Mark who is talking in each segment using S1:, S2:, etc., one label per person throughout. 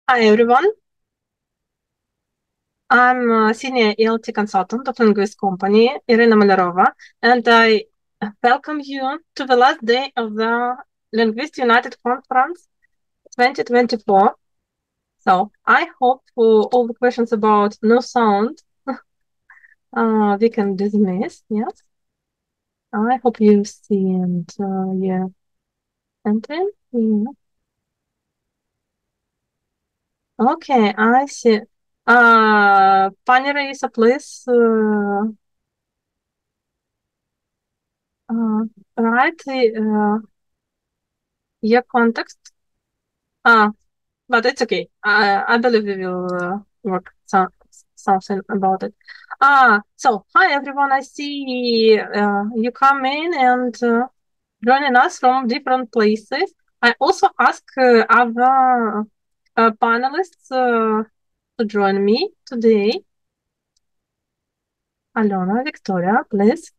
S1: Hi everyone. I'm a senior ELT consultant of Linguist company, Ірина Малярової, and I welcome you to the last day of the Linguist United Conference 2024. So I hope for all the questions about no sound we can dismiss. Yes, I hope you see and yeah, entering. Yeah. Okay, I see. Пані Раїса, please write your context. But it's okay. I believe we will work something about it. So hi everyone. I see you come in and joining us from different places. I also ask other panelists to join me today. Alona, Victoria, please.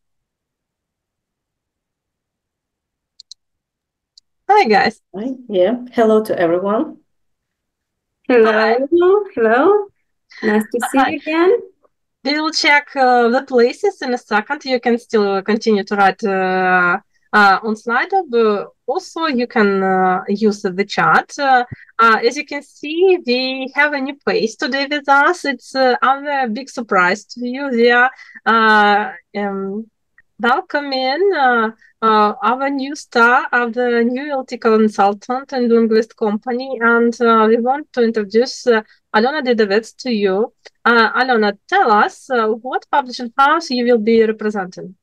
S1: Hi guys.
S2: Hi. Yeah. Hello to everyone.
S3: Hello.
S1: Hi.
S3: Hello. Nice to see you again.
S1: We will check the places in a second. You can still continue to write on Slido, but also you can use the chat. As you can see, we have a new place today with us. It's a big surprise to you. We are welcoming our new star of the new ELT consultant and linguist company, and we want to introduce Alona Didovets to you. Alona, tell us what publishing house you will be representing.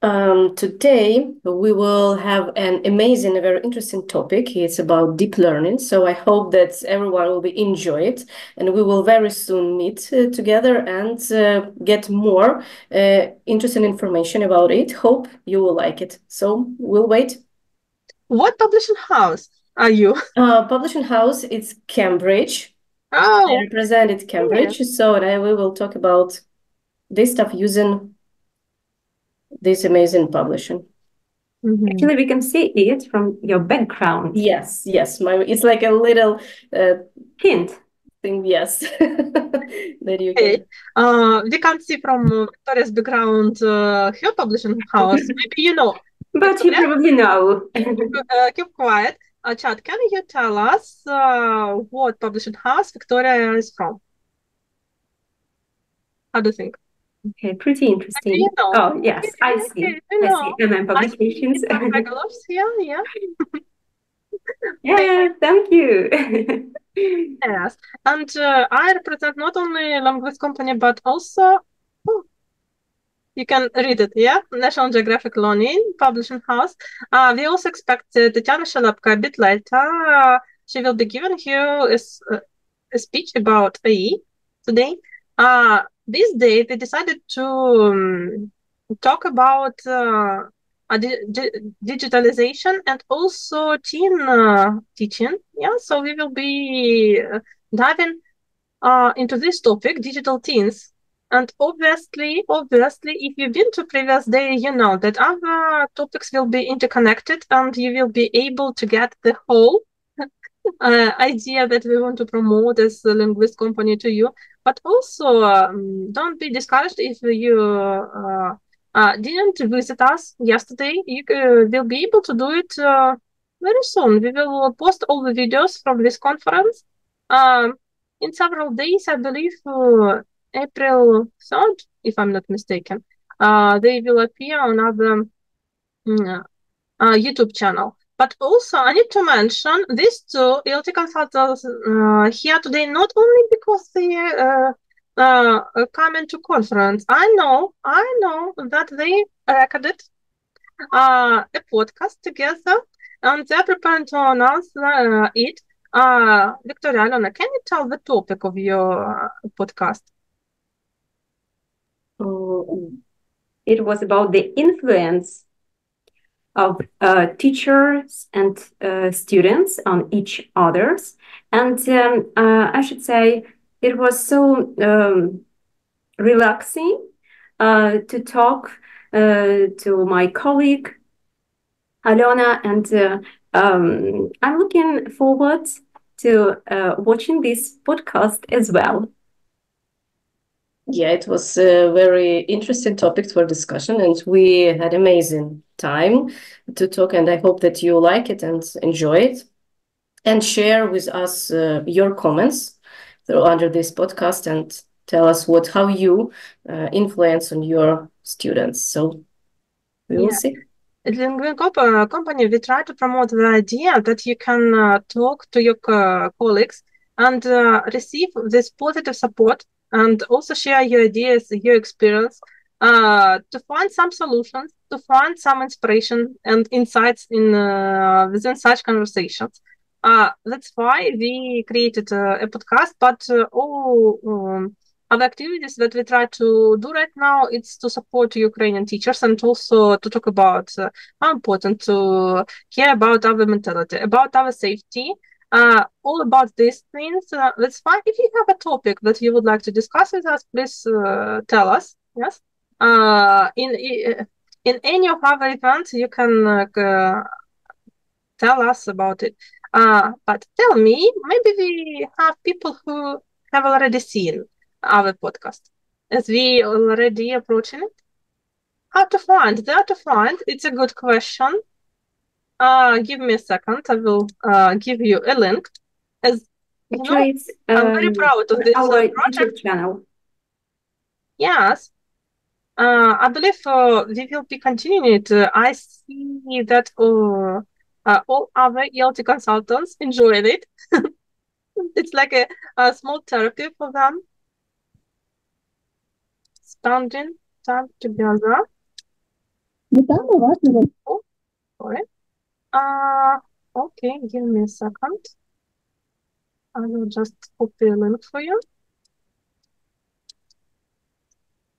S2: Today we will have an amazing, very interesting topic. It's about deep learning. So I hope that everyone will enjoy it, and we will very soon meet together and get more interesting information about it. Hope you will like it. So we'll wait.
S1: What publishing house are you?
S2: Publishing house, it's Cambridge.
S1: Oh,
S2: I represented Cambridge.
S1: yes.
S2: So we will talk about this stuff using this amazing publishing.
S3: Actually, we can see it from your background.
S2: Yes, it's like a little
S3: hint
S2: thing. Yes, that you
S1: Okay.
S2: can.
S1: We can't see from Victoria's background her publishing house. Maybe you know.
S3: but
S1: Victoria,
S3: you probably know.
S1: keep quiet. Chat, can you tell us what publishing house Victoria is from? How do you think?
S3: Okay, pretty interesting.
S1: You know.
S3: Oh, yes, I see.
S1: Okay,
S3: I see. MM publications.
S1: Yeah.
S3: Yeah, thank you.
S1: Yes, and I represent not only Linguist company, but also, you can read it, yeah? National Geographic Learning Publishing House. We also expect Tatiana Shalapka a bit later. She will be giving you a speech about AI today. This day, we decided to talk about digitalization and also teen teaching. Yeah, so we will be diving into this topic, digital teens. And obviously, if you've been to previous day, you know that other topics will be interconnected and you will be able to get the whole idea that we want to promote as a linguist company to you. But also, don't be discouraged if you didn't visit us yesterday. You will be able to do it very soon. We will post all the videos from this conference in several days, I believe April 3rd, if I'm not mistaken. They will appear on our YouTube channel. But also, I need to mention these two ELT consultants here today, not only because they come into conference. I know that they recorded a podcast together, and they're preparing to announce it. Victoria, Alona, can you tell the topic of your podcast?
S3: It was about the influence of teachers and students on each others. And I should say it was so relaxing to talk to my colleague, Alona, and I'm looking forward to watching this podcast as well.
S2: Yeah, it was a very interesting topic for discussion, and we had amazing time to talk, and I hope that you like it and enjoy it. And share with us your comments under this podcast and tell us how you influence on your students. So we will see.
S1: At Linguist Company, we try to promote the idea that you can talk to your colleagues and receive this positive support and also share your ideas, your experience, to find some solutions, to find some inspiration and insights within such conversations. That's why we created a podcast, but all other activities that we try to do right now, it's to support Ukrainian teachers and also to talk about how important to care about our mentality, about our safety, all about these things. That's fine. If you have a topic that you would like to discuss with us, please tell us. Yes. In any of our events, you can tell us about it. But tell me, maybe we have people who have already seen our podcast, as we already approaching it. How to find? It's a good question. Give me a second. I will give you a link. As
S3: Actually, it's
S1: I'm very proud of this
S3: our
S1: project.
S3: YouTube channel.
S1: Yes. I believe we will be continuing it. I see that all other ELT consultants enjoyed it. It's like a small therapy for them. Spending time together. Oh, sorry. Okay, give me a second. I will just copy a link for you.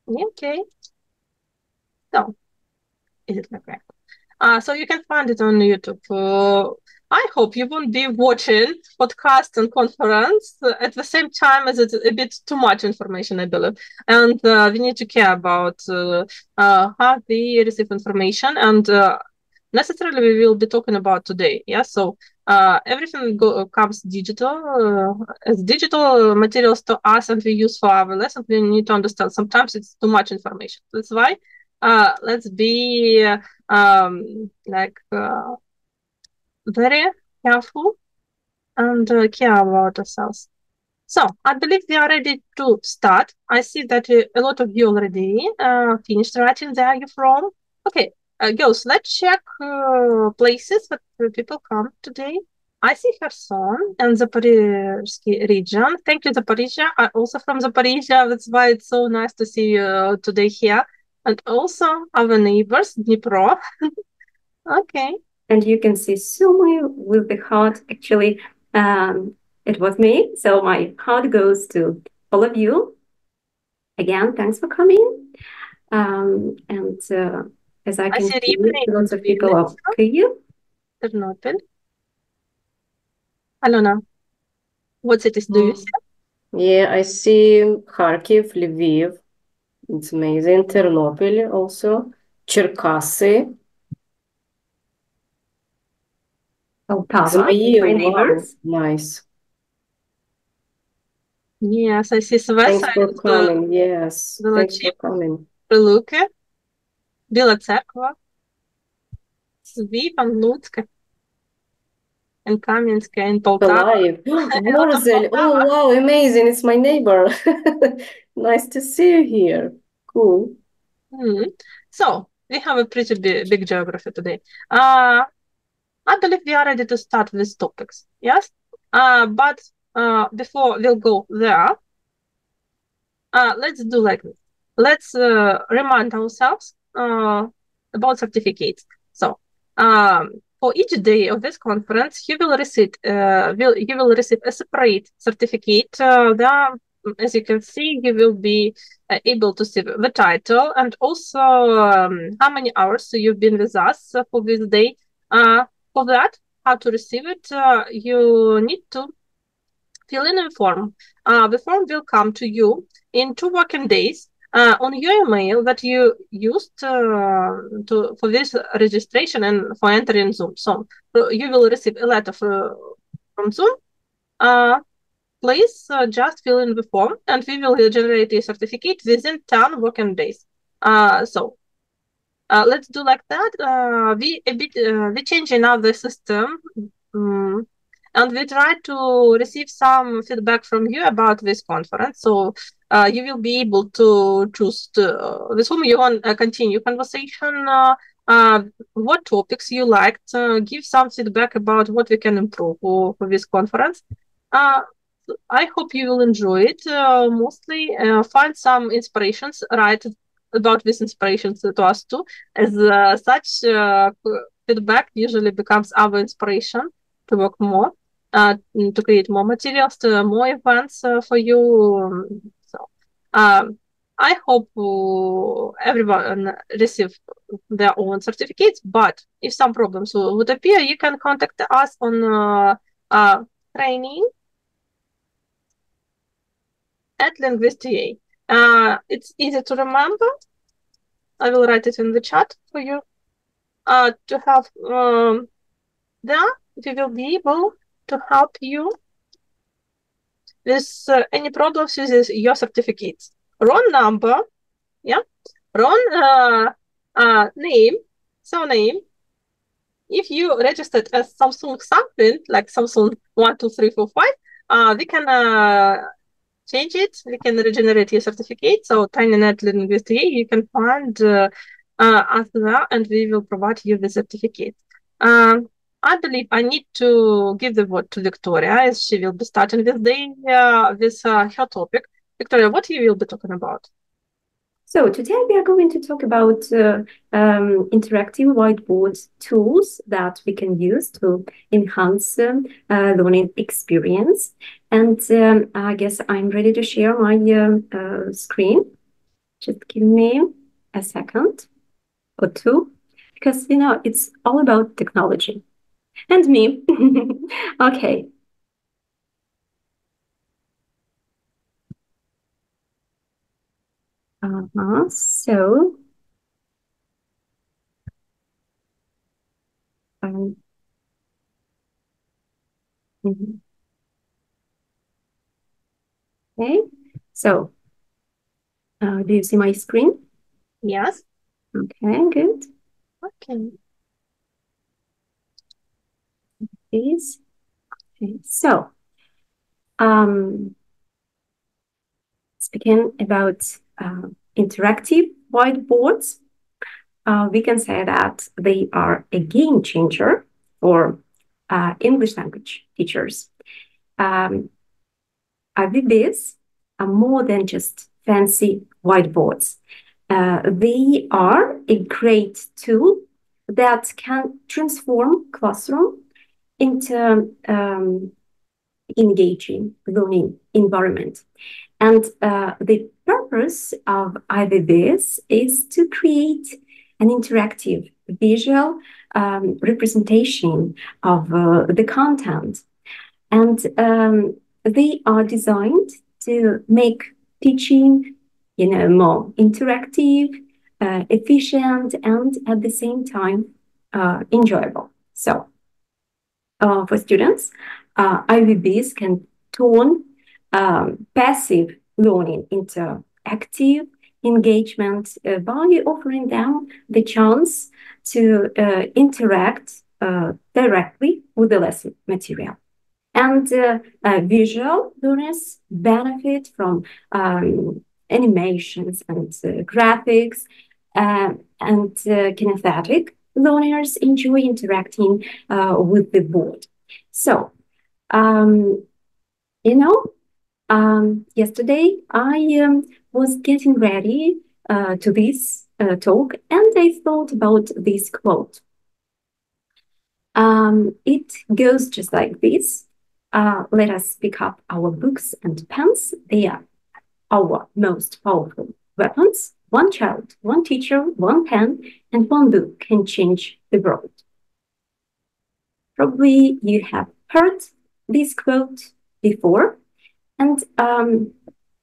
S1: Okay. So, is it like that? So you can find it on YouTube. I hope you won't be watching podcast and conference at the same time, as it's a bit too much information, I believe. And we need to care about how we receive information, and necessarily we will be talking about today. Yeah, so everything comes digital, as digital materials to us, and we use for our lessons. We need to understand sometimes it's too much information. That's why let's be very careful and care about ourselves. So I believe we are ready to start. I see that a lot of you already finished writing. Where are you from? Okay, girls, let's check places that people come today. I see Kherson and Zaporizhsky region. Thank you, Zaporizhia. I'm also from Zaporizhia. That's why it's so nice to see you today here. And also our neighbors, Dnipro. Okay.
S3: And you can see Sumi with the heart. Actually, it was me. So my heart goes to all of you. Again, thanks for coming. And as I can see, lots of people are here.
S1: Ternopil. Alona, what cities do you see?
S2: Yeah, I see Kharkiv, Lviv. It's amazing. Ternopil also. Cherkasy.
S3: Poltava, my neighbors.
S2: Nice.
S1: Yes, I see Svesa.
S2: Thanks for coming. Yes, thanks for coming.
S1: Прилуки, Біла Церква, Lviv and Lutsk, and Кам'янське, and Poltava.
S2: Worzel. Oh, wow, amazing. It's my neighbor. Nice to see you here. Cool.
S1: So, we have a pretty big geography today. I believe we are ready to start with topics, yes? But before we'll go there, let's do like this. Let's remind ourselves about certificates. So, for each day of this conference, you will receive a separate certificate. As you can see, you will be able to see the title and also how many hours you've been with us for this day. For that, how to receive it, you need to fill in a form. The form will come to you in 2 working days on your email that you used for this registration and for entering Zoom. So you will receive a letter from Zoom please just fill in the form and we will generate a certificate within 10 working days. So let's do like that. We change now the system, and we try to receive some feedback from you about this conference. So you will be able to choose with whom you want to continue conversation, what topics you liked, give some feedback about what we can improve for this conference. I hope you will enjoy it. Mostly find some inspirations, write about these inspirations to us too, as such feedback usually becomes our inspiration to work more, to create more materials, more events for you. I hope everyone receive their own certificates, but if some problems would appear, you can contact us on training at Linguist UA. It's easy to remember. I will write it in the chat for you. To have there, we will be able to help you with any problems with your certificates. Wrong number, yeah, wrong name, surname. If you registered as Samsung something like Samsung 1, 2, 3, 4, 5, we can change it. We can regenerate your certificate. So TinyNet Linguist, you can find us there, and we will provide you the certificate. I believe I need to give the word to Victoria, as she will be starting this day with her topic. Victoria, what you will be talking about?
S3: So today we are going to talk about interactive whiteboard tools that we can use to enhance learning experience. And I guess I'm ready to share my screen. Just give me a second or two, because, you know, it's all about technology and me. Okay. So okay, so do you see my screen?
S1: Yes.
S3: Okay, good.
S1: Okay.
S3: Please. Okay, so speaking about interactive whiteboards, we can say that they are a game changer for English language teachers. 𝗨𝗶𝗶𝗴𝗂𝗶 are more than just fancy whiteboards. They are a great tool that can transform classroom into engaging learning environment. And the purpose of 𝗨𝗶𝗶𝗴𝗂𝗶 is to create an interactive visual representation of the content. And they are designed to make teaching, you know, more interactive, efficient, and at the same time enjoyable. So for students, 𝗨𝗶𝗶𝗴𝗂𝗶s can turn passive learning into active engagement by offering them the chance to interact directly with the lesson material. And visual learners benefit from animations and graphics, and kinesthetic learners enjoy interacting with the board. So, you know, yesterday I was getting ready to this talk, and I thought about this quote. It goes just like this. Let us pick up our books and pens. They are our most powerful weapons. One child, one teacher, one pen, and one book can change the world. Probably you have heard this quote before. And I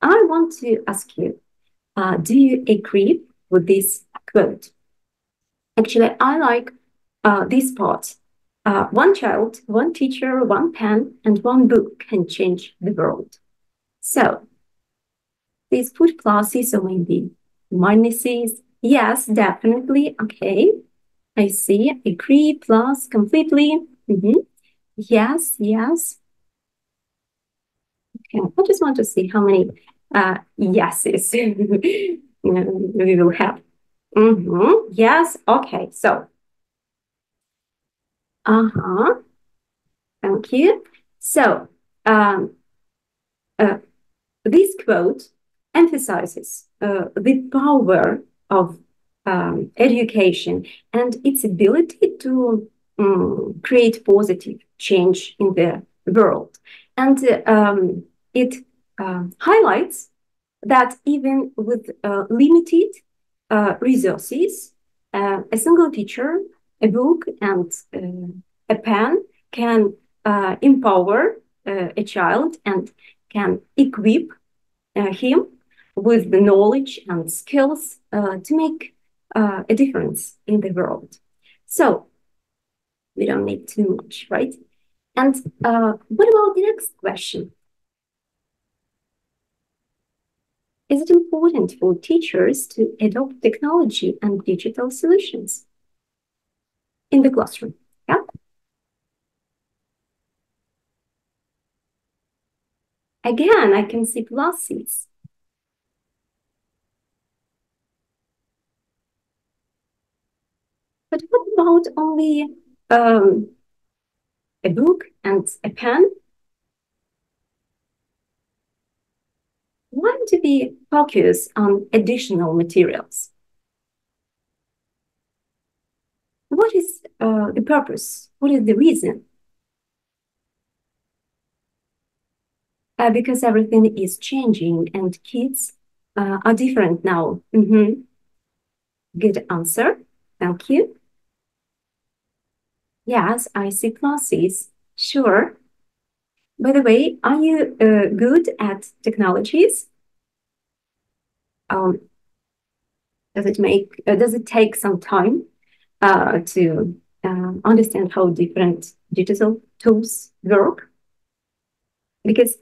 S3: want to ask you, do you agree with this quote? Actually, I like this part One child, one teacher, one pen, and one book can change the world. So please put pluses or maybe minuses. Yes, definitely. Okay. I see. Agree, plus, completely. Yes, yes. Okay. I just want to see how many yeses we will have. Yes. Okay. So, thank you. So, this quote emphasizes the power of education and its ability to create positive change in the world. And it highlights that even with limited resources, a single teacher, a book, and a pen can empower a child and can equip him with the knowledge and skills to make a difference in the world. So we don't need too much, right? And what about the next question? Is it important for teachers to adopt technology and digital solutions in the classroom? Yeah. Again, I can see pluses. But what about only a book and a pen? Why do we focus on additional materials? What is the purpose? What is the reason? Because everything is changing and kids are different now. Good answer. Thank you. Yes, I see pluses. Sure. By the way, are you good at technologies? Does it take some time to understand how different digital tools work? Because,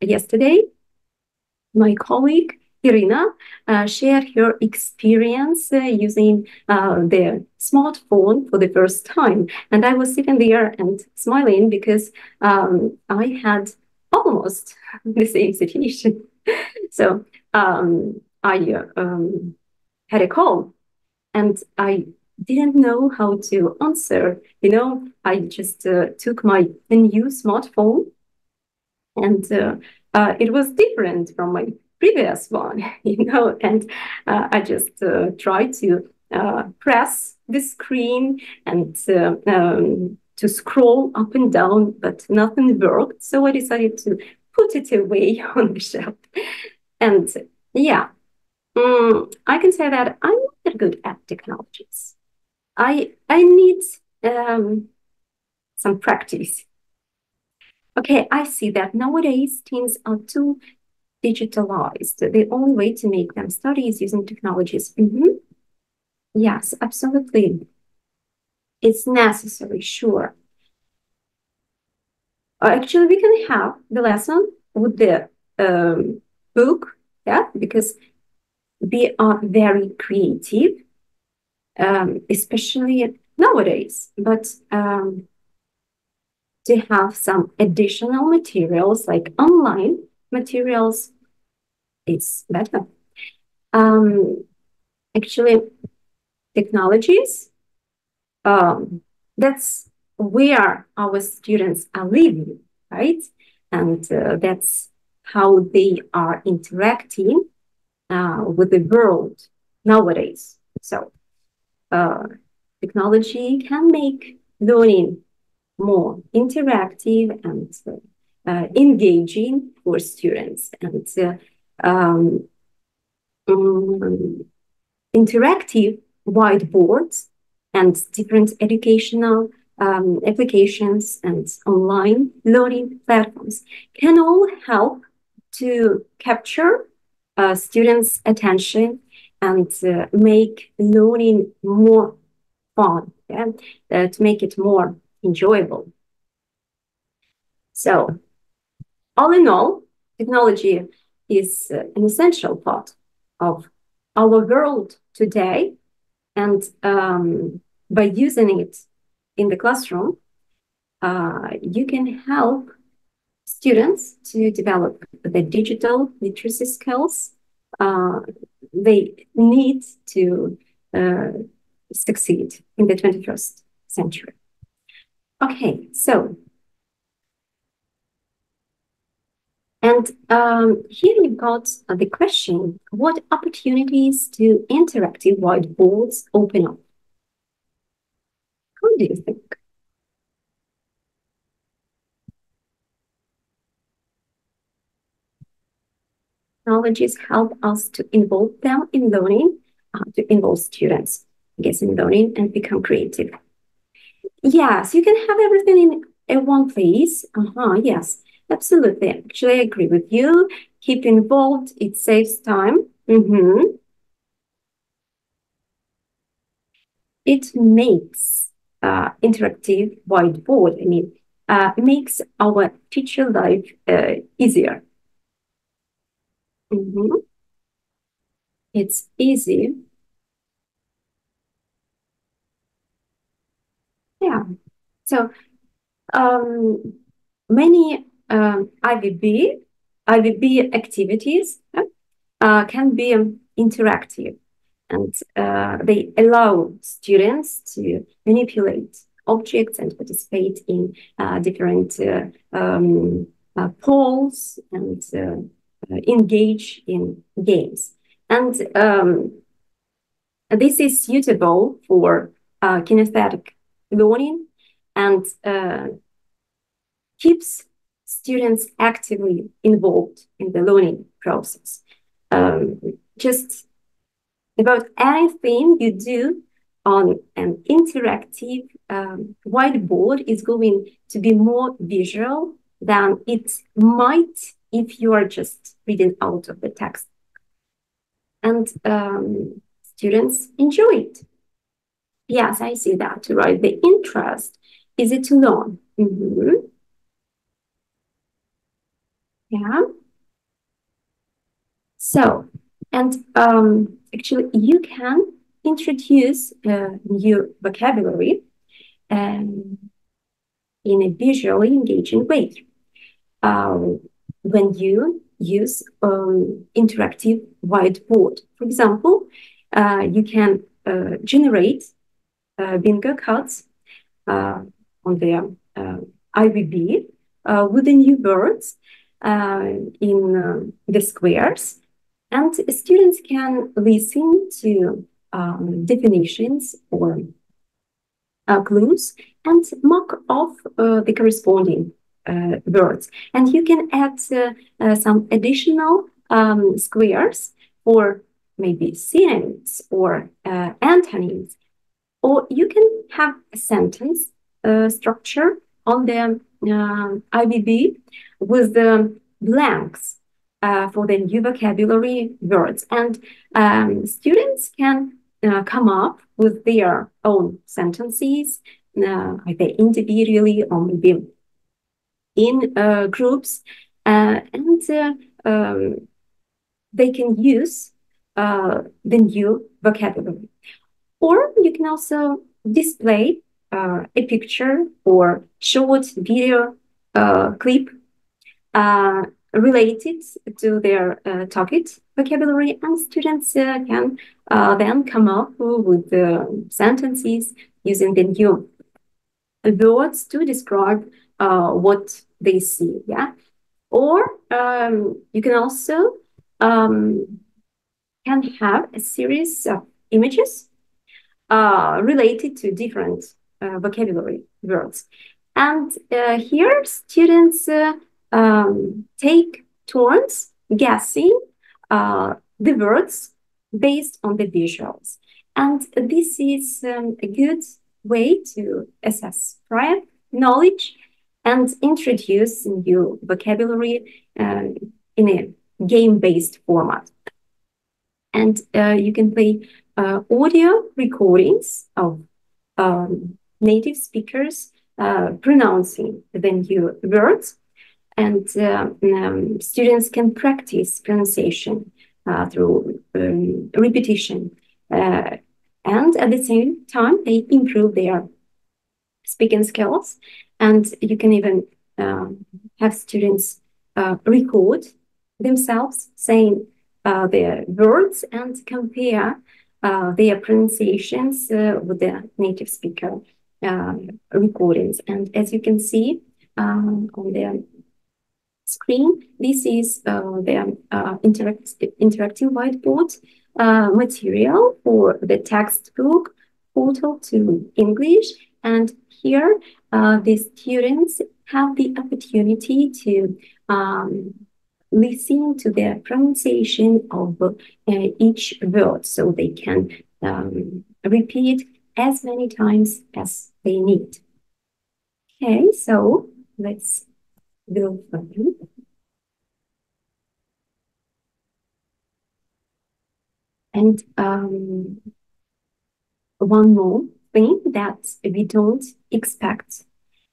S3: yesterday, my colleague, Irina, shared her experience using the smartphone for the first time. And I was sitting there and smiling because I had almost the same situation. So I had a call and I didn't know how to answer. I just took my new smartphone and it was different from my previous one, and I just tried to press the screen and to scroll up and down, but nothing worked. So I decided to put it away on the shelf. And yeah, I can say that I'm not that good at technologies. I need some practice. Okay, I see that nowadays teens are too digitalized. The only way to make them study is using technologies. Yes, absolutely. It's necessary, sure. Actually, we can have the lesson with the book, yeah, because we are very creative, especially nowadays. But to have some additional materials like online materials, it's better. Actually, technologies, that's where our students are living, right? And that's how they are interacting with the world nowadays. So technology can make learning more interactive and engaging for students. And interactive whiteboards and different educational applications and online learning platforms can all help to capture students' attention and make learning more fun, yeah? To make it more enjoyable. So, all in all, technology is an essential part of our world today, and by using it in the classroom, you can help students to develop the digital literacy skills they need to succeed in the 21st century. Okay, so, and here you've got the question, what opportunities do interactive whiteboards open up? How do you think? Technologies help us to involve them in learning, to involve students, I guess, in learning and become creative. Yes, you can have everything in one place. Yes, absolutely. Actually, I agree with you. Keep involved. It saves time. It makes interactive whiteboard. I mean, it makes our teacher life easier. It's easy. Yeah. So many IVB activities can be interactive, and they allow students to manipulate objects and participate in different polls and engage in games. And this is suitable for kinesthetic learning and keeps students actively involved in the learning process. Just about anything you do on an interactive whiteboard is going to be more visual than it might if you are just reading out of the text. And students enjoy it. Yes, I see that, right? The interest is it to learn. Yeah. So, and actually you can introduce new vocabulary in a visually engaging way when you use interactive whiteboard. For example, you can generate bingo cards on the IVB with the new words in the squares, and students can listen to definitions or clues and mark off the corresponding words. And you can add some additional squares for maybe synonyms or antonyms. Or you can have a sentence structure on the IVB with the blanks for the new vocabulary words. And students can come up with their own sentences, either individually or maybe in groups, and they can use the new vocabulary. Or you can also display a picture or short video clip related to their target vocabulary, and students can then come up with sentences using the new words to describe what they see. Yeah. Or you can also can have a series of images related to different vocabulary words. And here students take turns guessing the words based on the visuals. And this is a good way to assess prior knowledge and introduce new vocabulary in a game-based format. And you can play audio recordings of native speakers pronouncing the new words, and students can practice pronunciation through repetition. And at the same time, they improve their speaking skills. And you can even have students record themselves saying their words and compare their pronunciations with the native speaker recordings. And as you can see on the screen, this is the interactive whiteboard material for the textbook portal to English. And here the students have the opportunity to listen to the pronunciation of each word, so they can repeat as many times as they need. Okay, so let's go further. And one more thing, that we don't expect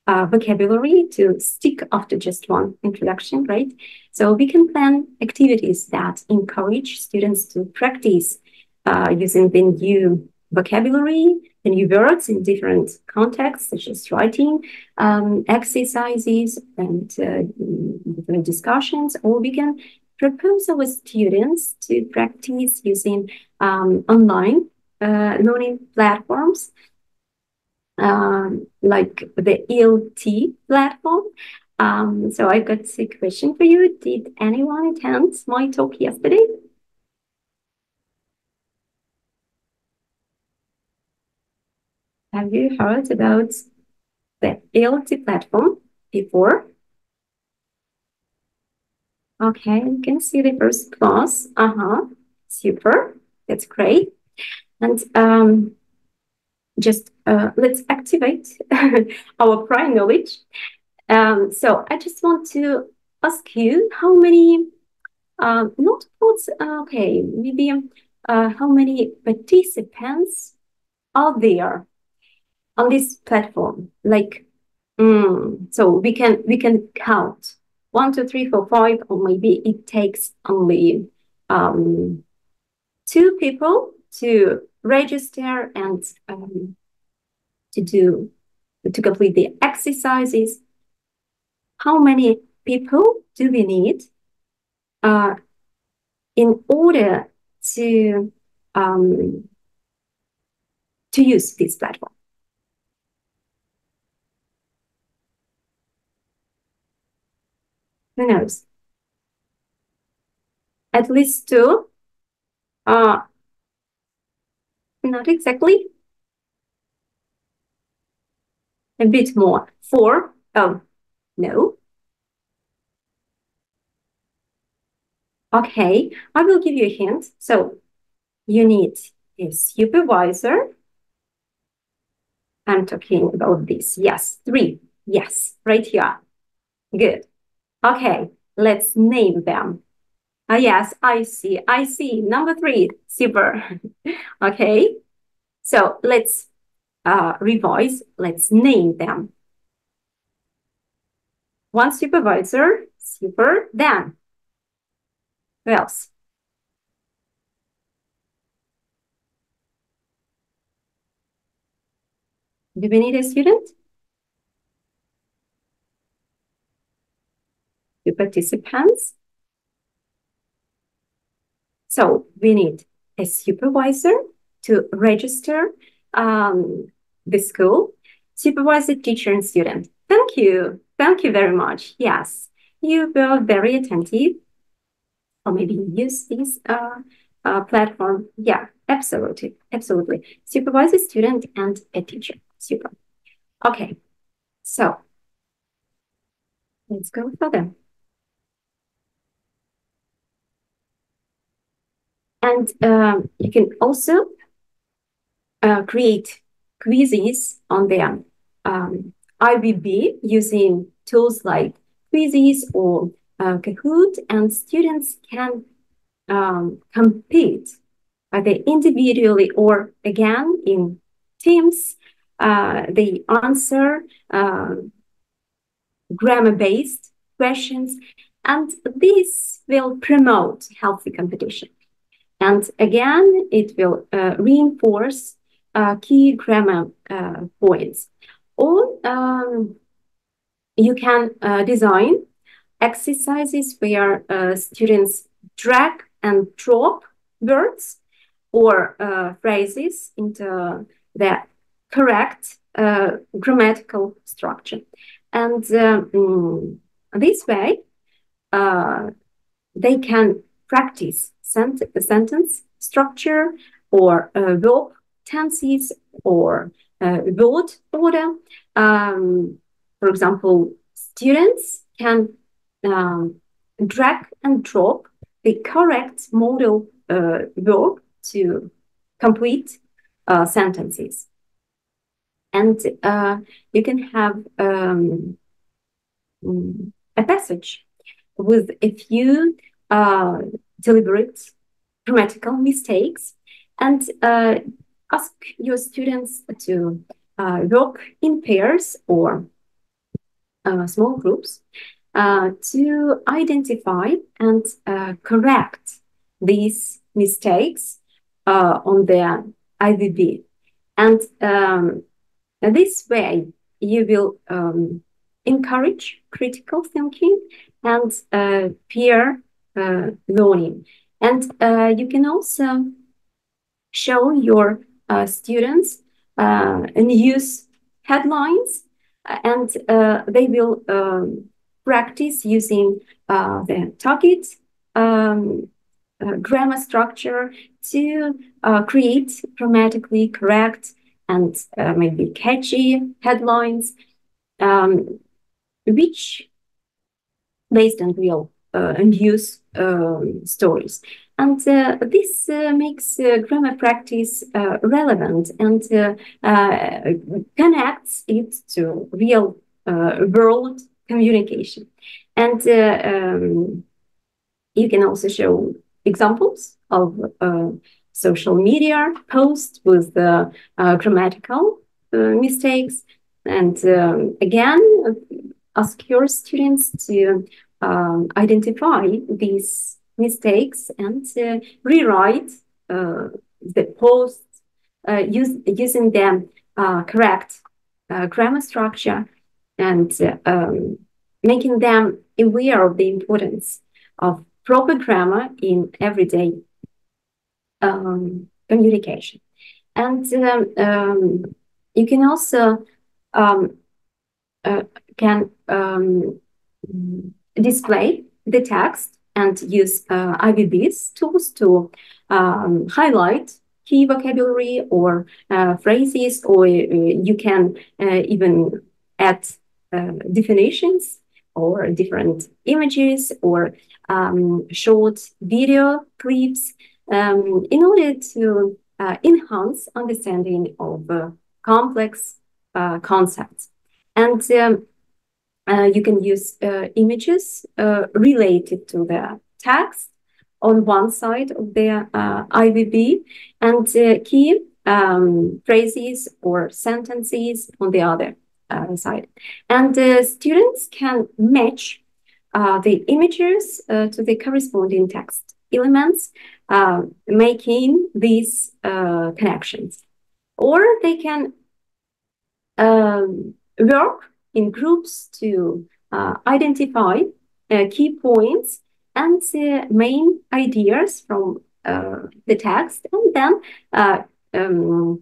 S3: vocabulary to stick after just one introduction, right? So we can plan activities that encourage students to practice using the new vocabulary, the new words in different contexts, such as writing exercises and different discussions, or we can propose our students to practice using online learning platforms like the ELT platform. So I've got a question for you. Did anyone attend my talk yesterday? Have you heard about the ELT platform before? Okay, you can see the first class. Super, that's great. And just let's activate our prior knowledge. So I just want to ask you how many, not votes, okay, maybe how many participants are there on this platform? Like, so we can count 1, 2, 3, 4, 5, or maybe it takes only 2 people to register and to complete the exercises. How many people do we need in order to use this platform? Who knows? At least 2. Not exactly. A bit more. 4. Oh, no. Okay, I will give you a hint. So you need a supervisor. I'm talking about this. Yes, 3. Yes, right here. Good. Okay, let's name them. Yes, I see. Number 3, super. Okay, so let's revise. Let's name them. 1 supervisor, super, then. Who else? Do we need a student? 2 participants. So we need a supervisor to register the school, supervisor, teacher, and student. Thank you. Thank you very much. Yes, you were very attentive. Or maybe use this platform. Yeah, absolutely. Absolutely. Supervisor, student, and a teacher. Super. Okay, so let's go further. And you can also create quizzes on the IBB using tools like quizzes or Kahoot, and students can compete either individually or again in teams they answer grammar-based questions, and this will promote healthy competition. And again, it will reinforce key grammar points. Or you can design exercises where students drag and drop words or phrases into the correct grammatical structure. And this way, they can practice sentence structure or verb tenses or word order. For example, students can drag and drop the correct modal verb to complete sentences. And you can have a passage with a few deliberate grammatical mistakes, and ask your students to work in pairs or small groups to identify and correct these mistakes on their IVB. And this way, you will encourage critical thinking and peer learning. And you can also show your students and use headlines, and they will practice using the target grammar structure to create grammatically correct and maybe catchy headlines, which based on real news stories. And this makes grammar practice relevant and connects it to real world communication. And you can also show examples of social media posts with grammatical mistakes. And again, ask your students to identify these mistakes and rewrite the posts using the correct grammar structure, and making them aware of the importance of proper grammar in everyday communication. And you can also display the text and use IVB's tools to highlight key vocabulary or phrases, or you can even add definitions or different images or short video clips in order to enhance understanding of complex concepts. And you can use images related to the text on one side of the IVB, and key phrases or sentences on the other side. And students can match the images to the corresponding text elements, making these connections. Or they can work in groups to identify key points and main ideas from the text, and then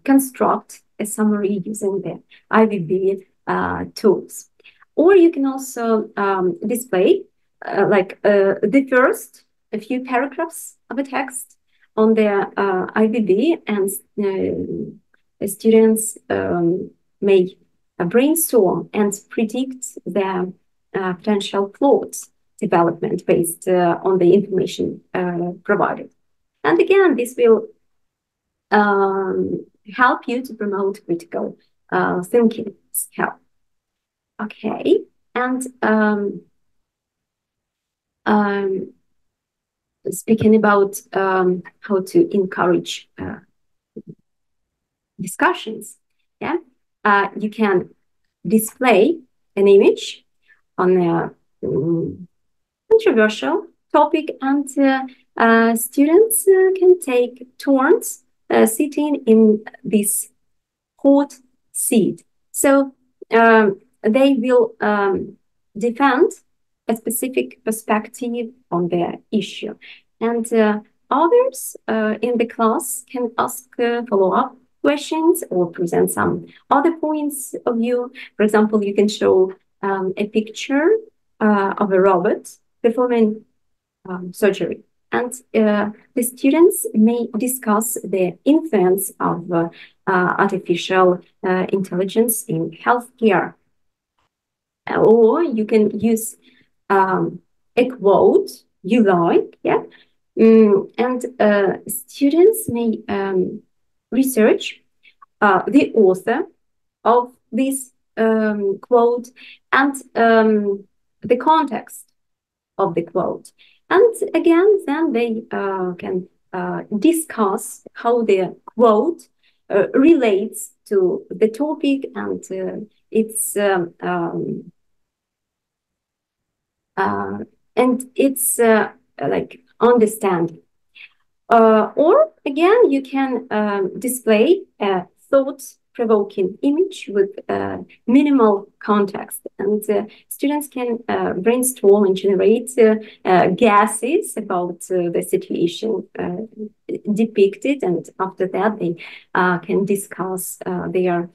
S3: construct a summary using the IVB tools. Or you can also display the first few paragraphs of a text on the IVB, and students may brainstorm and predict the potential plot development based on the information provided. And again, this will help you to promote critical thinking skill. Okay, and speaking about how to encourage discussions, yeah. you can display an image on a controversial topic, and students can take turns sitting in this hot seat. So they will defend a specific perspective on their issue. And others in the class can ask follow-up questions or present some other points of view. For example, you can show a picture of a robot performing surgery. And the students may discuss the influence of artificial intelligence in healthcare. Or you can use a quote you like, yeah? And students may research the author of this quote and the context of the quote. And again, then they can discuss how the quote relates to the topic and its like understanding. Or again, you can display a thought-provoking image with minimal context, and students can brainstorm and generate guesses about the situation depicted, and after that they can discuss their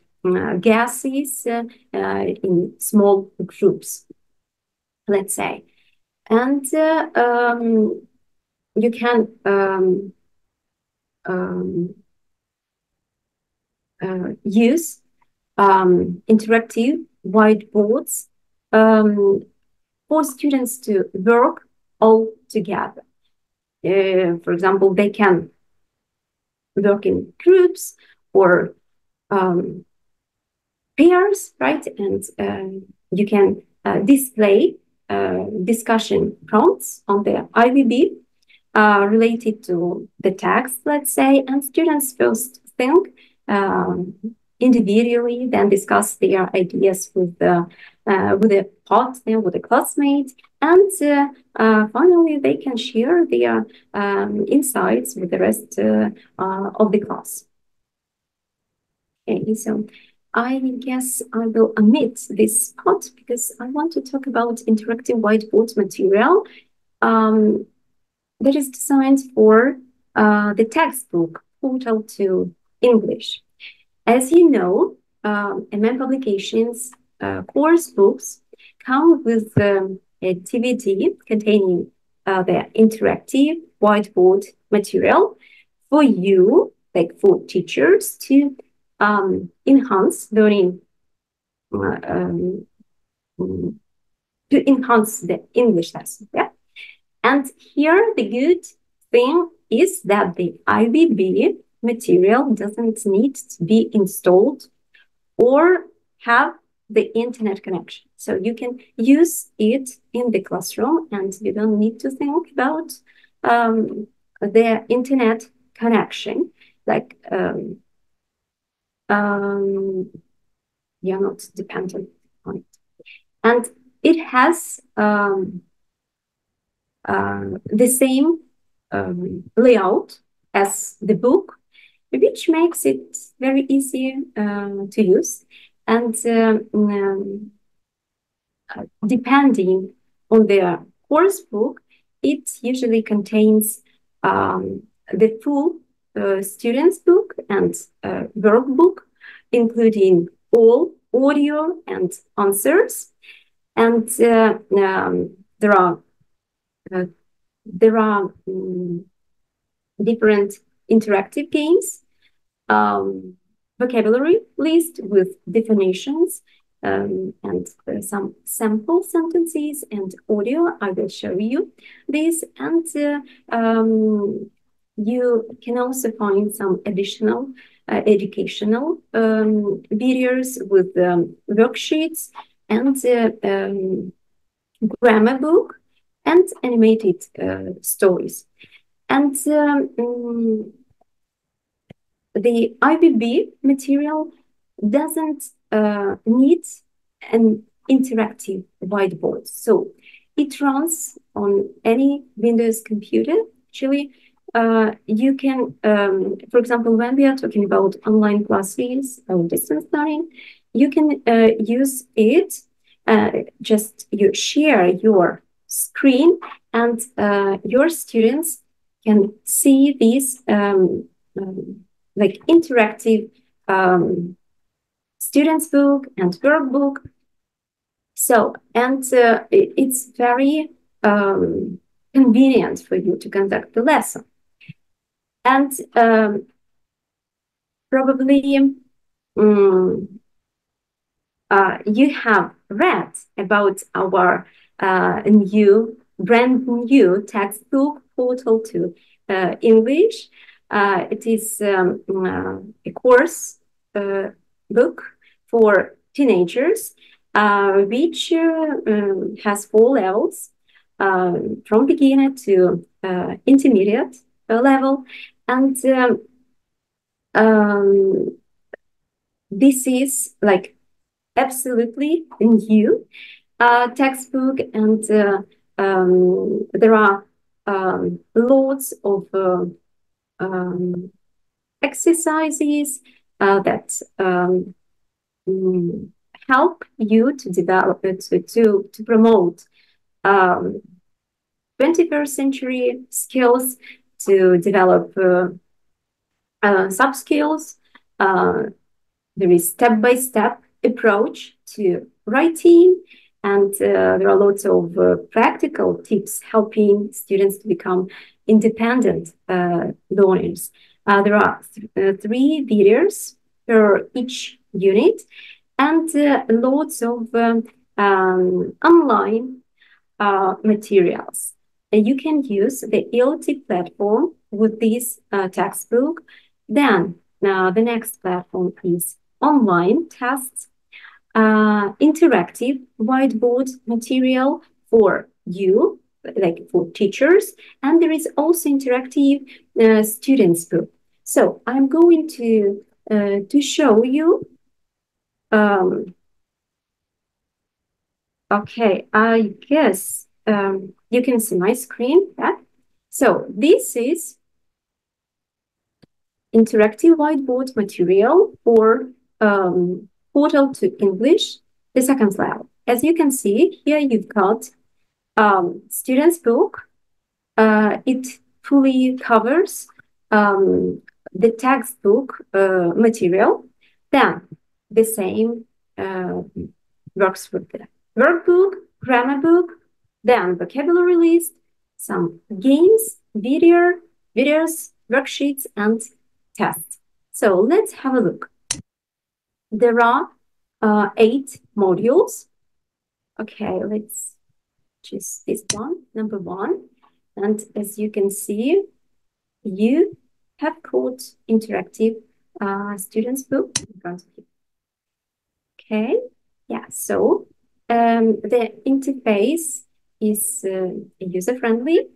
S3: guesses in small groups, let's say. And you can use interactive whiteboards for students to work all together. For example, they can work in groups or pairs, right? And you can display discussion prompts on the IVB related to the text, let's say, and students first think individually, then discuss their ideas with a partner, with a classmate, and finally they can share their insights with the rest of the class. Okay, so I guess I will omit this part because I want to talk about interactive whiteboard material that is designed for the textbook portal to English. As you know, MM publications course books come with a DVD containing the interactive whiteboard material for you, like for teachers, to enhance learning, to enhance the English lesson. Yeah? And here the good thing is that the IVB material doesn't need to be installed or have the internet connection. So you can use it in the classroom and you don't need to think about the internet connection. Like you're not dependent on it. And it has the same layout as the book, which makes it very easy to use. And depending on the course book, it usually contains the full student's book and workbook, including all audio and answers. And there are different interactive games, vocabulary list with definitions, and some sample sentences and audio. I will show you this, and you can also find some additional educational videos with worksheets and grammar book and animated stories. And the IVB material doesn't need an interactive whiteboard. So it runs on any Windows computer. Actually, you can, for example, when we are talking about online classes or distance learning, you can use it. Just you share your screen, and your students can see this like interactive students book and workbook. So, and it's very convenient for you to conduct the lesson. And probably you have read about our brand new textbook portal to English. It is a course book for teenagers, which has 4 levels, from beginner to intermediate level. And this is like absolutely new textbook, and there are loads of exercises that help you to develop to promote 21st century skills, to develop sub skills. There is step-by-step approach to writing, and there are lots of practical tips helping students to become independent learners. There are 3 videos per each unit, and lots of online materials. You can use the ELT platform with this textbook. Then the next platform is online tests, interactive whiteboard material for you, like for teachers, and there is also interactive students book. So I'm going to show you. Okay, I guess you can see my screen. Yeah? So this is interactive whiteboard material for portal to English, the 2nd level. As you can see here, you've got students book. It fully covers the textbook material. Then the same works with the workbook, grammar book, then vocabulary list, some games, videos, worksheets, and tests. So let's have a look. There are 8 modules. Okay, let's choose this one, number 1. And as you can see, you have got interactive students book in front of you. Okay, yeah, so the interface is user-friendly,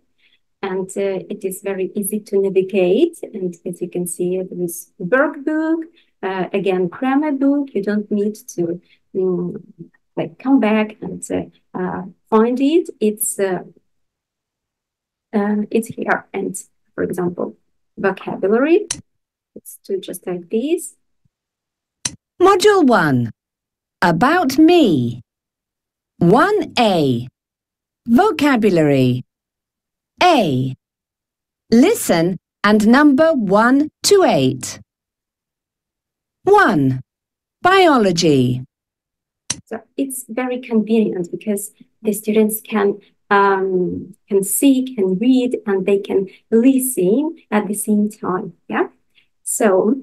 S3: and it is very easy to navigate. And as you can see, there is workbook, again, grammar book. You don't need to like come back and find it. It's here. And for example, vocabulary. Let's do just like this.
S4: Module 1. About me. 1A. Vocabulary. A. Listen and number 1 to 8. 1. Biology.
S3: So it's very convenient because the students can see, can read, and they can listen at the same time. Yeah. So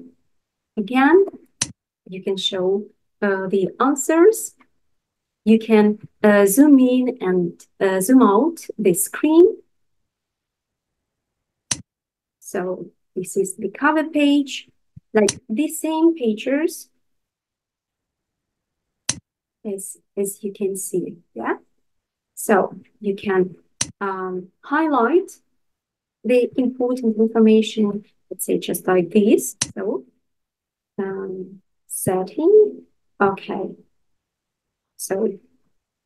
S3: again, you can show the answers. You can zoom in and zoom out the screen. So this is the cover page, like the same pages as you can see, yeah? So you can highlight the important information, let's say just like this. So setting. Okay. So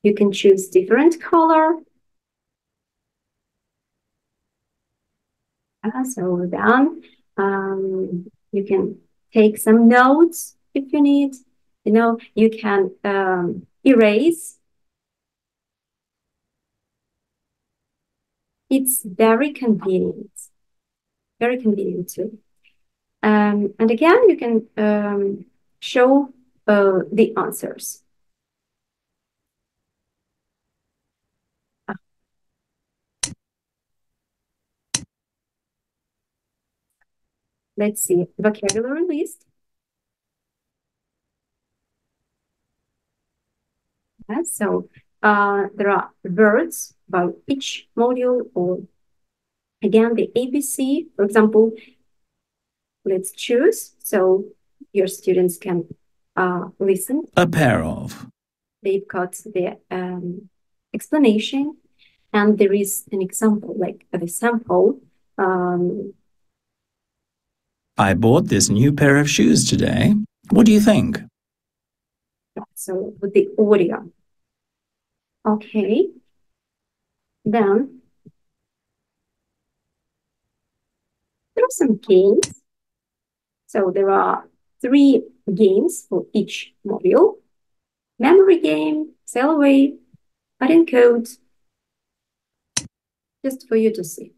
S3: you can choose different color. So then you can take some notes if you need. You know, you can erase. It's very convenient too. And again, you can show the answers. Let's see, vocabulary list. So there are words about each module, or again, the ABC, for example, let's choose so your students can listen.
S5: A pair of.
S3: They've got the explanation, and there is an example, like the sample.
S5: I bought this new pair of shoes today. What do you think?
S3: So with the audio. Okay. Then there are some games. So there are 3 games for each module. Memory game, sail away, add code, just for you to see.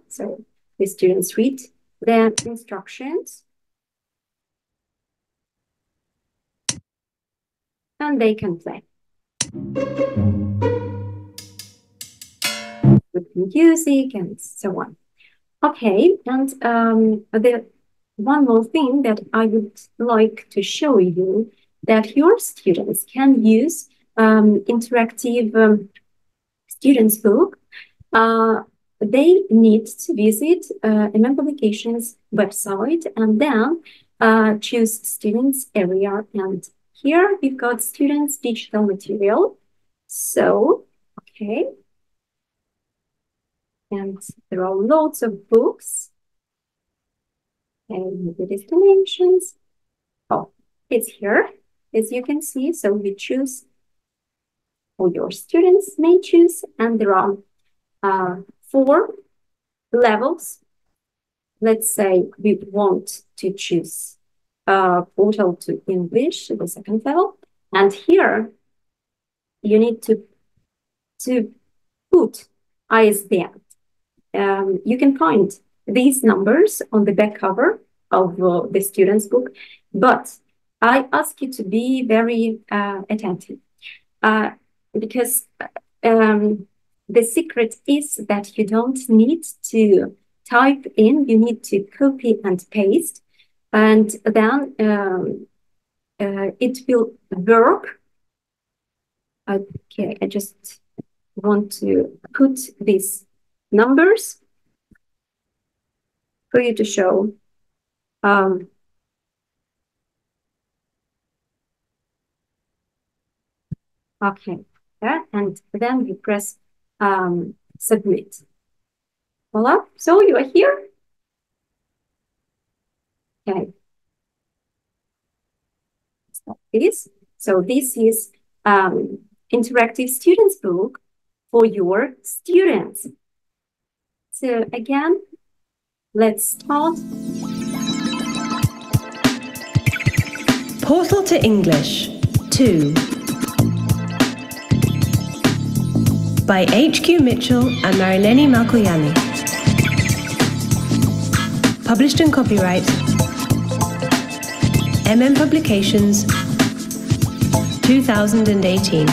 S3: So the students read the instructions and they can play. With music and so on. Okay, and the one more thing that I would like to show you, that your students can use interactive students book. They need to visit MM Publications website and then choose students area. And here we've got students digital material. So, okay. And there are lots of books. And the destinations. Oh, it's here, as you can see. So we choose, or your students may choose, and there are 4 levels. Let's say we want to choose Portal to English, the 2nd level. And here you need to put ISBN. You can find these numbers on the back cover of the student's book, but I ask you to be very attentive because the secret is that you don't need to type in, you need to copy and paste, and then it will work. Okay, I just want to put these numbers for you to show. Okay, yeah, and then you press submit. Voila, so you are here. Okay. So this is interactive students book for your students. So again, let's start.
S6: Portal to English 2 by H.Q. Mitchell and Marileni Malkoyani. Published and copyright MM Publications 2018.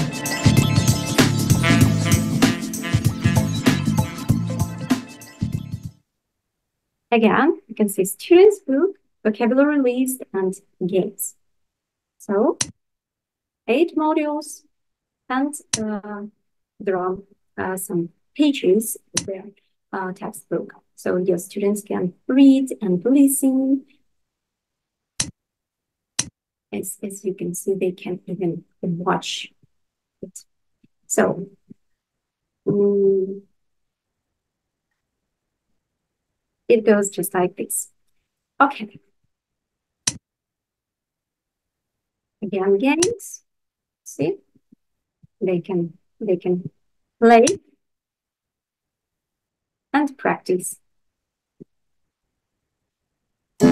S3: Again, you can see students book, vocabulary list, and games. So 8 modules, and there are some pages in their textbook. So your students can read and listen. As you can see, they can even watch it. So it goes just like this. Okay. again games. See, they can play and practice. So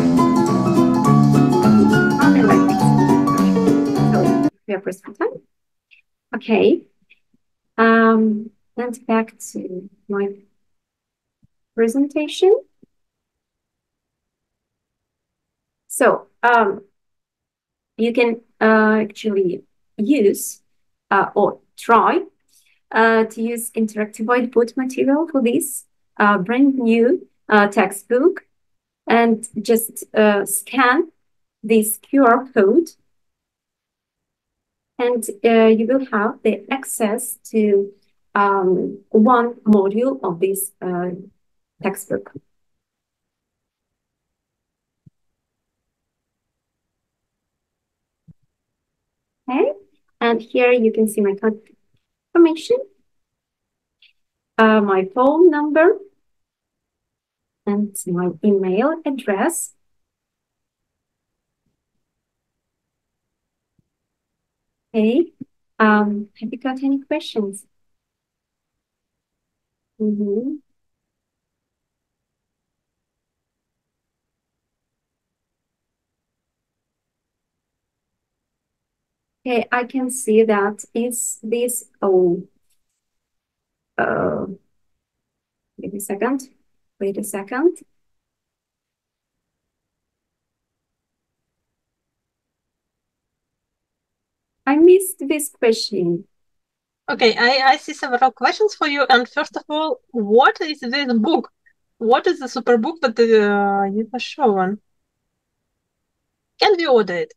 S3: we are pressed for time. Okay. And back to my presentation. So you can actually use or try to use interactive whiteboard material for this brand new textbook, and just scan this QR code, and you will have the access to one module of this textbook. Okay, and here you can see my contact information, my phone number, and my email address. Okay, have you got any questions? Mm-hmm. Okay, I can see that is this. Oh, wait a second. Wait a second. I missed this question.
S1: Okay, I see several questions for you. And first of all, what is this book? What is the super book that you have shown? Can we order it?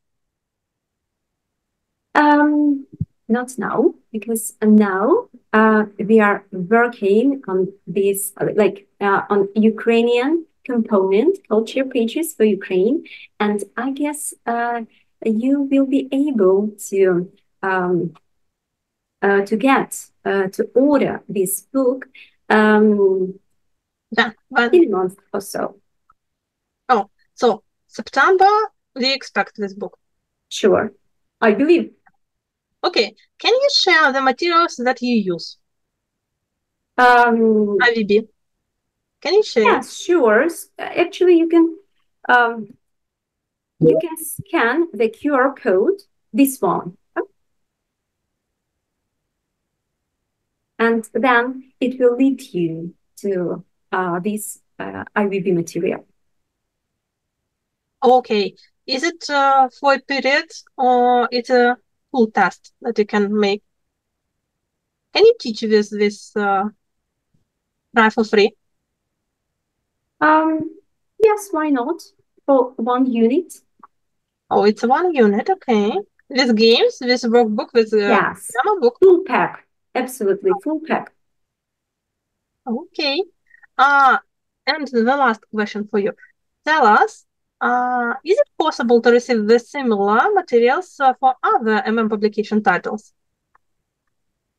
S3: Not now, because now we are working on this, on Ukrainian component, culture pages for Ukraine, and I guess you will be able to order this book
S1: Yeah, but
S3: in a month or so.
S1: oh, so September we expect this book.
S3: Sure, I believe.
S1: Okay, can you share the materials that you use? IVB. Can you share?
S3: Yes, sure. Actually, you can scan the QR code, this one, and then it will lead you to this IVB material.
S1: Okay, is it for a period or it's a full test that you can make? Can you teach this try for free?
S3: Yes, why not? For one unit.
S1: Oh, it's one unit, okay. With games, with workbook, with
S3: Yes,
S1: grammar book.
S3: full pack. Absolutely, full pack.
S1: Okay. And the last question for you. Tell us, is it possible to receive the similar materials for other publication titles?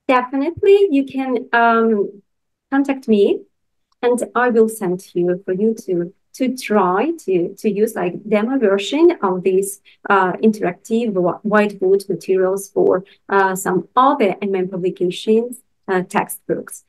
S3: Definitely, you can contact me, and I will send you for you to try to use like demo version of these interactive whiteboard materials for some other publications textbooks.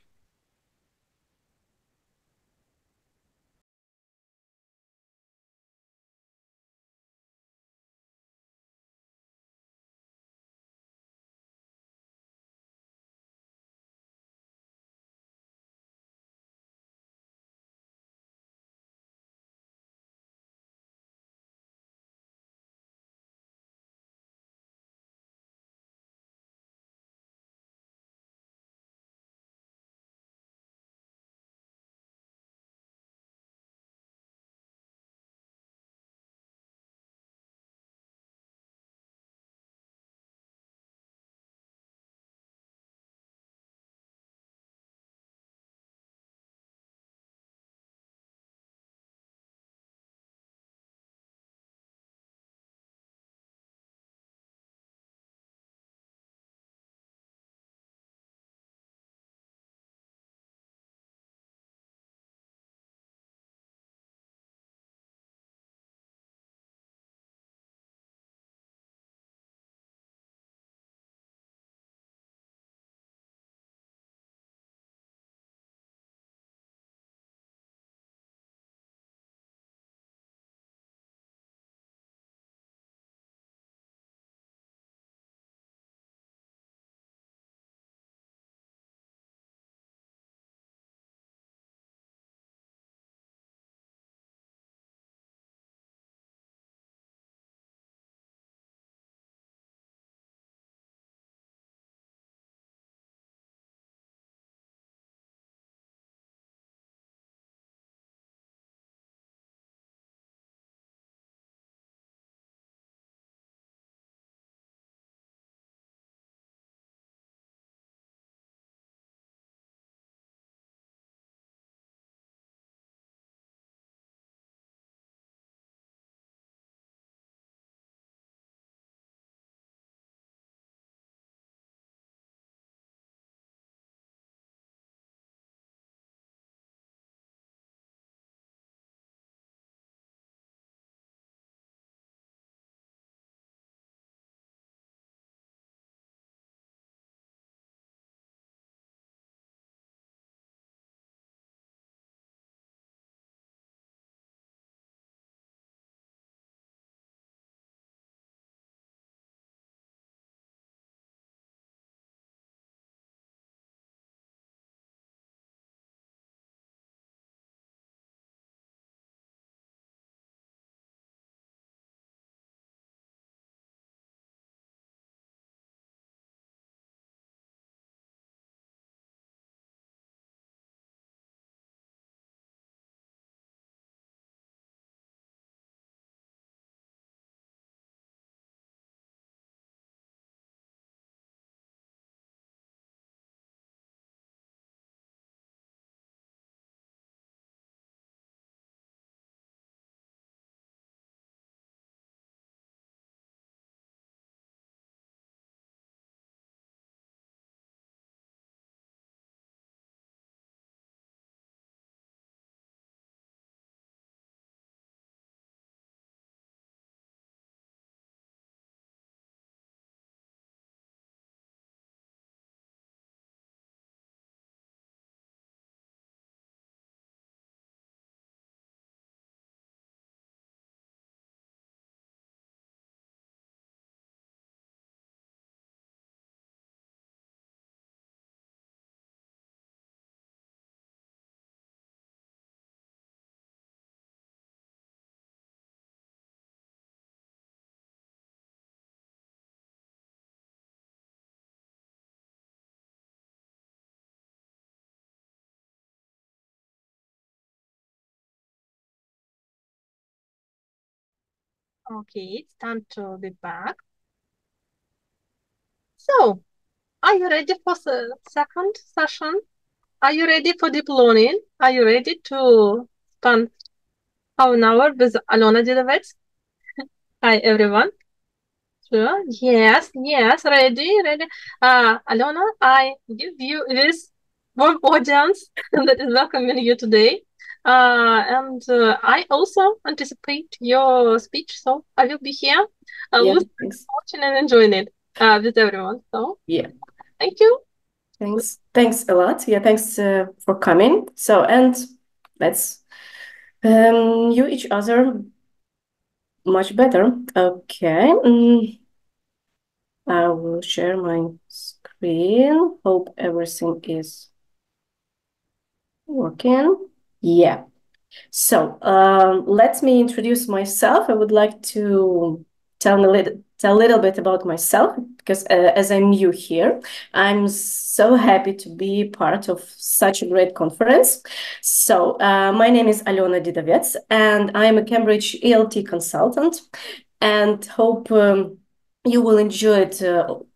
S1: Okay, it's time to be back. So, are you ready for the second session? Are you ready for deep learning? Are you ready to spend half an hour with 𝗨𝗨𝗶𝘶𝗶𝘂𝗶? Hi, everyone. Sure. Yes, ready. Alona, I give you this warm audience that is welcoming you today. And I also anticipate your speech, so I will be here watching and enjoying it with everyone. So, thank you.
S2: Thanks a lot. Yeah, thanks for coming. So, and let's know each other much better. Okay. I will share my screen. Hope everything is working. Yeah. So let me introduce myself. I would like to tell a little bit about myself, because as I'm new here, I'm so happy to be part of such a great conference. So my name is 𝗨𝗨𝗶𝘶𝗶𝘂𝗶𝘀𝗵, and I'm a Cambridge ELT consultant, and hope you will enjoy it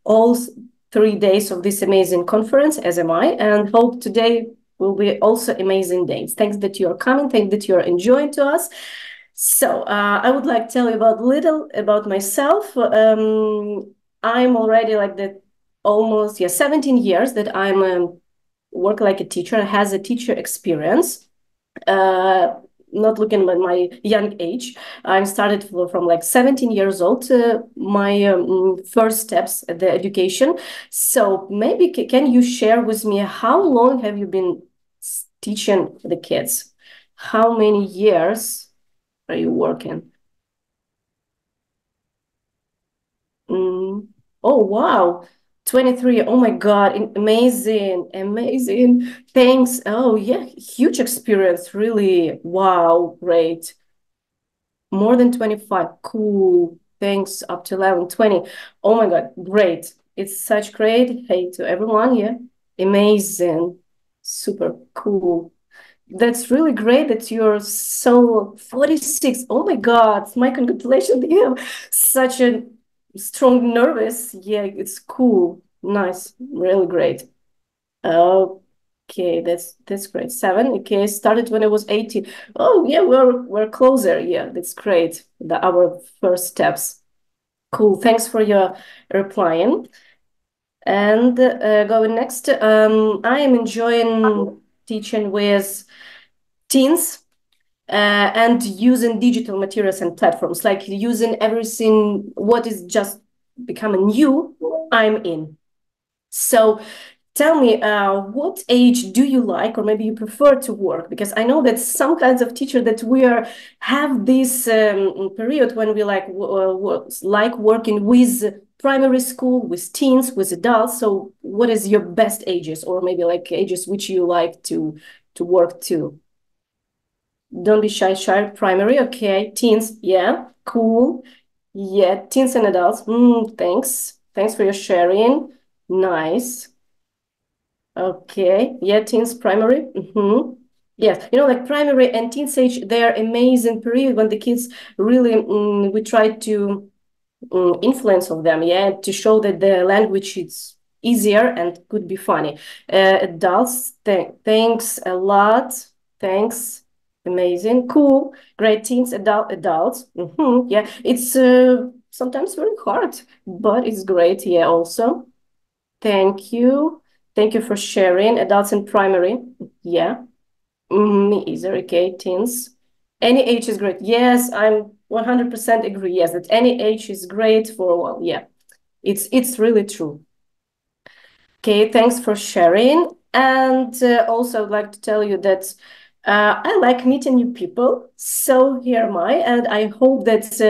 S2: all 3 days of this amazing conference, as am I, and hope today will be also amazing days. Thanks that you are coming. Thanks that you are enjoying to us. So I would like to tell you a little about myself. I'm already like almost 17 years that I'm work like a teacher, has a teacher experience. Not looking at my young age, I started from like 17 years old, my first steps at the education. So maybe can you share with me how long have you been teaching the kids? How many years are you working? Oh, wow. 23. Oh my God, amazing. Thanks. Oh yeah, huge experience, really. Wow, great. More than 25. Cool. Thanks. Up to 11, 20. Oh my God, great. It's such great. Hey to everyone. Yeah, amazing. Super cool. That's really great that you're so 46. Oh my God, my congratulations. You have such a strong nervous. Yeah, it's cool. Nice. Really great. Okay, that's great. 7. Okay, started when I was 18. Oh yeah, we're closer. Yeah, that's great. Our first steps. Cool. Thanks for your replying. And going next, I am enjoying teaching with teens and using digital materials and platforms, like using everything what is just becoming new, I'm in. So tell me, what age do you like, or maybe you prefer to work? Because I know that some kinds of teacher that we have this period when we like working with primary school, with teens, with adults. So what is your best ages, or maybe like ages which you like to work to? Don't be shy, primary, okay. Teens, yeah, cool. Yeah, teens and adults, Thanks for your sharing. Nice. Okay, yeah, teens, primary. Yes, like primary and teens age, they're amazing period when the kids really, we try to influence of them, yeah, to show that the language is easier and could be funny. Adults, thanks a lot. Thanks. Amazing, cool, great. Teens, adults. Yeah, it's sometimes very hard, but it's great. Yeah, also. Thank you for sharing. Adults in primary. Yeah, me either. Okay, teens. Any age is great. Yes, I'm 100% agree. Yes, that any age is great for a while. Yeah, it's really true. Okay, thanks for sharing. And also I'd like to tell you that I like meeting new people. So here am I, and I hope that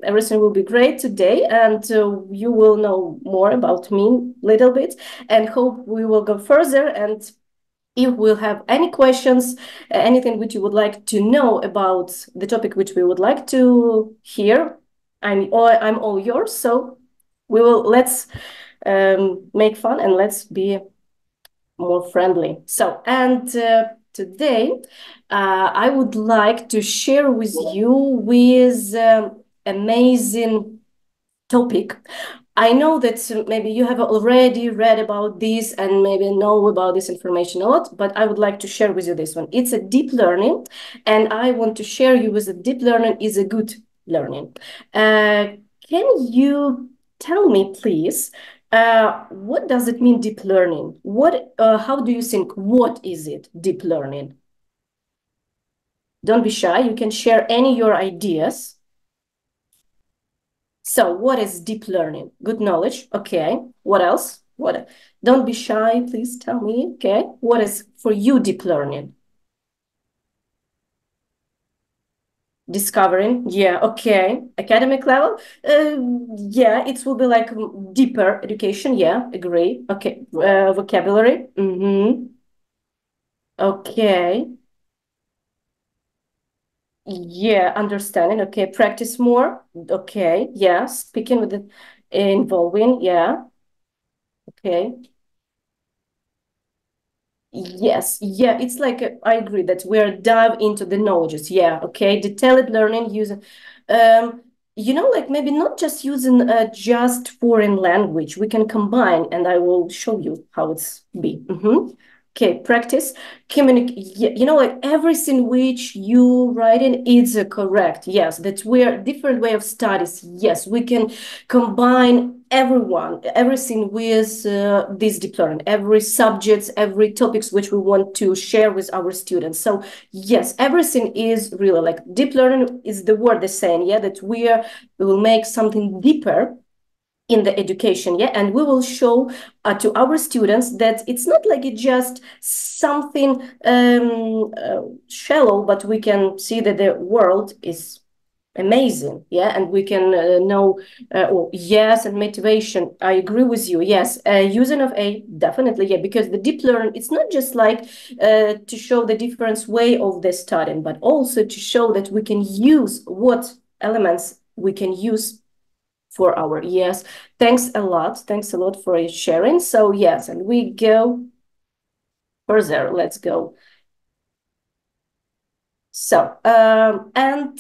S2: everything will be great today, and you will know more about me a little bit, and hope we will go further. And if we'll have any questions, anything which you would like to know about the topic which we would like to hear, I'm all yours. So let's make fun and let's be more friendly. So, and today I would like to share with you with amazing topic. I know that maybe you have already read about this and maybe know about this information a lot, but I would like to share with you this one. It's a deep learning, and I want to share you with the deep learning is a good learning. Can you tell me, please, what does it mean, deep learning? How do you think, what is it, deep learning? Don't be shy, you can share any your ideas. So what is deep learning? Good knowledge, okay. What else? Don't be shy, please tell me, okay. What is for you deep learning? Discovering, yeah, okay. Academic level, yeah, it will be like deeper education, yeah, agree. Okay, vocabulary, okay. Yeah, understanding, okay. Practice more, okay, yeah. Speaking with the involving, yeah, okay. Yes, yeah, it's like I agree that we're dive into the knowledges. Yeah, okay, detailed learning using, like maybe not just using just foreign language. We can combine, and I will show you how it's be. Okay, practice, communicate. Like everything which you writing is correct. Yes, that we're different way of studies. Yes, we can combine everything with this deep learning, every subjects, every topics which we want to share with our students. So yes, everything is really like deep learning is the word they're saying, yeah, that we will make something deeper in the education, yeah, and we will show to our students that it's not like it's just something shallow, but we can see that the world is amazing, yeah, and we can know, yes, and motivation, I agree with you, yes, using of A, definitely, yeah, because the deep learning, it's not just like to show the different way of the studying, but also to show that we can use what elements we can use for our, yes, thanks a lot for your sharing. So yes, and we go further, let's go. So and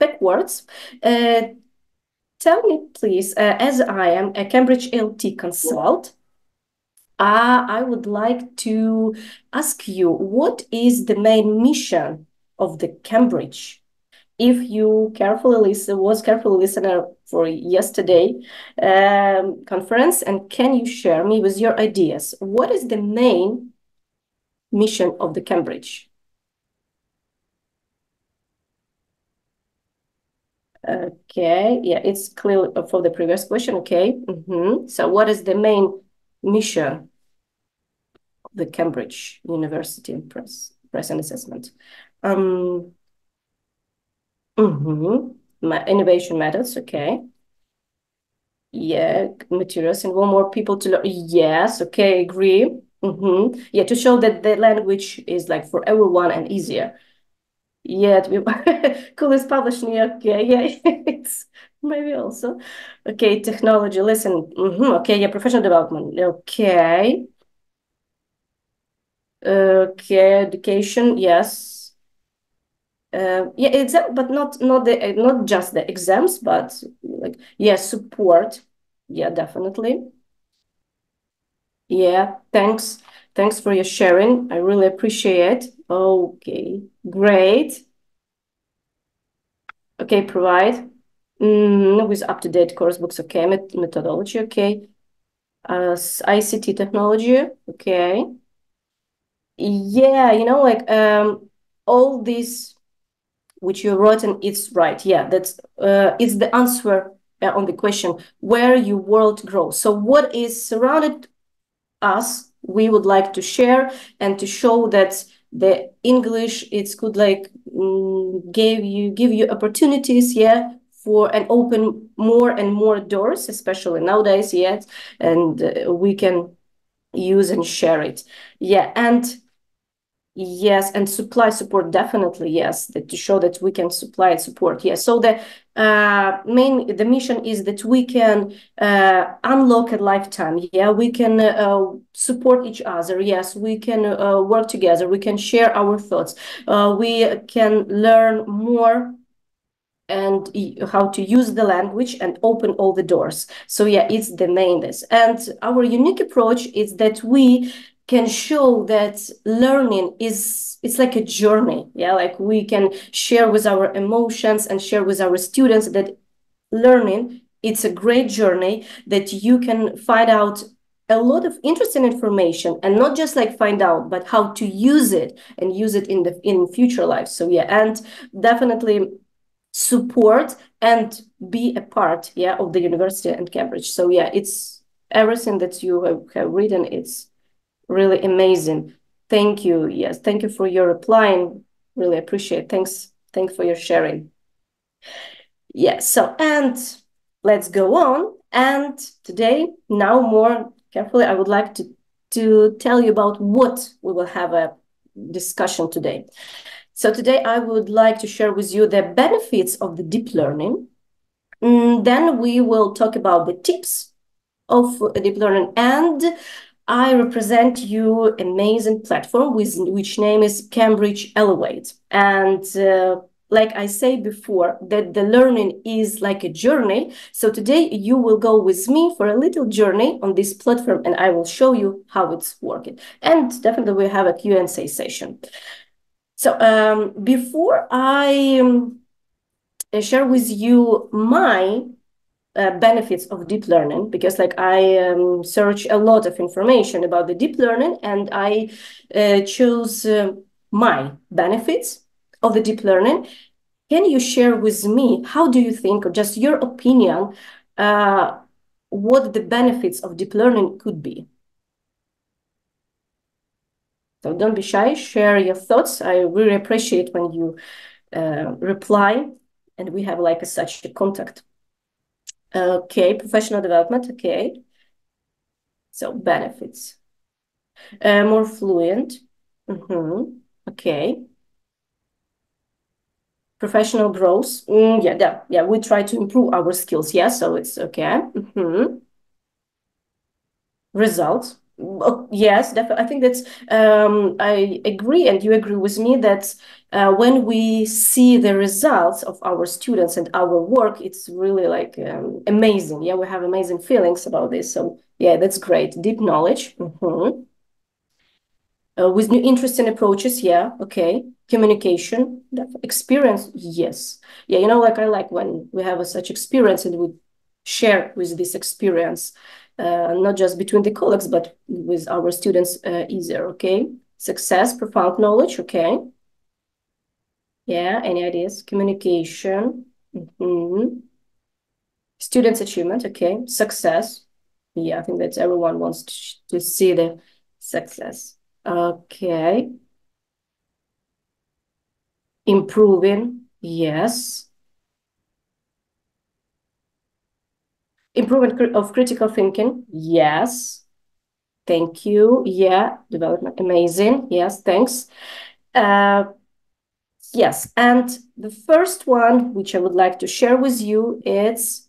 S2: backwards, tell me please, as I am a Cambridge ELT consult, I would like to ask you, what is the main mission of the Cambridge? If you was carefully listener for yesterday conference, and can you share me with your ideas? What is the main mission of the Cambridge? Okay, yeah, it's clear for the previous question, okay. So what is the main mission of the Cambridge University and Press and Assessment? Innovation methods, okay. Yeah, materials and want more people to learn. Yes, okay, agree. Yeah, to show that the language is like for everyone and easier. Yeah, to be coolest publishing, okay, yeah, it's maybe also. Okay, technology, listen, okay, yeah, professional development, okay. Okay, education, yes. Yeah, exam, but not just the exams, but like, yeah, support. Yeah, definitely. Yeah, thanks for your sharing. I really appreciate it. Okay, great. Okay, provide with up-to-date course books. Okay, methodology. Okay, ICT technology. Okay. Yeah, like all these which you wrote, and it's right. Yeah, that's it's the answer on the question where your world grows. So what is surrounded us, we would like to share and to show that the English, it's good, like give you opportunities, yeah, for and open more and more doors, especially nowadays, yes, and we can use and share it, yeah, and yes, and supply support, definitely, yes, to show that we can supply and support, yes. So the mission is that we can unlock a lifetime, yeah, we can support each other, yes, we can work together, we can share our thoughts, we can learn more and how to use the language and open all the doors. So yeah, it's the main this. And our unique approach is that we can show that learning it's like a journey. Yeah, like we can share with our emotions and share with our students that learning, it's a great journey, that you can find out a lot of interesting information, and not just like find out, but how to use it and use it in future life. So yeah, and definitely support and be a part, yeah, of the university and Cambridge. So yeah, it's everything that you have written. It's really amazing. Thank you. Yes, thank you for your replying. Really appreciate. Thanks for your sharing. Yeah. So and let's go on. And today, now more carefully, I would like to tell you about what we will have a discussion today. So today I would like to share with you the benefits of the deep learning. Then we will talk about the tips of deep learning, and I represent you an amazing platform which name is Cambridge Elevate. And like I said before, that the learning is like a journey. So today you will go with me for a little journey on this platform, and I will show you how it's working. And definitely we have a Q&A session. So before I share with you my benefits of deep learning, because like I search a lot of information about the deep learning, and I chose my benefits of the deep learning. Can you share with me, how do you think, or just your opinion, what the benefits of deep learning could be? So don't be shy, share your thoughts. I really appreciate when you reply, and we have like such a contact. Okay, professional development, okay. So benefits. More fluent, okay. Professional growth, yeah, we try to improve our skills, yeah, so it's okay. Results. Yes, definitely. I think that's, I agree, and you agree with me that when we see the results of our students and our work, it's really like amazing. Yeah, we have amazing feelings about this. So yeah, that's great. Deep knowledge. With new interesting approaches, yeah, okay. Communication, experience, yes. Yeah, you know, like I like when we have such experience and we share with this experience. Not just between the colleagues, but with our students easier, okay? Success, profound knowledge, okay? Yeah, any ideas? Communication. Students' achievement, okay? Success. Yeah, I think that everyone wants to see the success. Okay. Improving, yes. Improvement of critical thinking, yes. Thank you. Yeah, development, amazing. Yes, thanks. Yes, and the first one, which I would like to share with you, is,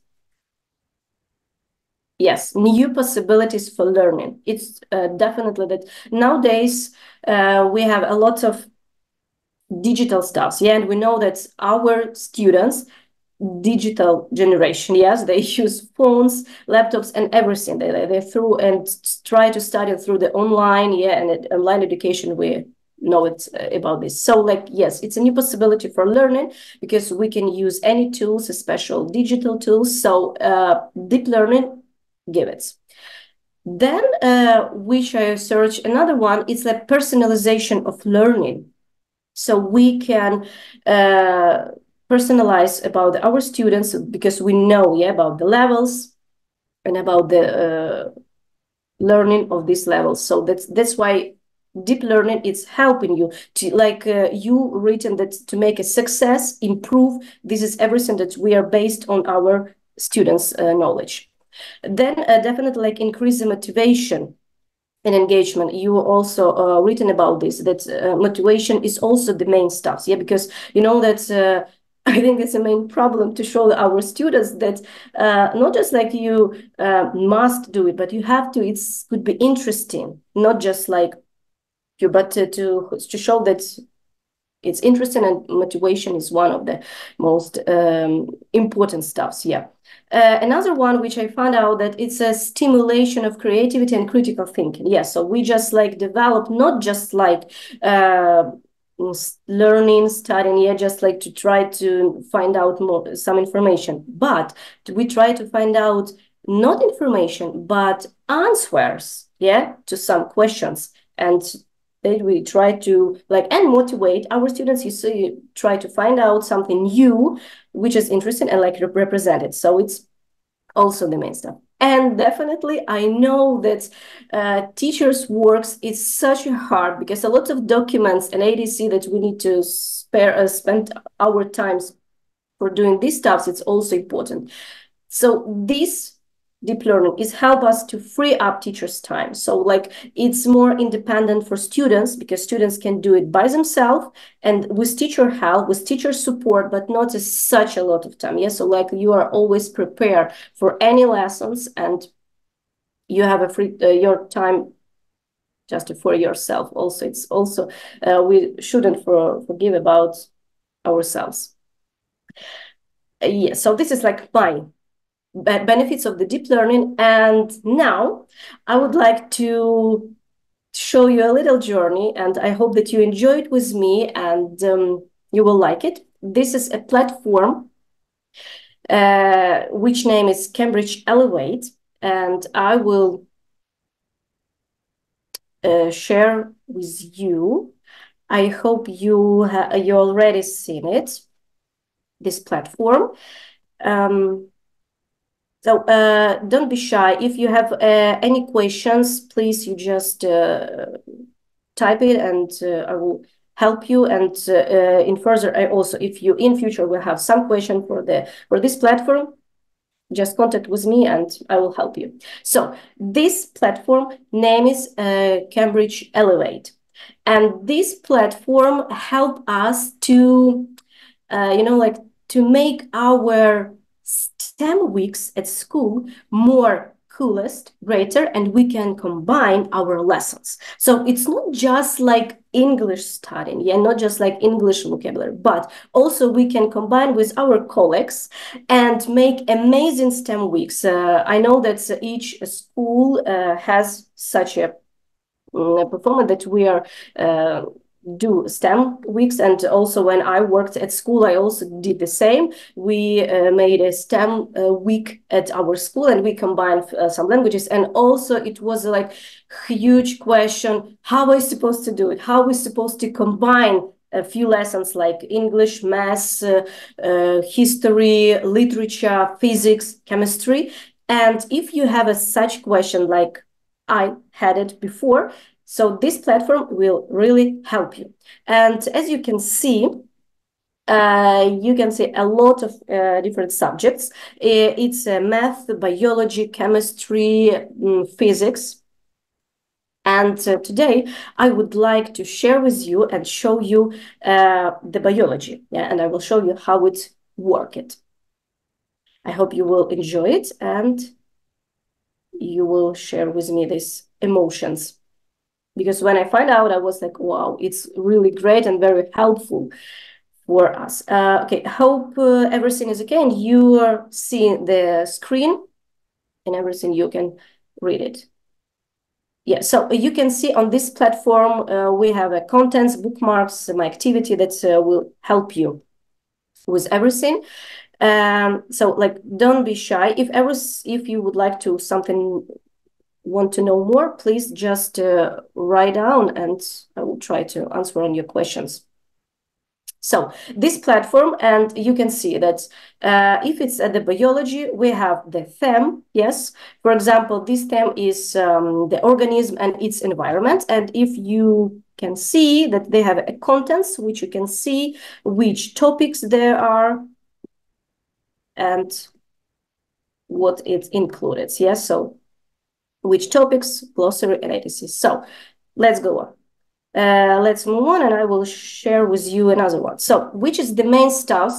S2: yes, new possibilities for learning. It's definitely that nowadays we have a lot of digital stuff, yeah, and we know that our students, digital generation, yes, they use phones, laptops, and everything. They through and try to study through the online, yeah, and online education. We know it about this. So like, yes, it's a new possibility for learning because we can use any tools, special digital tools. So deep learning give it. Then which I search another one, it's the personalization of learning. So we can personalize about our students because we know, yeah, about the levels and about the learning of these levels. So that's why deep learning is helping you to, like you written that, to make a success, improve. This is everything that we are based on our students' knowledge. Then definitely like increase the motivation and engagement. You also written about this, that motivation is also the main stuff, yeah, because you know that I think it's a main problem to show our students that not just like you must do it, but you have to, it could be interesting, not just like you, but to show that it's interesting, and motivation is one of the most important stuffs. Yeah. Another one which I found out that it's a stimulation of creativity and critical thinking. Yeah, so we just like develop not just like learning, studying, yeah, just like to try to find out more, some information, but we try to find out not information, but answers, yeah, to some questions. And then we try to like, and motivate our students. You try to find out something new, which is interesting and like represent it. So it's also the main stuff. And definitely, I know that teachers' works is such hard because a lot of documents and ADC that we need to spend our times for doing these stuff, it's also important. So this deep learning is help us to free up teachers' time. So like it's more independent for students because students can do it by themselves and with teacher help, with teacher support, but not such a lot of time. Yeah, so like you are always prepared for any lessons and you have a free your time just for yourself. Also, it's also we shouldn't forgive about ourselves. Yeah, so this is like my benefits of the deep learning. And now I would like to show you a little journey, and I hope that you enjoy it with me and you will like it. This is a platform which name is Cambridge Elevate, and I will share with you. I hope you already seen it, this platform. So don't be shy. If you have any questions, please, you just type it and I will help you. And in further, I also, if you in future will have some question for this platform, just contact with me and I will help you. So this platform name is Cambridge Elevate. And this platform help us to, like to make our STEM weeks at school more coolest, greater, and we can combine our lessons. So it's not just like English studying, yeah, not just like English vocabulary, but also we can combine with our colleagues and make amazing STEM weeks. I know that each school has such a performance that we are do STEM weeks, and also when I worked at school I also did the same. We made a STEM week at our school and we combined some languages, and also it was like huge question, how are we supposed to do it, how are we supposed to combine a few lessons like English, math, history, literature, physics, chemistry. And if you have such question like I had it before, so this platform will really help you. And as you can see a lot of different subjects. It's math, biology, chemistry, physics. And today I would like to share with you and show you the biology. Yeah, and I will show you how it works. I hope you will enjoy it and you will share with me these emotions. Because when I find out, I was like, wow, it's really great and very helpful for us. Okay, hope everything is okay and you are seeing the screen and everything, you can read it. Yeah, so you can see on this platform, we have contents, bookmarks, my activity that will help you with everything. So like, don't be shy. If you would like to want to know more, please just write down and I will try to answer on your questions. So this platform, and you can see that if it's at the biology, we have the theme. Yes, for example, this theme is the organism and its environment. And if you can see that they have contents, which you can see which topics there are and what it included. Yes, so which topics, glossary, and etc. So let's go on. Let's move on and I will share with you another one. So which is the main stuff?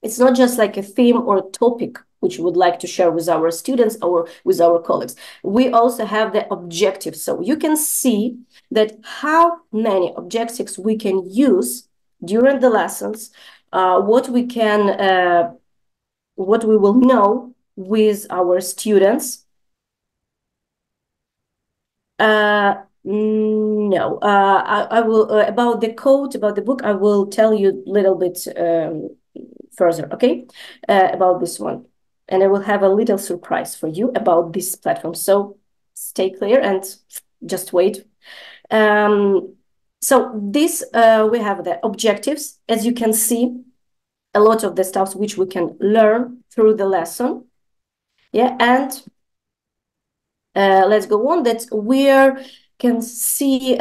S2: It's not just like a theme or a topic which we would like to share with our students or with our colleagues. We also have the objectives. So you can see that how many objectives we can use during the lessons, what we will know with our students. No, I will about the code, about the book, I will tell you a little bit further, okay, about this one. And I will have a little surprise for you about this platform. So stay clear and just wait. So this, we have the objectives. As you can see, a lot of the stuff which we can learn through the lesson. Yeah, and let's go on. That we can see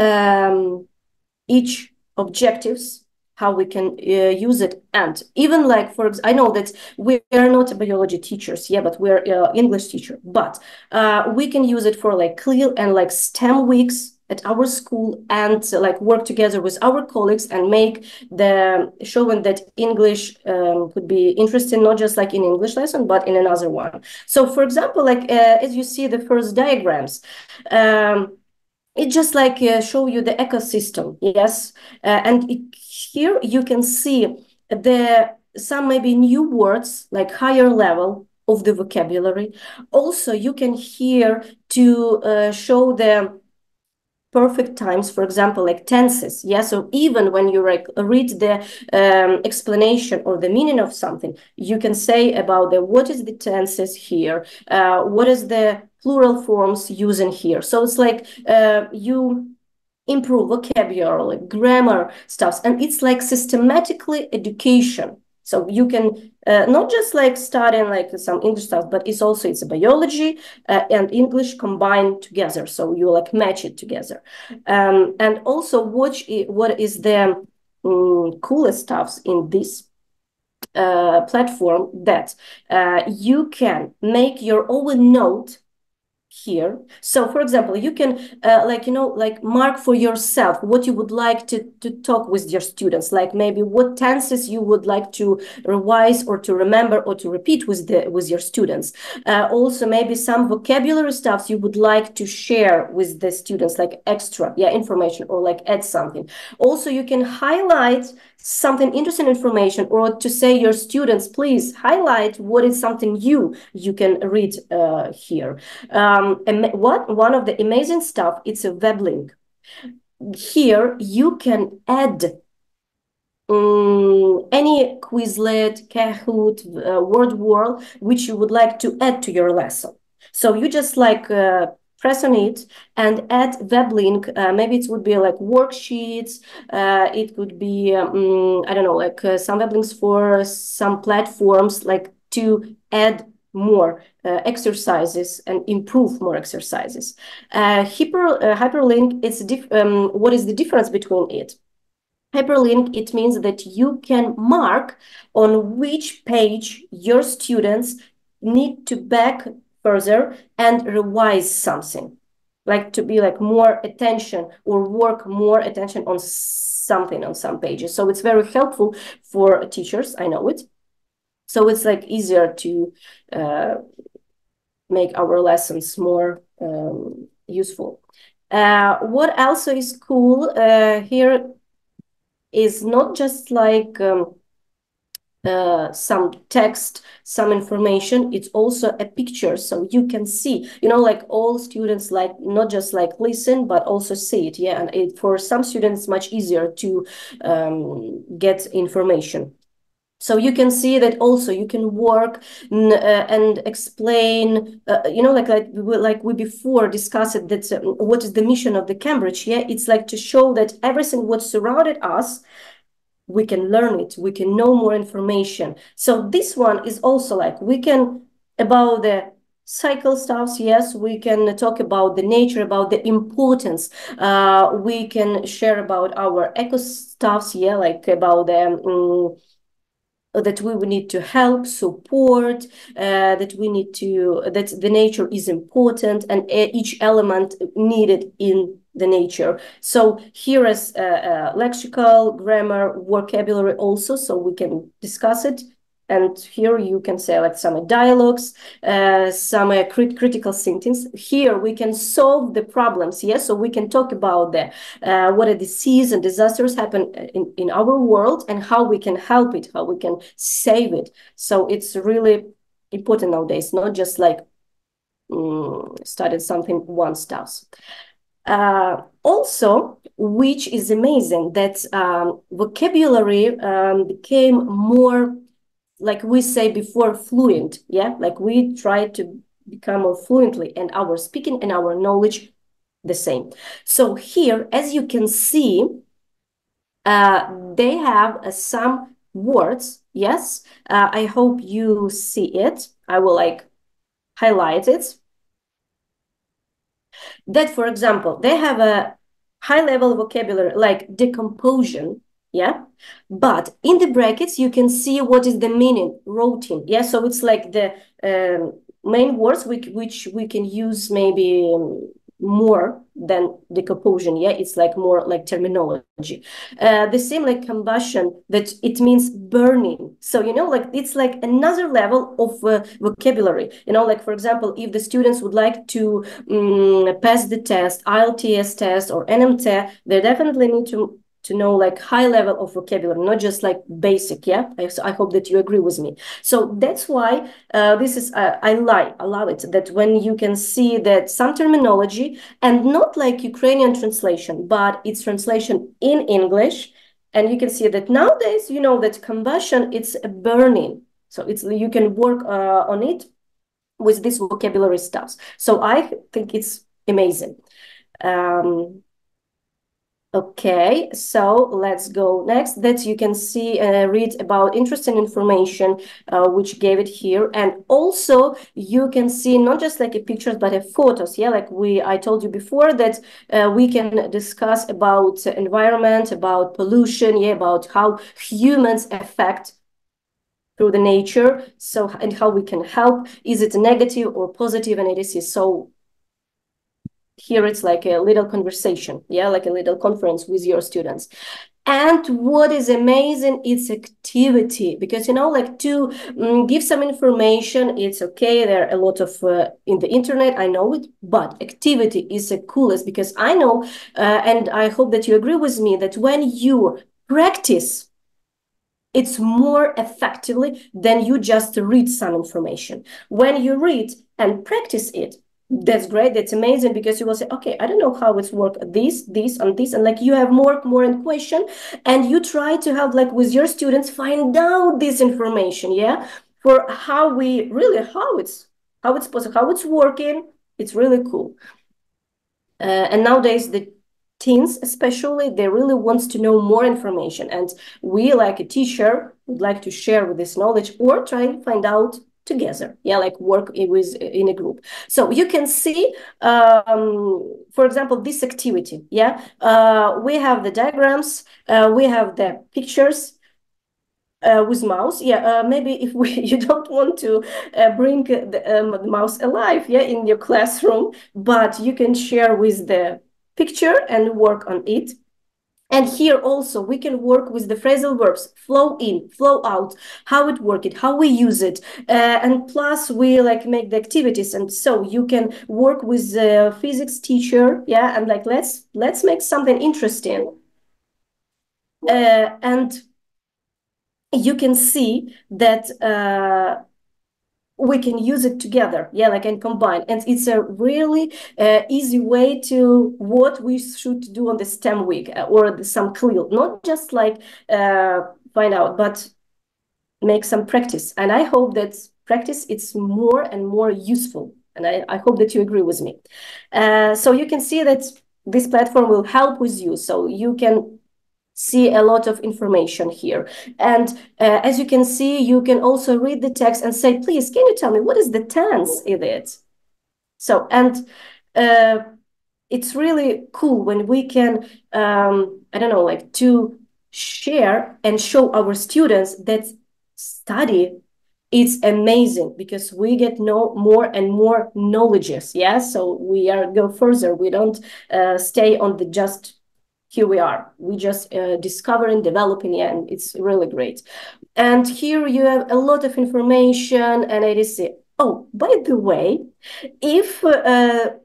S2: each objectives, how we can use it. And even like, for example, I know that we are not biology teachers, yeah, but we're English teacher, but we can use it for like CLIL and like STEM weeks at our school, and like work together with our colleagues and make the showing that English could be interesting, not just like in English lesson, but in another one. So for example, like as you see the first diagrams, it just like show you the ecosystem, yes, and here you can see some maybe new words, like higher level of the vocabulary. Also, you can hear to show the perfect times, for example, like tenses. Yeah, so even when you read the explanation or the meaning of something, you can say about what is the tenses here, what is the plural forms using here. So it's like you improve vocabulary, grammar stuff, and it's like systematically education. So you can not just like studying like some English stuff, but it's a biology and English combined together. So you like match it together. And also what is the coolest stuff in this platform, that you can make your own note here. So for example, you can like mark for yourself what you would like to talk with your students, like maybe what tenses you would like to revise or to remember or to repeat with your students. Also maybe some vocabulary stuff you would like to share with the students, like extra information, or like add something. Also you can highlight something interesting information, or to say your students, please highlight what is something you can read here. And one of the amazing stuff, it's a web link. Here you can add any Quizlet, Kahoot, word wall which you would like to add to your lesson. So you just like press on it and add web link. Maybe it would be like worksheets. It could be I don't know, like some web links for some platforms, like to add more exercises and improve more exercises. Hyperlink, it's what is the difference between it? Hyperlink, it means that you can mark on which page your students need to back further and revise something, like to be like more attention or work more attention on something on some pages. So it's very helpful for teachers, I know it. So it's like easier to make our lessons more useful. What also is cool here is not just like some text, some information, it's also a picture, so you can see, like all students like not just like listen but also see it. Yeah, and for some students it's much easier to get information. So you can see that also you can work and explain, like we before discussed that what is the mission of the Cambridge. Yeah, it's like to show that everything what surrounded us, we can learn it, we can know more information. So this one is also like we can, about the cycle stuffs, yes, we can talk about the nature, about the importance. We can share about our eco stuffs, yeah, like about the that we will need to help, support, that we need to, that the nature is important and each element needed in the nature. So here is lexical, grammar, vocabulary also, so we can discuss it And here you can say like some dialogues, some critical thinkings. Here we can solve the problems, yes? So we can talk about the what a disease and disasters happen in our world and how we can help it, how we can save it. So it's really important nowadays, not just like studying something once does. Also, which is amazing, that vocabulary became more, like we say before, fluent, yeah? Like we try to become more fluently, and our speaking and our knowledge the same. So here, as you can see, they have some words, yes? I hope you see it. I will like highlight it. That, for example, they have a high-level vocabulary like decomposition, yeah? But in the brackets, you can see what is the meaning, routine, yeah? So it's like the main words which we can use maybe more than decomposition, yeah? It's like more like terminology. The same like combustion, that it means burning. So, you know, like it's like another level of vocabulary. You know, like, for example, if the students would like to pass the test, IELTS test or NMT, they definitely need to know like high level of vocabulary, not just like basic, yeah? I hope that you agree with me. So that's why this is, I love it, that when you can see that some terminology, and not like Ukrainian translation, but it's translation in English, and you can see that nowadays, you know, that combustion, it's a burning. So it's, you can work on it with this vocabulary stuff. So I think it's amazing. Okay, so let's go next. That you can see, read about interesting information which gave it here, and also you can see not just like a pictures but a photos. Yeah, like I told you before that we can discuss about environment, about pollution, yeah, about how humans affect through the nature. So, and how we can help. Is it negative or positive? And it is so. Here it's like a little conversation, yeah, like a little conference with your students. And what is amazing, it's activity, because, you know, like to give some information, it's okay. There are a lot of in the internet, I know it, but activity is the coolest, because I know, and I hope that you agree with me, that when you practice, it's more effectively than you just read some information. When you read and practice it, that's great, that's amazing, because you will say, okay, I don't know how it's work, this, and like you have more in question, and you try to help like with your students find out this information, yeah, for how we really, how it's possible, how it's working. It's really cool. And nowadays the teens especially, they really want to know more information, and we like a teacher would like to share with this knowledge or try to find out together, yeah, like work in a group. So you can see, for example, this activity, yeah, we have the diagrams, we have the pictures with mouse, yeah. Maybe if you don't want to bring the mouse alive, yeah, in your classroom, but you can share with the picture and work on it. And here also we can work with the phrasal verbs, flow in, flow out, how it work it, how we use it, and plus we like make the activities. And so you can work with the physics teacher, yeah, and like let's make something interesting, and you can see that we can use it together, yeah, like and combine. And it's a really easy way to what we should do on the STEM week or some CLIL, not just like find out, but make some practice. And I hope that practice it's more and more useful. And I hope that you agree with me. So you can see that this platform will help with you. So you can see a lot of information here. And as you can see, you can also read the text and say, please, can you tell me what is the tense in it? So, and it's really cool when we can, I don't know, like to share and show our students that study, it's amazing, because we get more and more knowledges, yeah? So we go further, we don't stay on the just here we are. We just discovering, developing, and it's really great. And here you have a lot of information and etc. Oh, by the way, if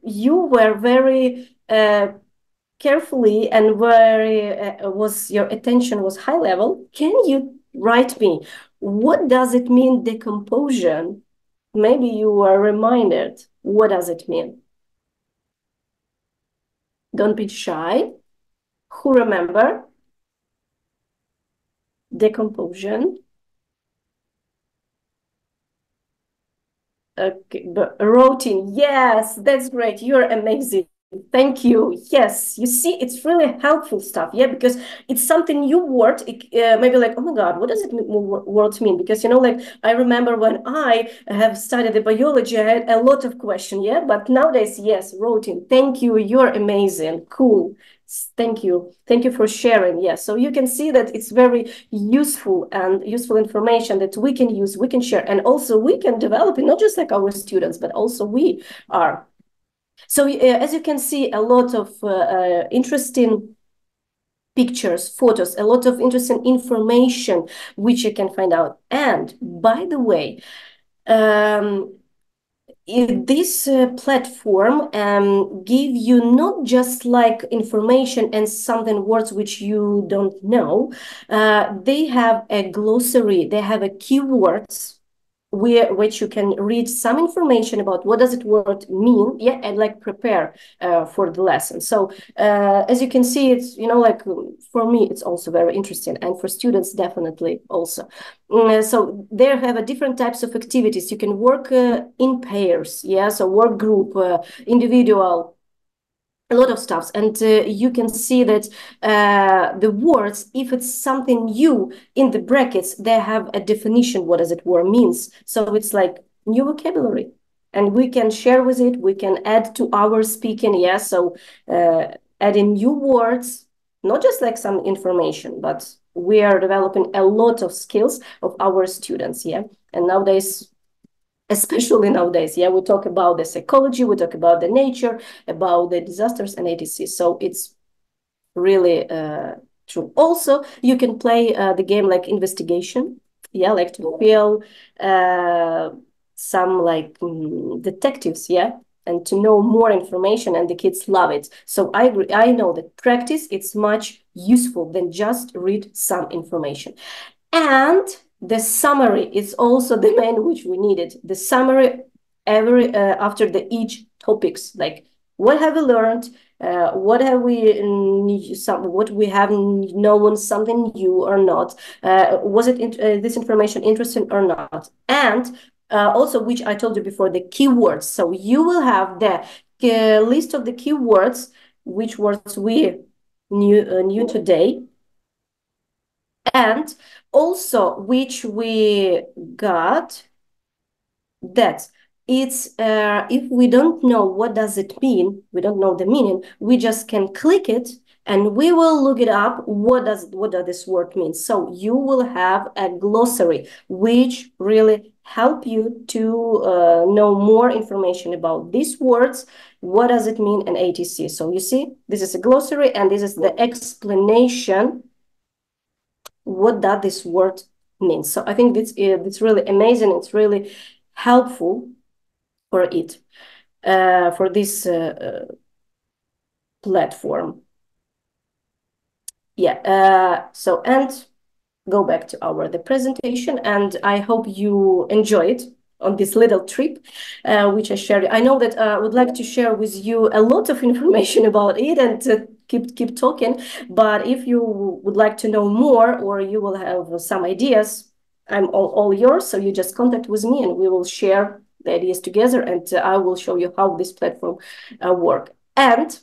S2: you were very carefully and very your attention was high level, can you write me what does it mean decomposition? Maybe you are reminded. What does it mean? Don't be shy. Who remember? Decomposition. Okay, but routine. Yes, that's great. You're amazing. Thank you. Yes, you see, it's really helpful stuff. Yeah, because it's something new word. Maybe like, oh my God, what does it word mean? Because, you know, like I remember when I have studied the biology, I had a lot of questions. Yeah, but nowadays, yes, routine. Thank you. You're amazing. Cool. Thank you. Thank you for sharing. Yes, so you can see that it's very useful and useful information that we can use, we can share, and also we can develop it, not just like our students, but also we are. So as you can see, a lot of interesting pictures, photos, a lot of interesting information which you can find out. And by the way, this platform give you not just like information and something words which you don't know. They have a glossary, they have a keywords which you can read some information about what does it word mean, yeah, and like prepare for the lesson. So as you can see, it's, you know, like for me, it's also very interesting, and for students definitely also. So there have a different types of activities. You can work in pairs, yeah, so work group, individual, a lot of stuff. And you can see that the words, if it's something new in the brackets, they have a definition, what does it word means. So it's like new vocabulary, and we can share with it, we can add to our speaking, yeah, so adding new words, not just like some information, but we are developing a lot of skills of our students, yeah. And nowadays, especially nowadays, yeah, we talk about the psychology, we talk about the nature, about the disasters and etc. So it's really true. Also, you can play the game like investigation, yeah, like to feel some like detectives, yeah, and to know more information, and the kids love it. So I agree. I know that practice it's much useful than just read some information. And the summary is also the main which we needed. The summary every after the each topics, like what have we learned, what have we what we have known something new or not, was it this information interesting or not, and also which I told you before, the keywords. So you will have the list of the keywords, which words we knew today, and also which we got that it's if we don't know what does it mean, we don't know the meaning, we just can click it and we will look it up, what does this word mean. So you will have a glossary which really help you to know more information about these words, what does it mean, and etc. So you see, this is a glossary, and this is the explanation what does this word mean. So I think it's really amazing. It's really helpful for it, for this platform. Yeah. So, and go back to the presentation, and I hope you enjoy it on this little trip, which I shared. I know that I would like to share with you a lot of information about it and keep talking, but if you would like to know more or you will have some ideas, I'm all yours. So you just contact with me and we will share the ideas together, and I will show you how this platform works. And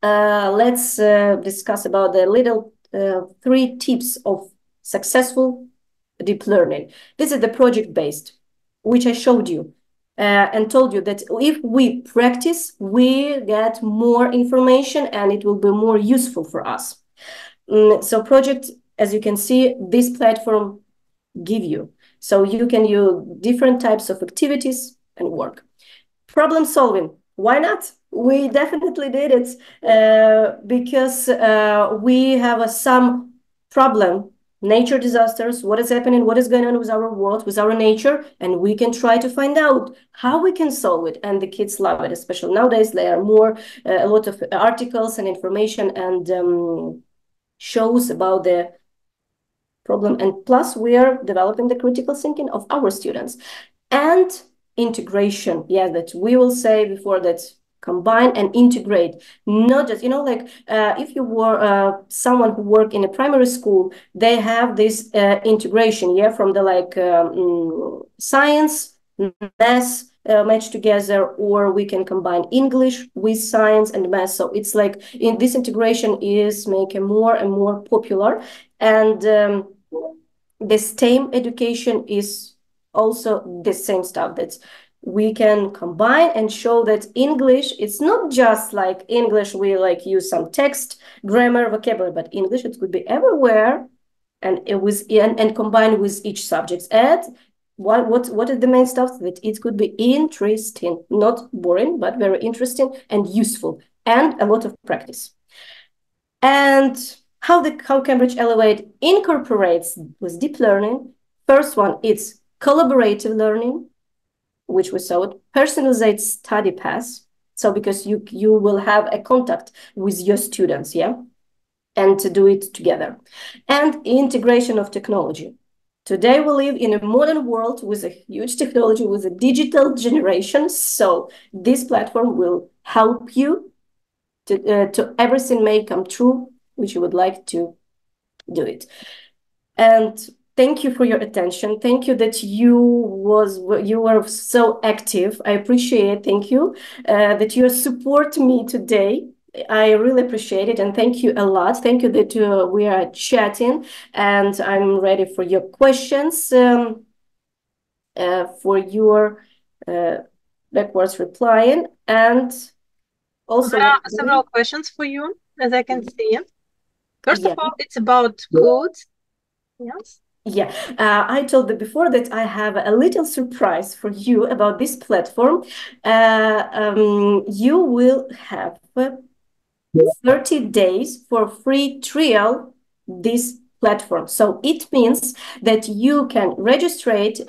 S2: let's discuss about the little 3 tips of successful deep learning. This is the project-based, which I showed you and told you that if we practice, we get more information and it will be more useful for us. So project, as you can see, this platform give you. So you can use different types of activities and work. Problem solving, why not? We definitely did it because we have some problem, nature disasters, what is happening, what is going on with our world, with our nature, and we can try to find out how we can solve it. And the kids love it, especially nowadays. There are more, a lot of articles and information and shows about the problem. And plus, we are developing the critical thinking of our students. And integration, yeah, that we will say before that combine and integrate, not just, like if you were someone who work in a primary school, they have this integration, yeah, from the science, math match together, or we can combine English with science and math. So it's like in this integration is making more and more popular. And the STEM education is also the same stuff that we can combine and show that English, it's not just like English, we like use some text, grammar, vocabulary, but English, it could be everywhere and it was and combined with each subject. And what is the main stuff? That it could be interesting, not boring, but very interesting and useful, and a lot of practice. And how Cambridge Elevate incorporates with deep learning. First one, it's collaborative learning, which we saw it, personalized study paths. So because you will have a contact with your students, yeah, and to do it together. And integration of technology. Today we live in a modern world with a huge technology, with a digital generation. So this platform will help you to everything may come true, which you would like to do it. And thank you for your attention. Thank you that you were so active. I appreciate it. Thank you that you support me today. I really appreciate it, and thank you a lot. Thank you that we are chatting, and I'm ready for your questions, for your backwards replying, and also
S1: there are several questions for you, as I can see. First of all, it's about codes. Yes.
S2: Yeah, I told you before that I have a little surprise for you about this platform. You will have 30 days for free trial this platform. So it means that you can register it,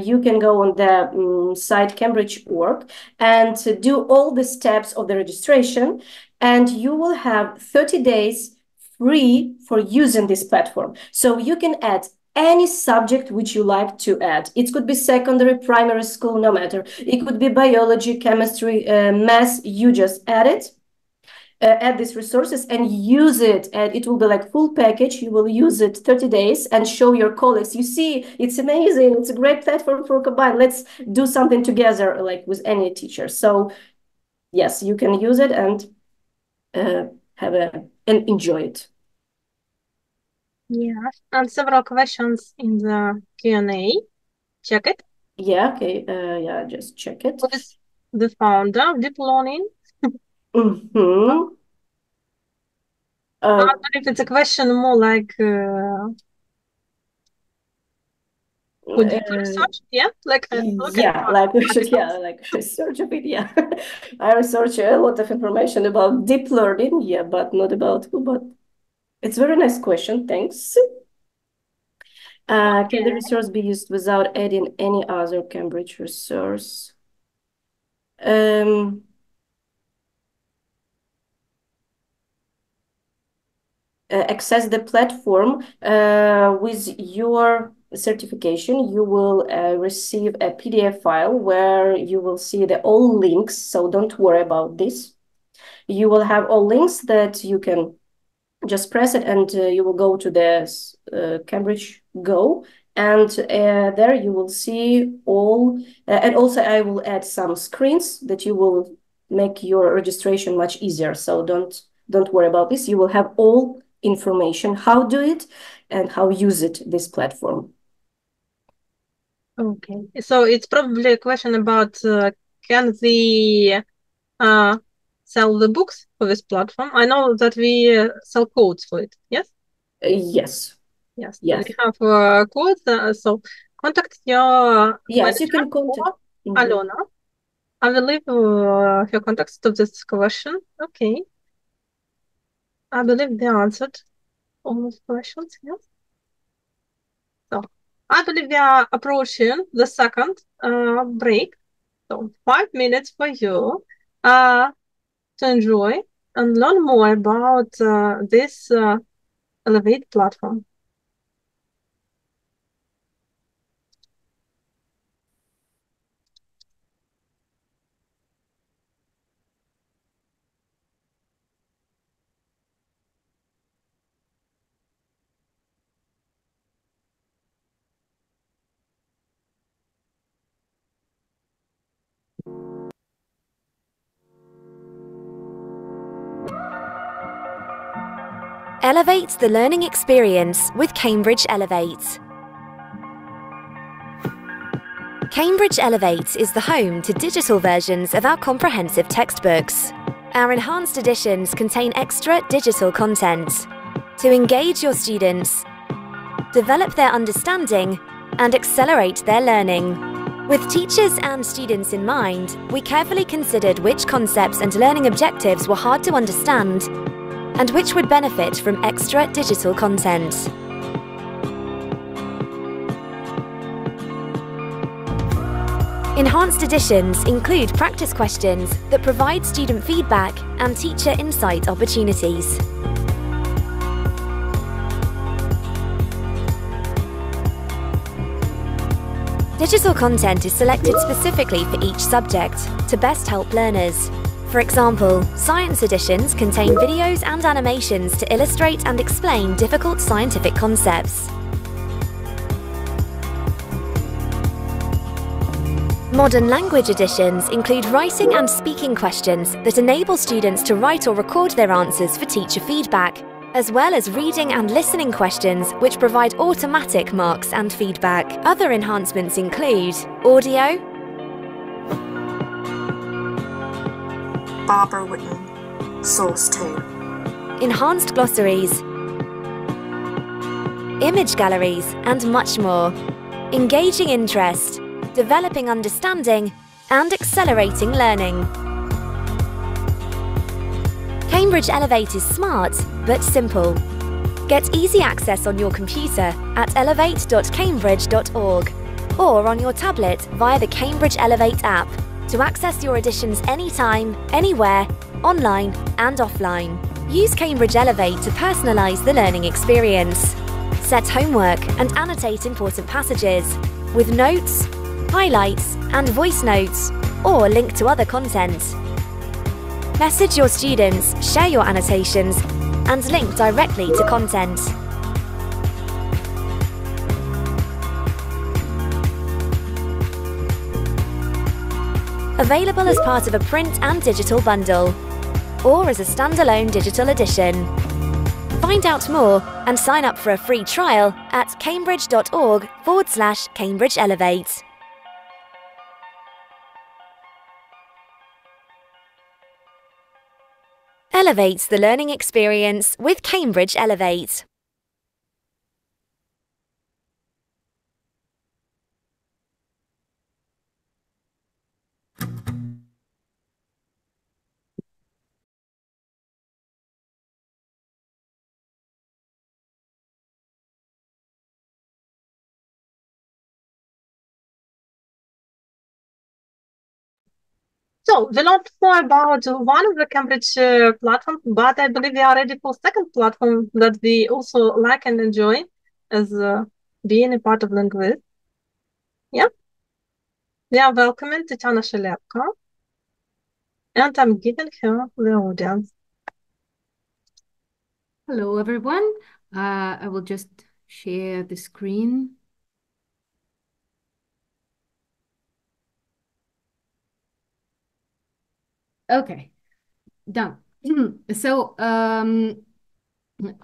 S2: you can go on the site Cambridge.org and do all the steps of the registration, and you will have 30 days free for using this platform. So you can add any subject which you like to add. It could be secondary, primary school, no matter. It could be biology, chemistry, math. You just add it. Add these resources and use it, and it will be like full package. You will use it 30 days and show your colleagues, you see, it's amazing, it's a great platform for combine, let's do something together, like with any teacher. So yes, you can use it and and enjoy it.
S1: Yeah, and several questions in the Q&A. Check it.
S2: Yeah, okay, yeah, just check it.
S1: What is the founder of deep learning?
S2: Mm-hmm.
S1: I don't know if it's a question more like could you research? Yeah, like
S2: we should, like research a bit. Yeah, I research a lot of information about deep learning. Yeah, but not about who. But it's a very nice question. Thanks. Can the resource be used without adding any other Cambridge resource? Access the platform with your certification. You will receive a PDF file where you will see all links, so don't worry about this. You will have all links that you can just press it and you will go to the Cambridge Go, and there you will see all, and also I will add some screens that you will make your registration much easier, so don't worry about this. You will have all information how do it and how use it, this platform.
S1: Okay, so it's probably a question about can we sell the books for this platform? I know that we sell codes for it. Yes.
S2: Yes.
S1: Yes. We have codes. So contact your
S2: you can contact
S1: Alona. I will leave her context of this question. Okay. I believe they answered all the questions, yes. So, I believe we are approaching the second break. So, 5 minutes for you to enjoy and learn more about this Elevate platform.
S7: Elevate the learning experience with Cambridge Elevate. Cambridge Elevate is the home to digital versions of our comprehensive textbooks. Our enhanced editions contain extra digital content to engage your students, develop their understanding, and accelerate their learning. With teachers and students in mind, we carefully considered which concepts and learning objectives were hard to understand and which would benefit from extra digital content. Enhanced editions include practice questions that provide student feedback and teacher insight opportunities. Digital content is selected specifically for each subject to best help learners. For example, science editions contain videos and animations to illustrate and explain difficult scientific concepts. Modern language editions include writing and speaking questions that enable students to write or record their answers for teacher feedback, as well as reading and listening questions which provide automatic marks and feedback. Other enhancements include audio,
S8: Barbara Whitten, Source 2.
S7: enhanced glossaries, image galleries, and much more. Engaging interest, developing understanding, and accelerating learning. Cambridge Elevate is smart, but simple. Get easy access on your computer at elevate.cambridge.org or on your tablet via the Cambridge Elevate app to access your editions anytime, anywhere, online and offline. Use Cambridge Elevate to personalise the learning experience. Set homework and annotate important passages with notes, highlights and voice notes, or link to other content. Message your students, share your annotations, and link directly to content. Available as part of a print and digital bundle, or as a standalone digital edition. Find out more and sign up for a free trial at cambridge.org/Cambridge Elevate. Elevates the learning experience with Cambridge Elevate.
S1: So we learned more about one of the Cambridge platforms, but I believe we are ready for second platform that we also like and enjoy as being a part of Linguist. Yeah. We are welcoming Tatiana Shelepko, and I'm giving her the audience.
S9: Hello, everyone. I will just share the screen. Okay, done. So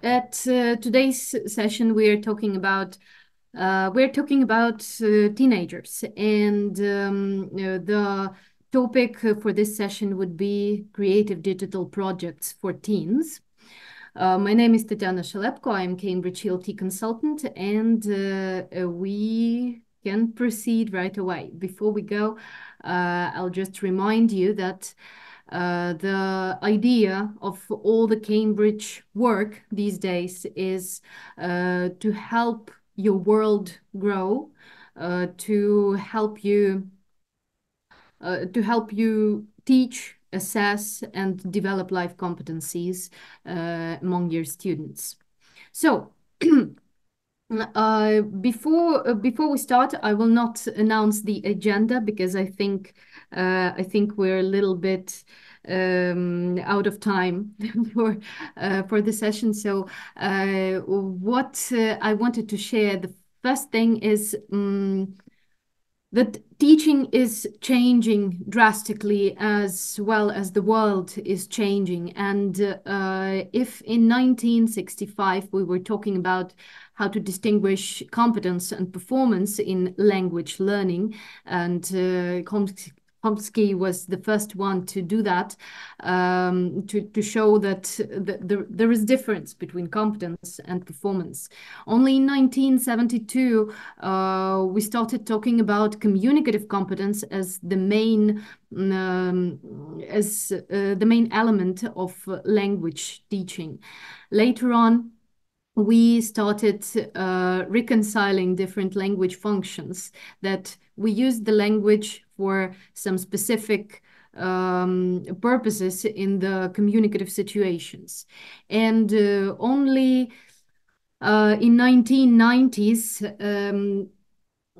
S9: at today's session, we're talking about teenagers, and the topic for this session would be creative digital projects for teens. My name is Tatiana Shelepko. I'm Cambridge ELT consultant, and we can proceed right away. Before we go, I'll just remind you that the idea of all the Cambridge work these days is to help your world grow, to help you teach, assess, and develop life competencies among your students. So before we start, I will not announce the agenda because I think we're a little bit out of time for the session. So what I wanted to share, the first thing is that teaching is changing drastically as well as the world is changing. And if in 1965 we were talking about how to distinguish competence and performance in language learning, and Chomsky was the first one to do that, to show that there is difference between competence and performance. Only in 1972, we started talking about communicative competence as the main element of language teaching. Later on, we started reconciling different language functions, that we used the language for some specific purposes in the communicative situations. And only in 1990s,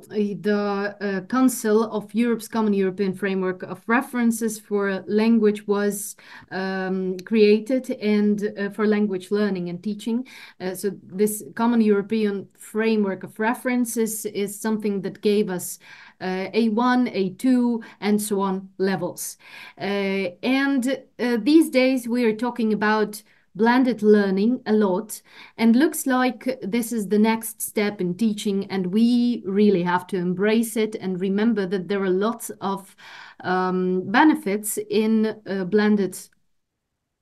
S9: the Council of Europe's Common European Framework of References for Language was created, and for language learning and teaching. So this Common European Framework of References is something that gave us A1, A2, and so on levels. And these days we are talking about blended learning a lot, and looks like this is the next step in teaching, and we really have to embrace it and remember that there are lots of benefits in blended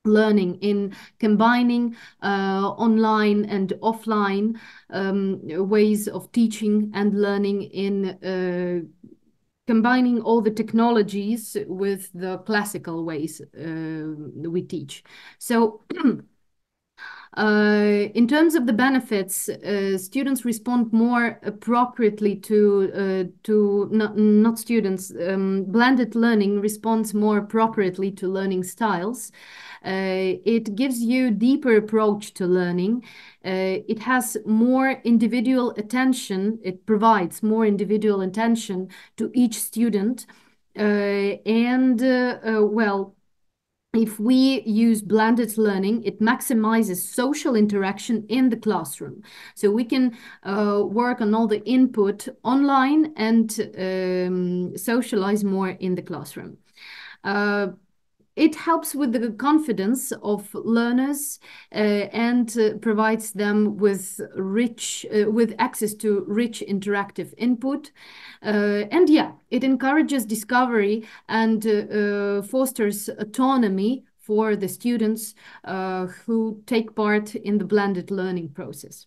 S9: learning, in combining online and offline ways of teaching and learning, in combining all the technologies with the classical ways we teach. So in terms of the benefits, students respond more appropriately not students, blended learning responds more appropriately to learning styles. It gives you deeper approach to learning. It has more individual attention. It provides more individual attention to each student. Well, if we use blended learning, it maximizes social interaction in the classroom. So we can work on all the input online and socialize more in the classroom. It helps with the confidence of learners and provides them with access to rich interactive input. And yeah, it encourages discovery and fosters autonomy for the students who take part in the blended learning process.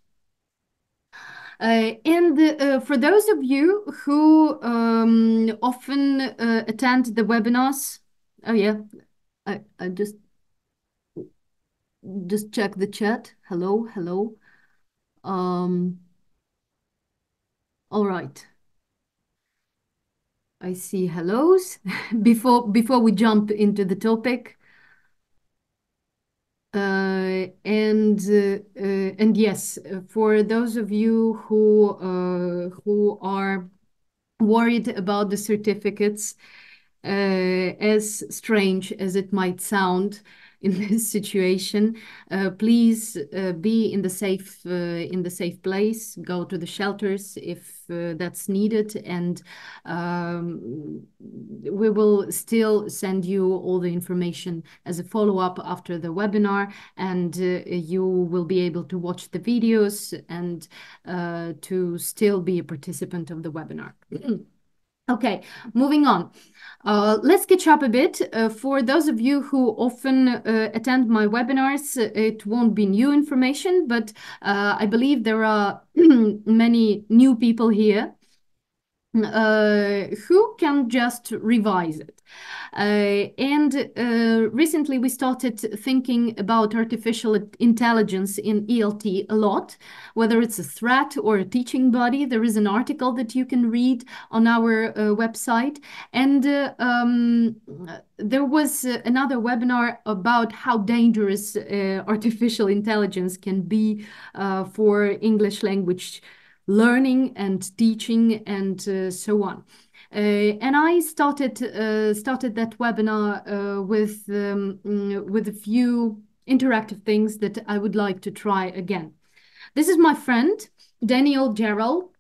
S9: For those of you who often attend the webinars, oh yeah, I just check the chat. Hello. All right. I see hellos. Before we jump into the topic. And yes, for those of you who are worried about the certificates, as strange as it might sound in this situation, please be in the safe place. Go to the shelters if that's needed, and we will still send you all the information as a follow-up after the webinar, and you will be able to watch the videos and to still be a participant of the webinar. Okay, moving on. Let's catch up a bit. For those of you who often attend my webinars, it won't be new information, but I believe there are many new people here. who can just revise it. Recently we started thinking about artificial intelligence in ELT a lot, whether it's a threat or a teaching body. There is an article that you can read on our website. And there was another webinar about how dangerous artificial intelligence can be for English language learning and teaching and so on. And I started that webinar with a few interactive things that I would like to try again. This is my friend, Daniel Gerald.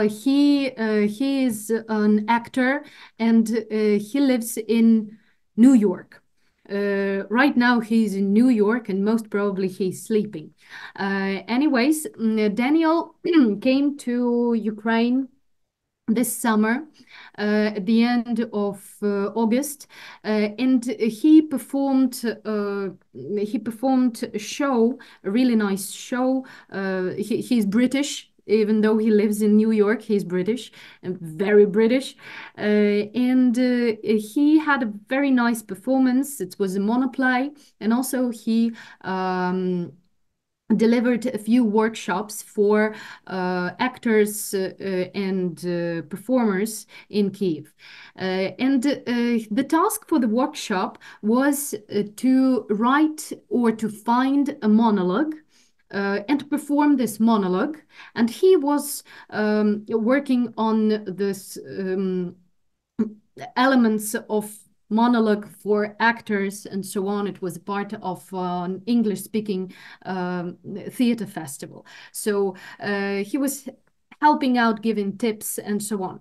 S9: He is an actor and he lives in New York. Right now he's in New York and most probably he's sleeping. Anyways, Daniel came to Ukraine this summer at the end of August, and he performed a show, a really nice show. He's British. Even though he lives in New York, he's British, and very British. And he had a very nice performance. It was a monoplay, and also he delivered a few workshops for actors and performers in Kiev. And the task for the workshop was to write or to find a monologue and perform this monologue. And he was working on this elements of monologue for actors and so on. It was part of an English-speaking theater festival. So he was helping out, giving tips and so on.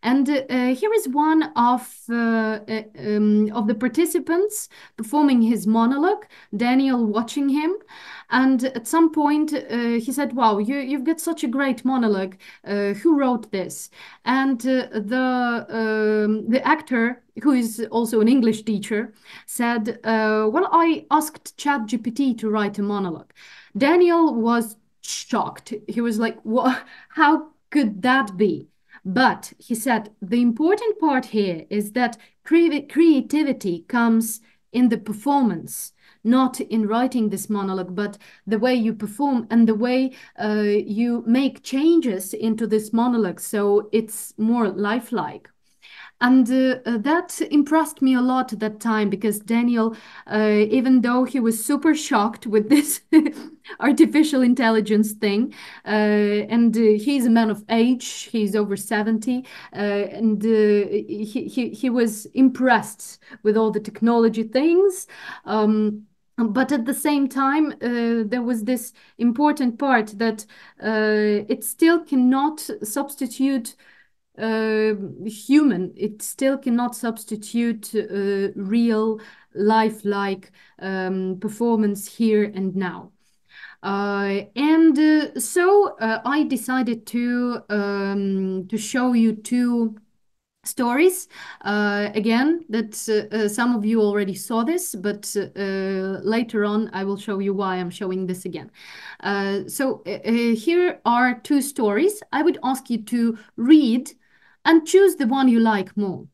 S9: And here is one of the participants performing his monologue, Daniel watching him. And at some point he said, wow, you've got such a great monologue. Who wrote this? And the actor, who is also an English teacher, said, well, I asked ChatGPT to write a monologue. Daniel was shocked. He was like, what? How could that be? But he said, the important part here is that creativity comes in the performance, not in writing this monologue, but the way you perform and the way you make changes into this monologue so it's more lifelike. And that impressed me a lot at that time, because Daniel, even though he was super shocked with this artificial intelligence thing, and he's a man of age, he's over 70, and he was impressed with all the technology things. But at the same time, there was this important part that it still cannot substitute human. It still cannot substitute real lifelike performance here and now. So I decided to show you two stories again that some of you already saw this, but later on I will show you why I'm showing this again. So here are two stories. I would ask you to read and choose the one you like more.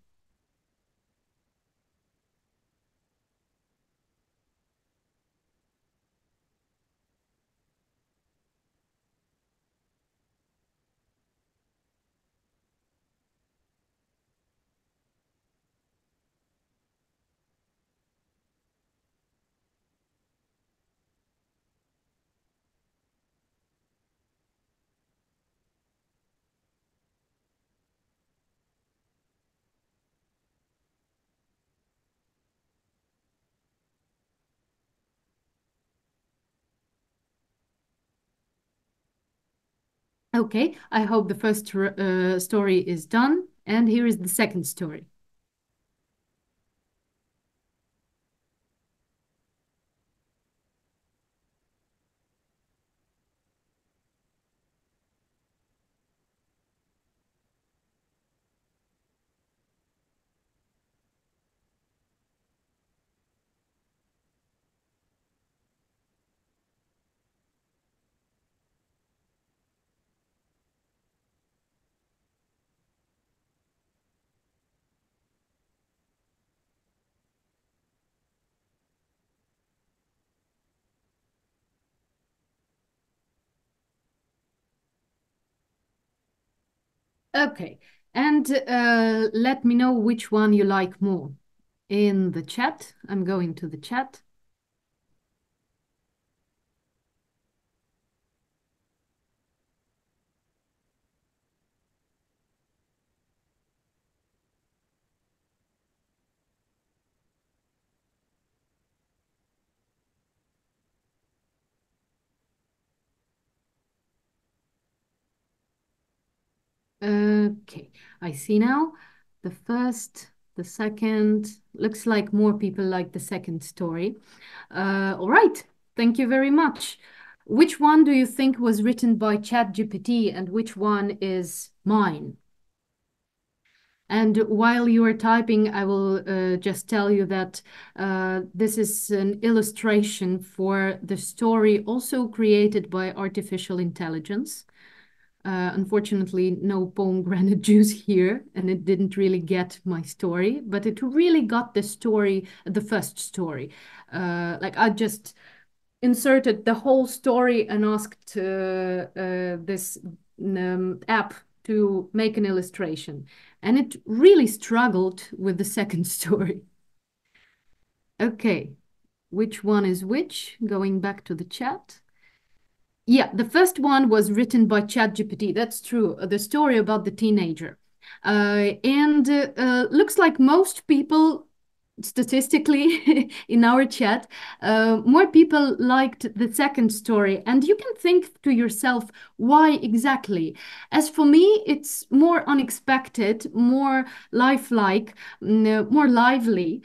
S9: Okay, I hope the first story is done, and here is the second story. Okay, and let me know which one you like more in the chat. I'm going to the chat. Okay, I see now. The first, the second, looks like more people like the second story. All right, thank you very much. Which one do you think was written by ChatGPT and which one is mine? And while you are typing, I will just tell you that this is an illustration for the story also created by artificial intelligence. Unfortunately, no pomegranate juice here, and it didn't really get my story, but it really got the story, the first story. Like I just inserted the whole story and asked this app to make an illustration, and it really struggled with the second story. Okay, which one is which? Going back to the chat. Yeah, the first one was written by ChatGPT. That's true. The story about the teenager. And looks like most people, statistically, in our chat, more people liked the second story. And you can think to yourself, why exactly? As for me, it's more unexpected, more lifelike, more lively.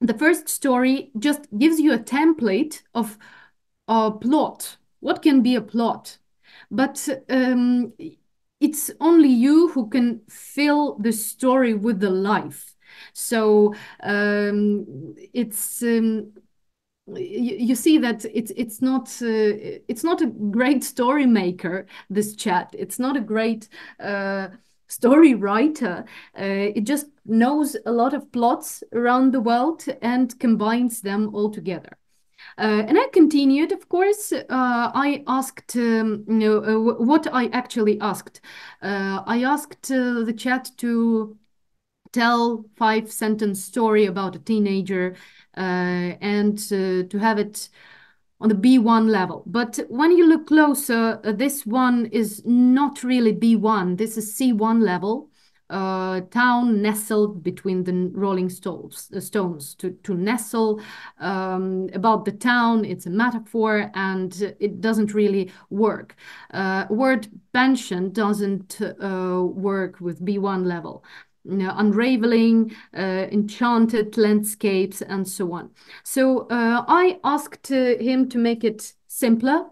S9: The first story just gives you a template of a plot. What can be a plot? But it's only you who can fill the story with the life. So it's you see that it's not a great story maker, this chat. It's not a great story writer. It just knows a lot of plots around the world and combines them all together. And I continued, of course. I asked, what I actually asked. I asked the chat to tell 5-sentence story about a teenager and to have it on the B1 level. But when you look closer, this one is not really B1. This is C1 level. Town nestled between the rolling stones. To nestle about the town, it's a metaphor and it doesn't really work. Word pension doesn't work with B1 level. Unraveling, enchanted landscapes, and so on. So I asked him to make it simpler,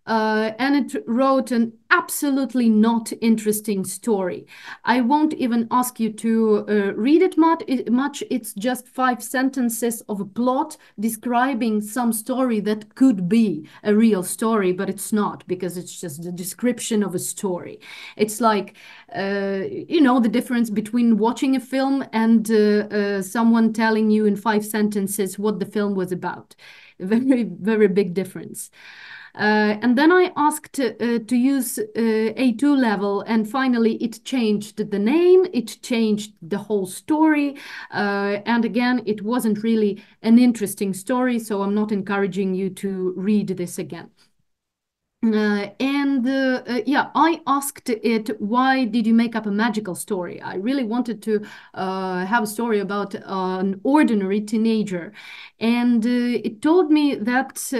S9: and it wrote an absolutely not interesting story. I won't even ask you to read it much. It's just 5 sentences of a plot describing some story that could be a real story, but it's not, because it's just the description of a story. It's like, the difference between watching a film and someone telling you in 5 sentences what the film was about. A very, very big difference. And then I asked to use A2 level, and finally it changed the name, it changed the whole story, and again, it wasn't really an interesting story, so I'm not encouraging you to read this again. I asked it, why did you make up a magical story? I really wanted to have a story about an ordinary teenager, and it told me that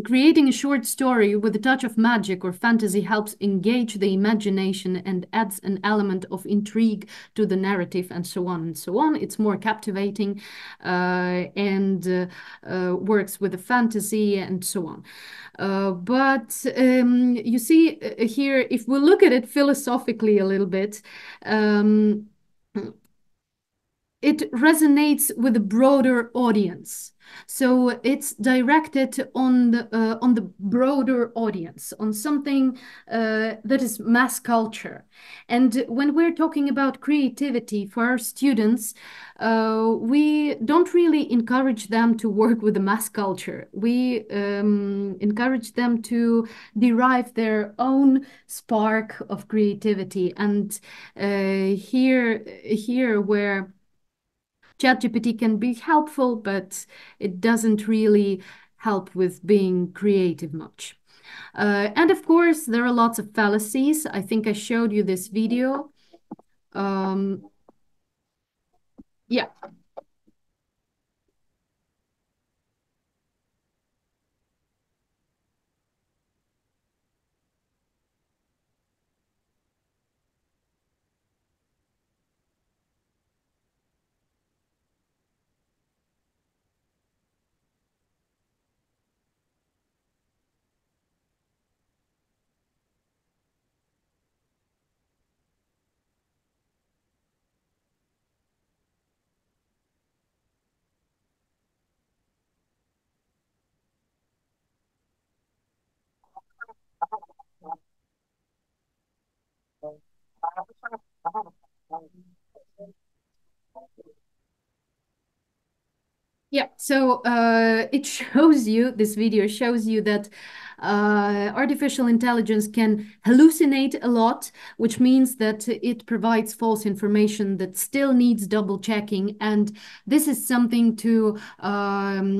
S9: creating a short story with a touch of magic or fantasy helps engage the imagination and adds an element of intrigue to the narrative, and so on and so on. It's more captivating and works with the fantasy and so on. But you see here, if we look at it philosophically a little bit, it resonates with a broader audience. So it's directed on the broader audience, on something that is mass culture. And when we're talking about creativity for our students, we don't really encourage them to work with the mass culture. We encourage them to derive their own spark of creativity. And here where ChatGPT can be helpful, but it doesn't really help with being creative much. And of course, there are lots of fallacies. I think I showed you this video. Yeah. Yeah, so it shows you, this video shows you that artificial intelligence can hallucinate a lot, which means that it provides false information that still needs double checking. And this is something to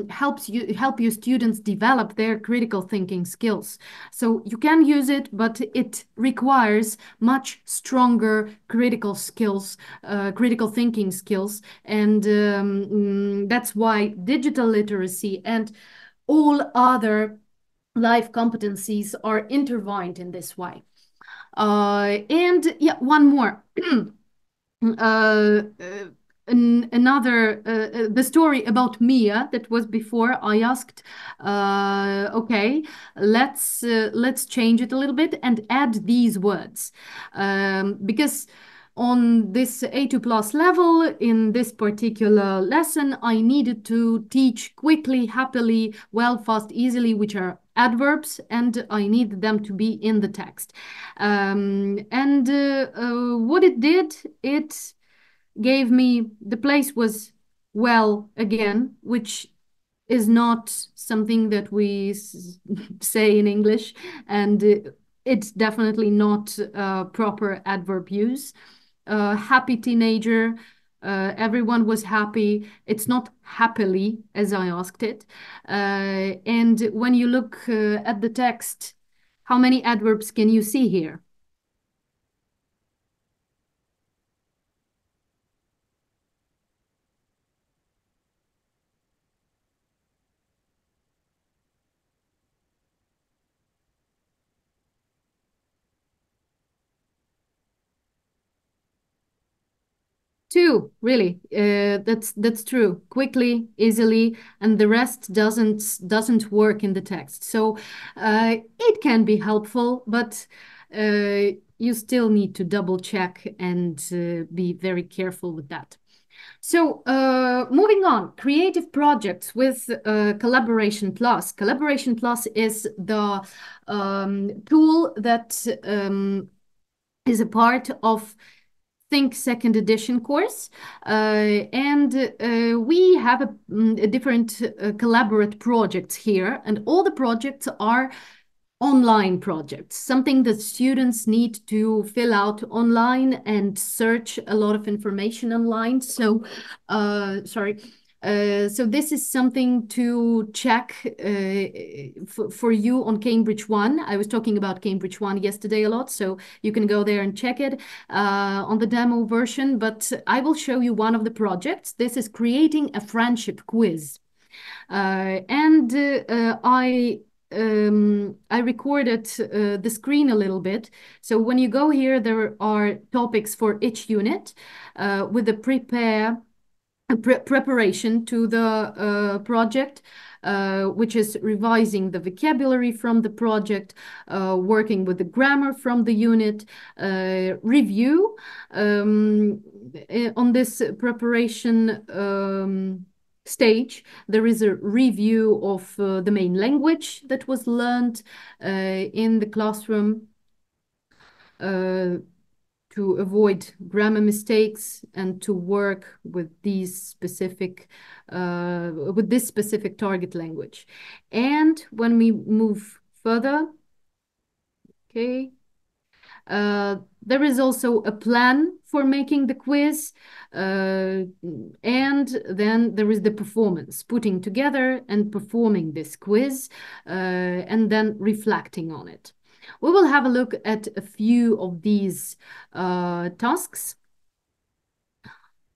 S9: help your students develop their critical thinking skills. So you can use it, but it requires much stronger critical skills, critical thinking skills. And that's why digital literacy and all other life competencies are intertwined in this way. And yeah, one more. The story about Mia that was before. I asked, okay, let's change it a little bit and add these words, because on this A2+ level, in this particular lesson, I needed to teach quickly, happily, well, fast, easily, which are adverbs, and I needed them to be in the text. What it did, it gave me, the place was well again, which is not something that we say in English, and it's definitely not proper adverb use. Happy teenager, everyone was happy. It's not happily, as I asked it. And when you look at the text, how many adverbs can you see here? Two, really. That's true. Quickly, easily, and the rest doesn't work in the text. So it can be helpful, but you still need to double check and be very careful with that. So moving on, creative projects with Collaboration Plus. Collaboration Plus is the tool that is a part of Think Second Edition course, and we have a different collaborate projects here, and all the projects are online projects, something that students need to fill out online and search a lot of information online. So, so this is something to check for you on Cambridge One. I was talking about Cambridge One yesterday a lot, so you can go there and check it on the demo version, but I will show you one of the projects. This is creating a friendship quiz. I recorded the screen a little bit. So when you go here, there are topics for each unit with the prepare preparation to the project, which is revising the vocabulary from the project, working with the grammar from the unit, review. On this preparation stage, there is a review of the main language that was learned in the classroom, to avoid grammar mistakes and to work with these specific with this specific target language. And when we move further, okay, there is also a plan for making the quiz, and then there is the performance, putting together and performing this quiz, and then reflecting on it. We will have a look at a few of these tasks.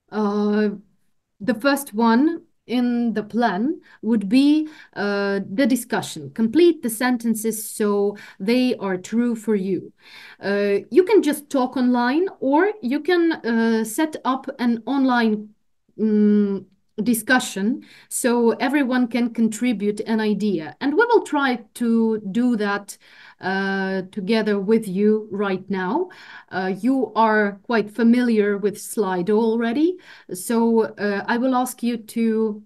S9: The first one in the plan would be the discussion. Complete the sentences so they are true for you. You can just talk online, or you can set up an online discussion so everyone can contribute an idea. And we will try to do that together with you right now. You are quite familiar with Slido already, so I will ask you to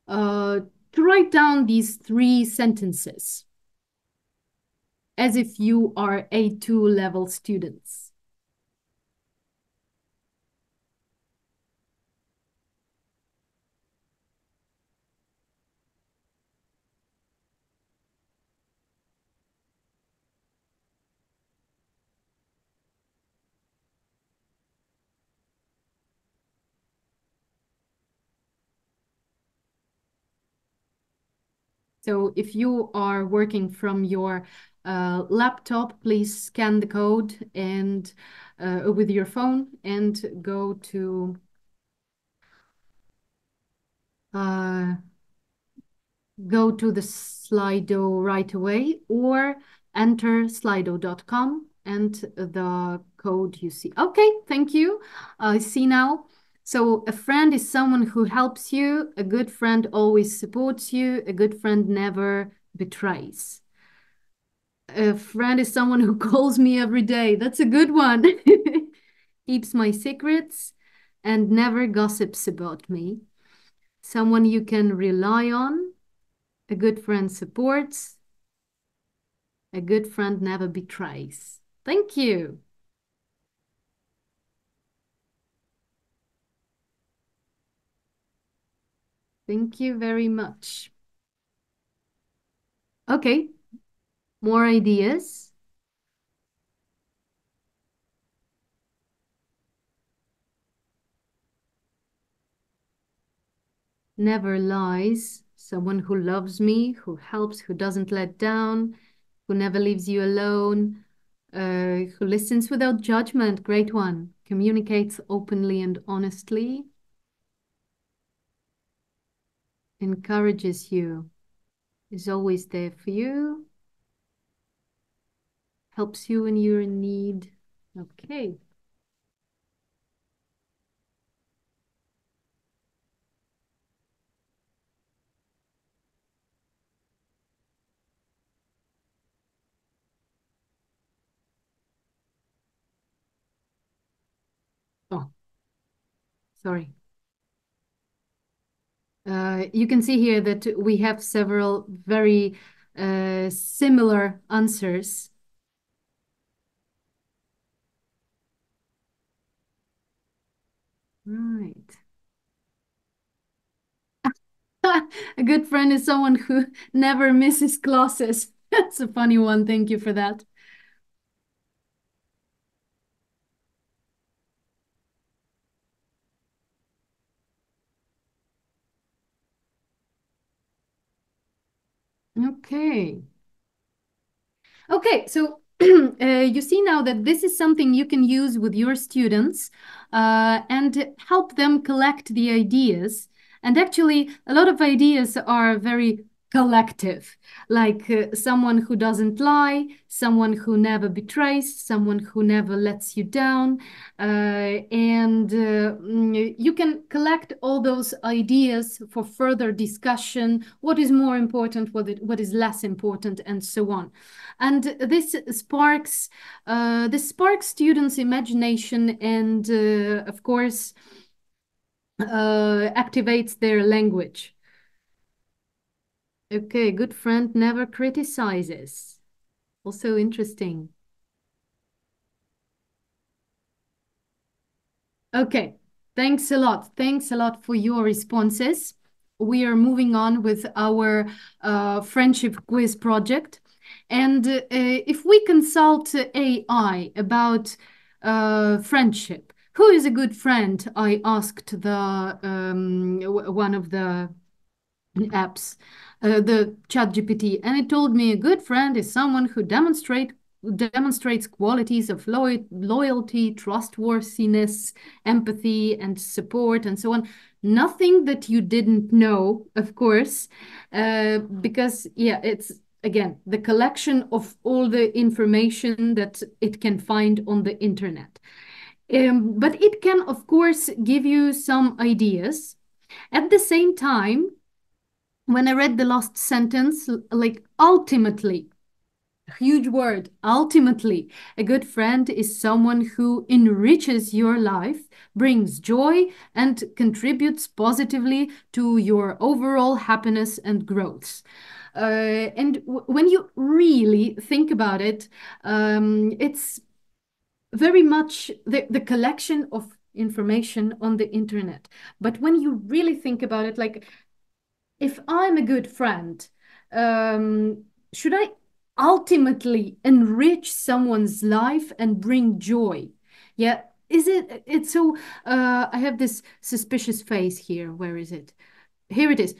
S9: write down these 3 sentences as if you are A2 level students. So if you are working from your laptop, please scan the code and with your phone and go to the Slido right away, or enter slido.com and the code you see. Okay, thank you. I see now. So a friend is someone who helps you. A good friend always supports you. A good friend never betrays. A friend is someone who calls me every day. That's a good one. Keeps my secrets and never gossips about me. Someone you can rely on. A good friend supports. A good friend never betrays. Thank you. Thank you very much. Okay, more ideas. Never lies. Someone who loves me, who helps, who doesn't let down, who never leaves you alone, who listens without judgment. Great one. Communicates openly and honestly. Encourages you, is always there for you, helps you when you're in need. Okay. Oh, sorry. You can see here that we have several very similar answers. Right. A good friend is someone who never misses classes. That's a funny one. Thank you for that. Okay. Okay, so you see now that this is something you can use with your students and help them collect the ideas. And actually, a lot of ideas are very collective, like someone who doesn't lie, someone who never betrays, someone who never lets you down. And you can collect all those ideas for further discussion, what is more important, what is less important, and so on. And this sparks students' imagination and, of course, activates their language. Okay, good friend never criticizes. Also interesting. Okay, thanks a lot. Thanks a lot for your responses. We are moving on with our friendship quiz project. And if we consult AI about friendship, who is a good friend? I asked the one of the apps, the ChatGPT, and it told me a good friend is someone who demonstrates qualities of loyalty, trustworthiness, empathy, and support, and so on. Nothing that you didn't know, of course, because, yeah, it's, again, the collection of all the information that it can find on the internet. But it can, of course, give you some ideas. At the same time, when I read the last sentence, like ultimately, huge word, ultimately, a good friend is someone who enriches your life, brings joy, and contributes positively to your overall happiness and growth. And when you really think about it, it's very much the collection of information on the internet. But when you really think about it, like, if I'm a good friend, should I ultimately enrich someone's life and bring joy? Yeah, it's so, I have this suspicious face here. Where is it? Here it is.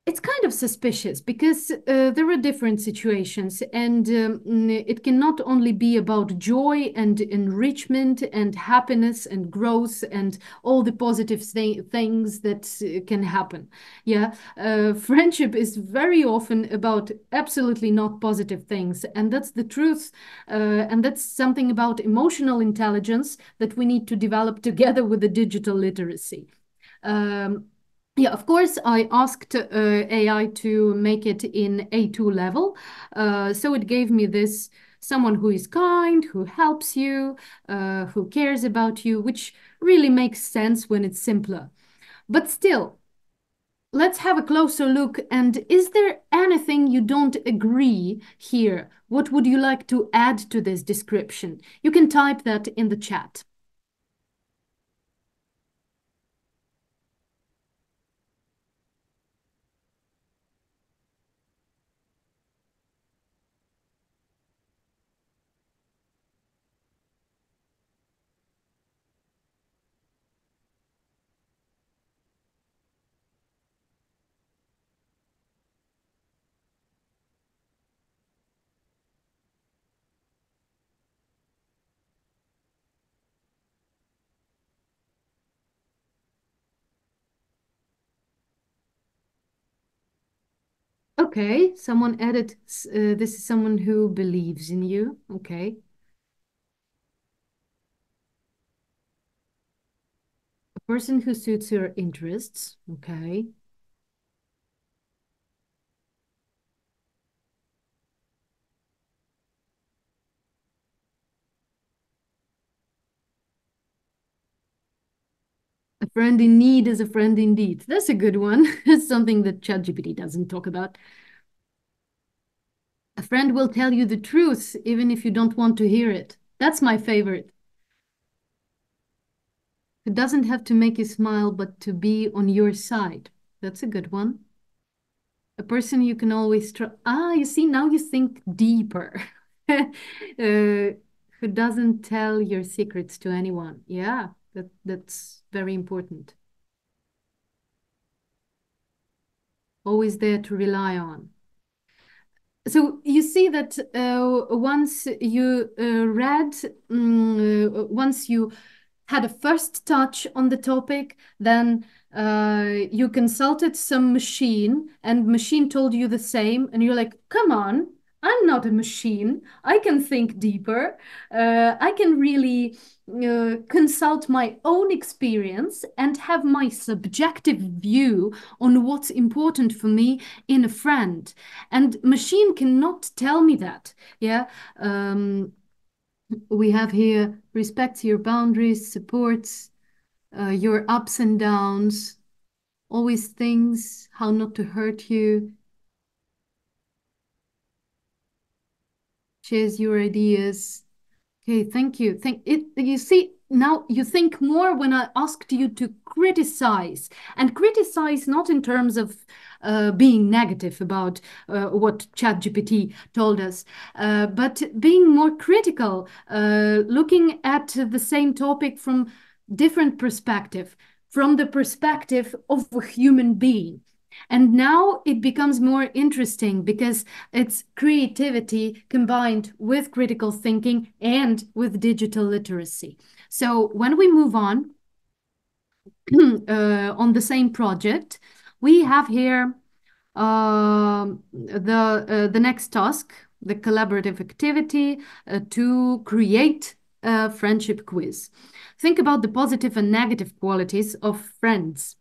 S9: It's kind of suspicious because there are different situations, and it can not only be about joy and enrichment and happiness and growth and all the positive things that can happen. Yeah, friendship is very often about absolutely not positive things, and that's the truth. And that's something about emotional intelligence that we need to develop together with the digital literacy. Yeah, of course, I asked AI to make it in A2 level. So it gave me this, someone who is kind, who helps you, who cares about you, which really makes sense when it's simpler. But still, let's have a closer look. And is there anything you don't agree here? What would you like to add to this description? You can type that in the chat. Okay, someone added, this is someone who believes in you. Okay. A person who suits your interests. Okay. A friend in need is a friend indeed. That's a good one. It's something that ChatGPT doesn't talk about. A friend will tell you the truth, even if you don't want to hear it. That's my favorite. It doesn't have to make you smile, but to be on your side. That's a good one. A person you can always trust. You see, now you think deeper. Who doesn't tell your secrets to anyone. Yeah, that's very important. Always there to rely on. So you see that once you read, once you had a first touch on the topic, then you consulted some machine and machine told you the same, and you're like, come on, I'm not a machine. I can think deeper. I can really consult my own experience and have my subjective view on what's important for me in a friend. And machine cannot tell me that. Yeah. We have here respects your boundaries, supports your ups and downs, always thinks how not to hurt you, shares your ideas. Okay, thank you. You see, now you think more when I asked you to criticize, and criticize not in terms of being negative about what ChatGPT told us, but being more critical, looking at the same topic from different perspective, from the perspective of a human being. And now it becomes more interesting because it's creativity combined with critical thinking and with digital literacy. So when we move on the same project, we have here the next task, the collaborative activity to create a friendship quiz. Think about the positive and negative qualities of friends.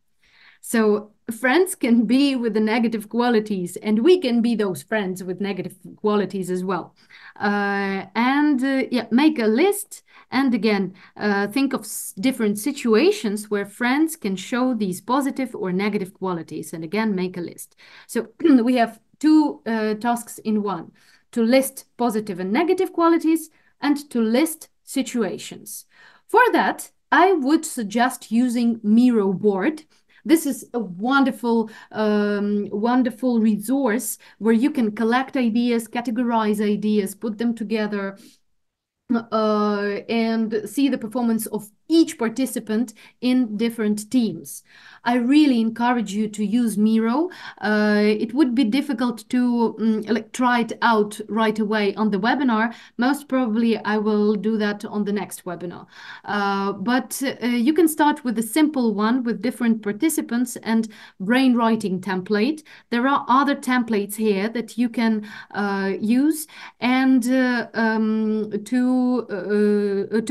S9: So friends can be with the negative qualities, and we can be those friends with negative qualities as well. Yeah, make a list, and again, think of different situations where friends can show these positive or negative qualities, and again, make a list. So we have two tasks in one: to list positive and negative qualities and to list situations. For that, I would suggest using Miro board. This is a wonderful, wonderful resource where you can collect ideas, categorize ideas, put them together, and see the performance of each participant in different teams. I really encourage you to use Miro. It would be difficult to try it out right away on the webinar. Most probably I will do that on the next webinar. But you can start with a simple one with different participants and brainwriting template. There are other templates here that you can use, and to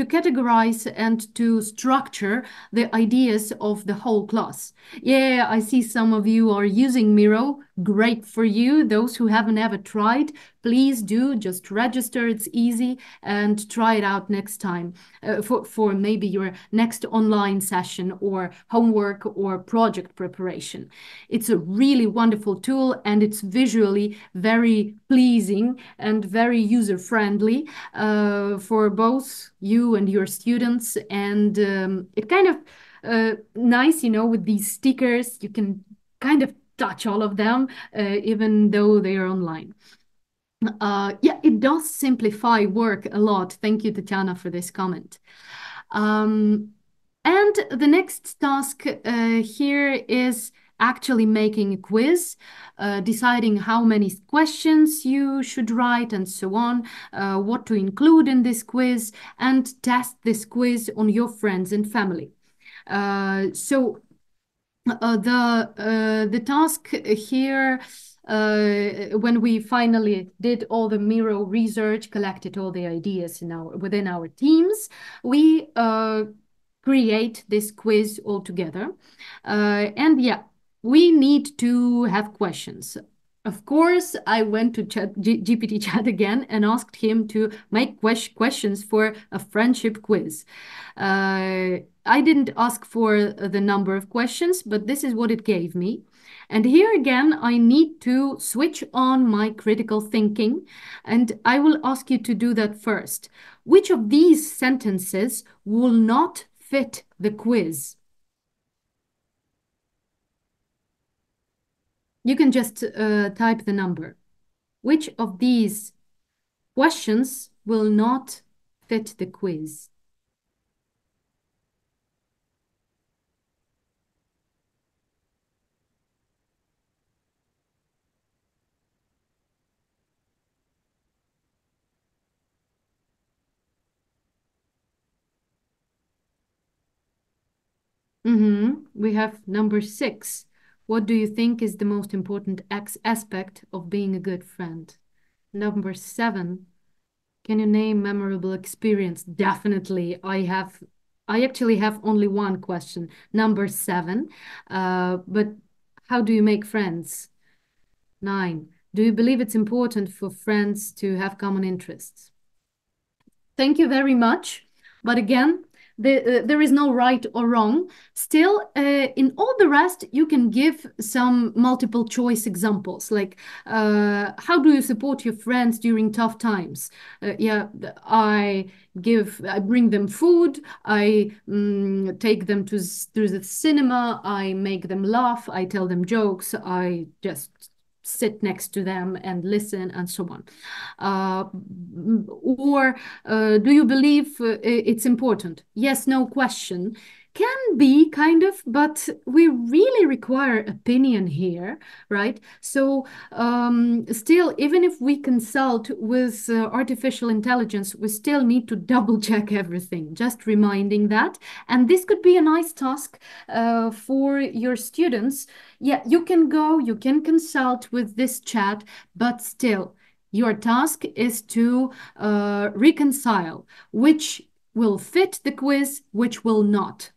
S9: categorize and to structure the ideas of the whole class. Yeah, I see some of you are using Miro. Great for you. Those who haven't ever tried, please do. Just register. It's easy, and try it out next time for maybe your next online session or homework or project preparation. It's a really wonderful tool, and it's visually very pleasing and very user-friendly for both you and your students. And it kind of nice, you know, with these stickers, you can kind of touch all of them, even though they are online. Yeah, it does simplify work a lot. Thank you, Tatiana, for this comment. And the next task here is actually making a quiz, deciding how many questions you should write and so on, what to include in this quiz, and test this quiz on your friends and family. So the task here, when we finally did all the Miro research, collected all the ideas within our teams, we create this quiz all together. And yeah, we need to have questions. Of course, I went to GPT chat again and asked him to make questions for a friendship quiz. I didn't ask for the number of questions, but this is what it gave me. And here again, I need to switch on my critical thinking, and I will ask you to do that first. Which of these sentences will not fit the quiz? You can just type the number. Which of these questions will not fit the quiz? We have number 6. What do you think is the most important aspect of being a good friend? Number 7. Can you name memorable experience? Definitely. I actually have only one question. Number 7. But how do you make friends? 9. Do you believe it's important for friends to have common interests? Thank you very much. But again, there is no right or wrong. Still, in all the rest, you can give some multiple choice examples, like how do you support your friends during tough times? I bring them food, I take them to the cinema, I make them laugh, I tell them jokes, I just sit next to them and listen, and so on. Or do you believe it's important? Yes, no question. Can be kind of, but we really require opinion here, right? So still, even if we consult with artificial intelligence, we still need to double check everything, just reminding that. And this could be a nice task for your students. Yeah, you can go, you can consult with this chat, but still, your task is to reconcile which will fit the quiz, which will not.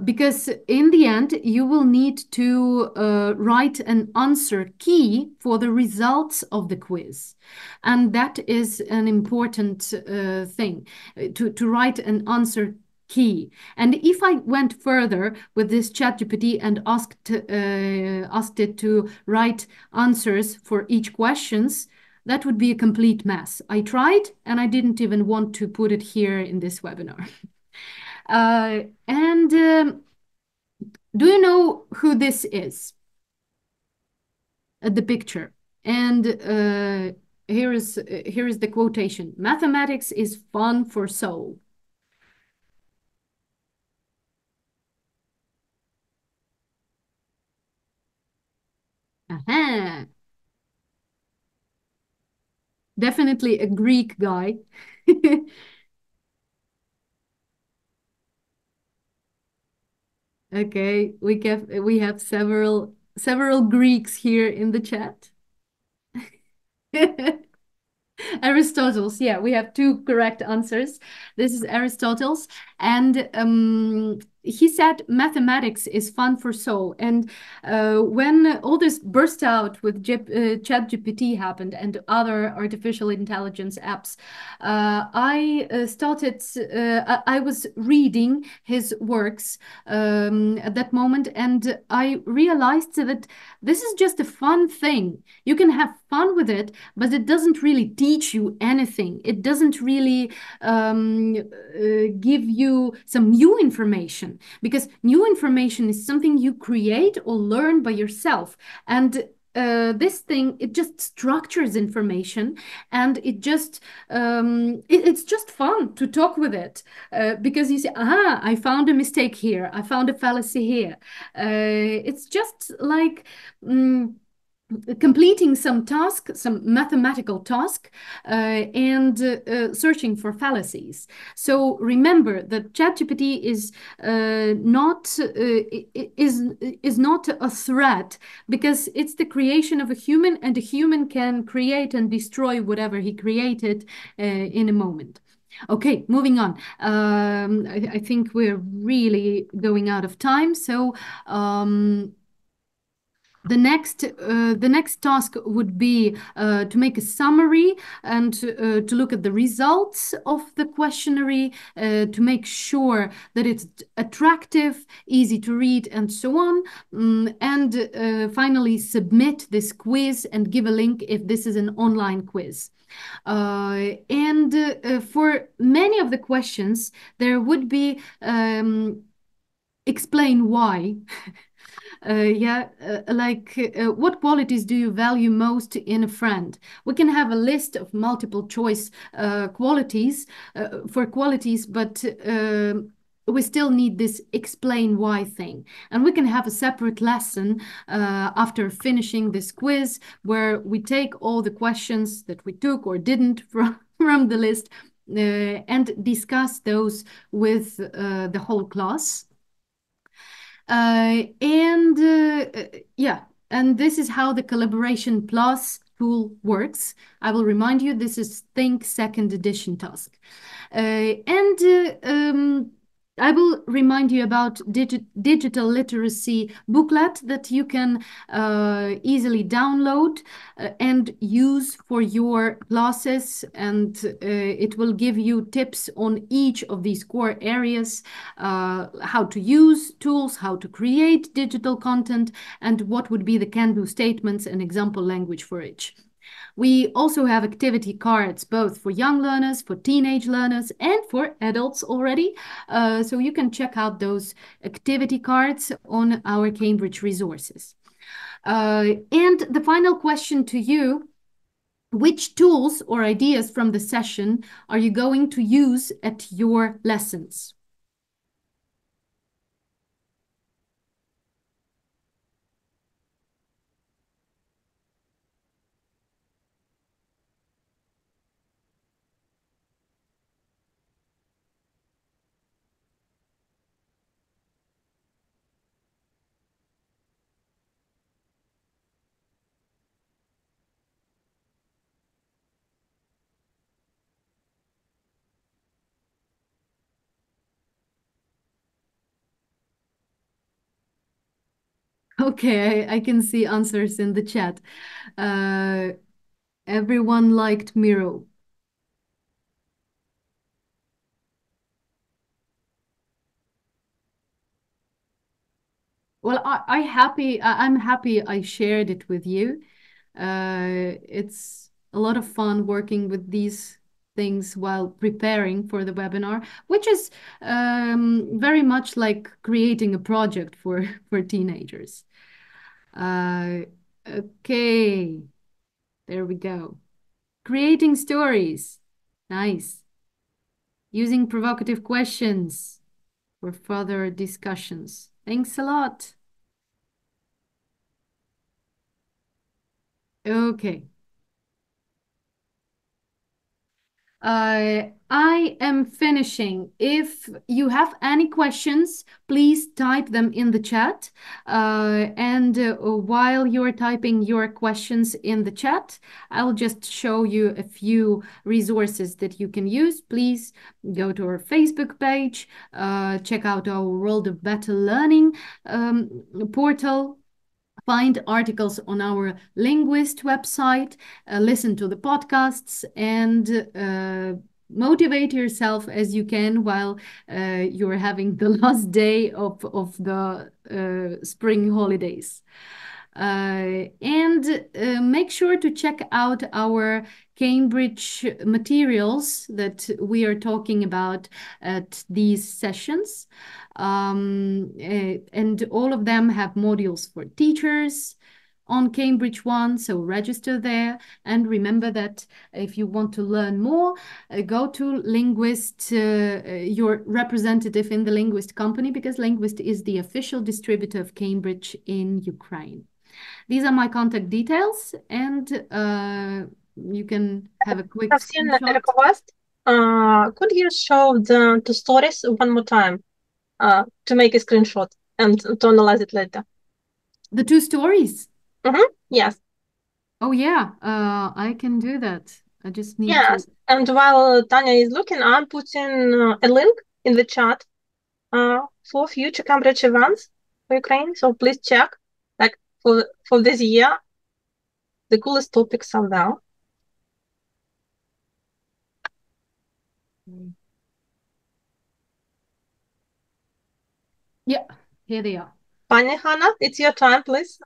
S9: Because in the end, you will need to write an answer key for the results of the quiz. And that is an important thing, to write an answer key. And if I went further with this ChatGPT and asked it to write answers for each questions, that would be a complete mess. I tried, and I didn't even want to put it here in this webinar. Do you know who this is? The picture. And here is the quotation. Mathematics is fun for soul. Aha. Definitely a Greek guy. Okay, we have several Greeks here in the chat. Aristotle's, yeah, we have 2 correct answers. This is Aristotle's, and he said mathematics is fun for soul. And when all this burst out with ChatGPT happened and other artificial intelligence apps, I was reading his works at that moment, and I realized that this is just a fun thing. You can have fun with it, but it doesn't really teach you anything. It doesn't really give you some new information, because new information is something you create or learn by yourself. And this thing, it just structures information, and it just it's just fun to talk with it, because you say, aha, I found a mistake here, I found a fallacy here. It's just like completing some task, some mathematical task, and searching for fallacies. So remember that ChatGPT is not a threat, because it's the creation of a human, and a human can create and destroy whatever he created in a moment. Okay, moving on. I think we're really going out of time. So the next task would be to make a summary and to look at the results of the questionnaire, to make sure that it's attractive, easy to read, and so on. And finally, submit this quiz and give a link if this is an online quiz. For many of the questions, there would be explain why. What qualities do you value most in a friend? We can have a list of multiple choice qualities, but we still need this explain why thing. And we can have a separate lesson after finishing this quiz, where we take all the questions that we took or didn't from the list, and discuss those with the whole class. And this is how the Collaboration Plus tool works. I will remind you, this is Think second edition task. I will remind you about digital literacy booklet that you can easily download and use for your classes, and it will give you tips on each of these core areas, how to use tools, how to create digital content, and what would be the can-do statements and example language for each. We also have activity cards, both for young learners, for teenage learners, and for adults already. So you can check out those activity cards on our Cambridge resources. And the final question to you, which tools or ideas from the session are you going to use at your lessons? Okay, I can see answers in the chat. Everyone liked Miro. Well, I'm happy I shared it with you. It's a lot of fun working with these things while preparing for the webinar, which is very much like creating a project for teenagers. Okay, there we go. Creating stories. Nice. Using provocative questions for further discussions. Thanks a lot. Okay. I am finishing. If you have any questions, please type them in the chat. While you're typing your questions in the chat, I'll just show you a few resources that you can use. Please go to our Facebook page, check out our World of Better Learning portal. Find articles on our Linguist website, listen to the podcasts, and motivate yourself as you can while you're having the last day of the spring holidays. Make sure to check out our Cambridge materials that we are talking about at these sessions. And all of them have modules for teachers on Cambridge One, so register there. And remember that if you want to learn more, go to Linguist, your representative in the Linguist company, because Linguist is the official distributor of Cambridge in Ukraine. These are my contact details, and you can have a quick
S1: I've seen a
S9: screenshot.
S1: request. Could you show the two stories one more time to make a screenshot and to analyze it later?
S9: The two stories?
S1: Yes.
S9: Oh, yeah, I can do that. I just need
S1: Yes,
S9: to...
S1: and while Tanya is looking, I'm putting a link in the chat for future Cambridge events for Ukraine. So please check, like for this year, the coolest topics are there.
S9: Yeah, here they are.
S1: Pani Hannah, it's your time, please.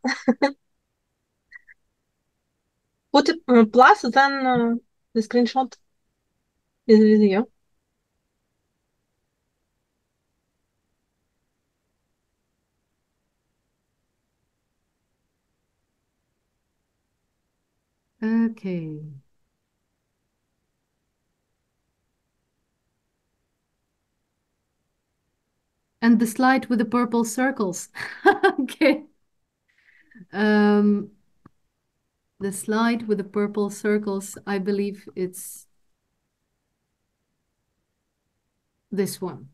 S1: Put a plus, then the screenshot is with you.
S9: Okay. And the slide with the purple circles. Okay. The slide with the purple circles, I believe it's this one.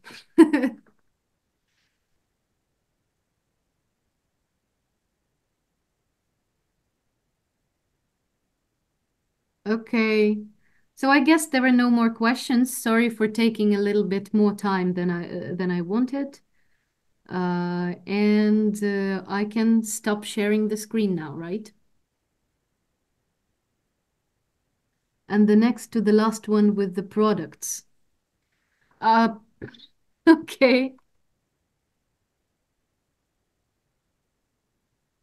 S9: Okay, so I guess there are no more questions. Sorry for taking a little bit more time than I wanted. And I can stop sharing the screen now, right? And the next to the last one with the products. Okay.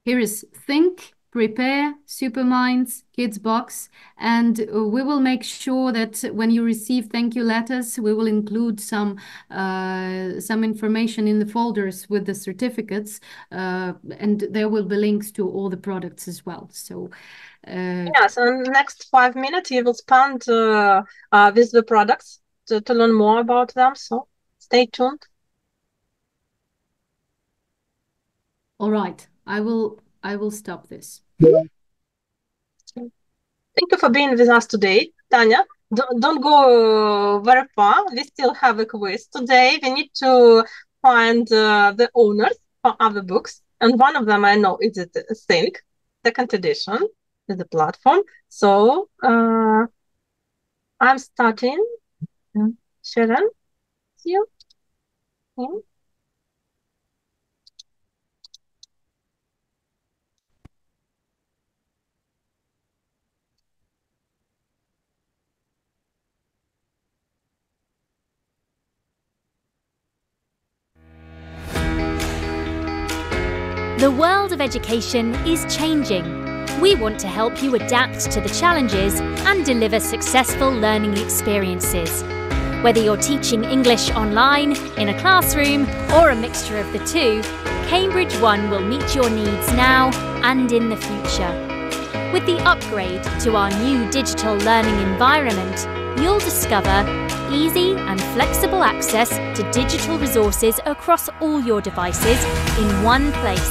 S9: Here is Think, Prepare, Superminds, Kids Box, and we will make sure that when you receive thank you letters, we will include some information in the folders with the certificates, and there will be links to all the products as well. So.
S1: Yes, and the next 5 minutes you will spend with the products to learn more about them. So stay tuned.
S9: All right, I will stop this.
S1: Thank you for being with us today, Tanya. Don't go very far. We still have a quiz today. We need to find the owners for other books, and one of them I know is Think, second edition. The platform. So I'm starting. Sharon, see you. Yeah.
S10: The world of education is changing. We want to help you adapt to the challenges and deliver successful learning experiences. Whether you're teaching English online, in a classroom, or a mixture of the two, Cambridge One will meet your needs now and in the future. With the upgrade to our new digital learning environment, you'll discover easy and flexible access to digital resources across all your devices in one place.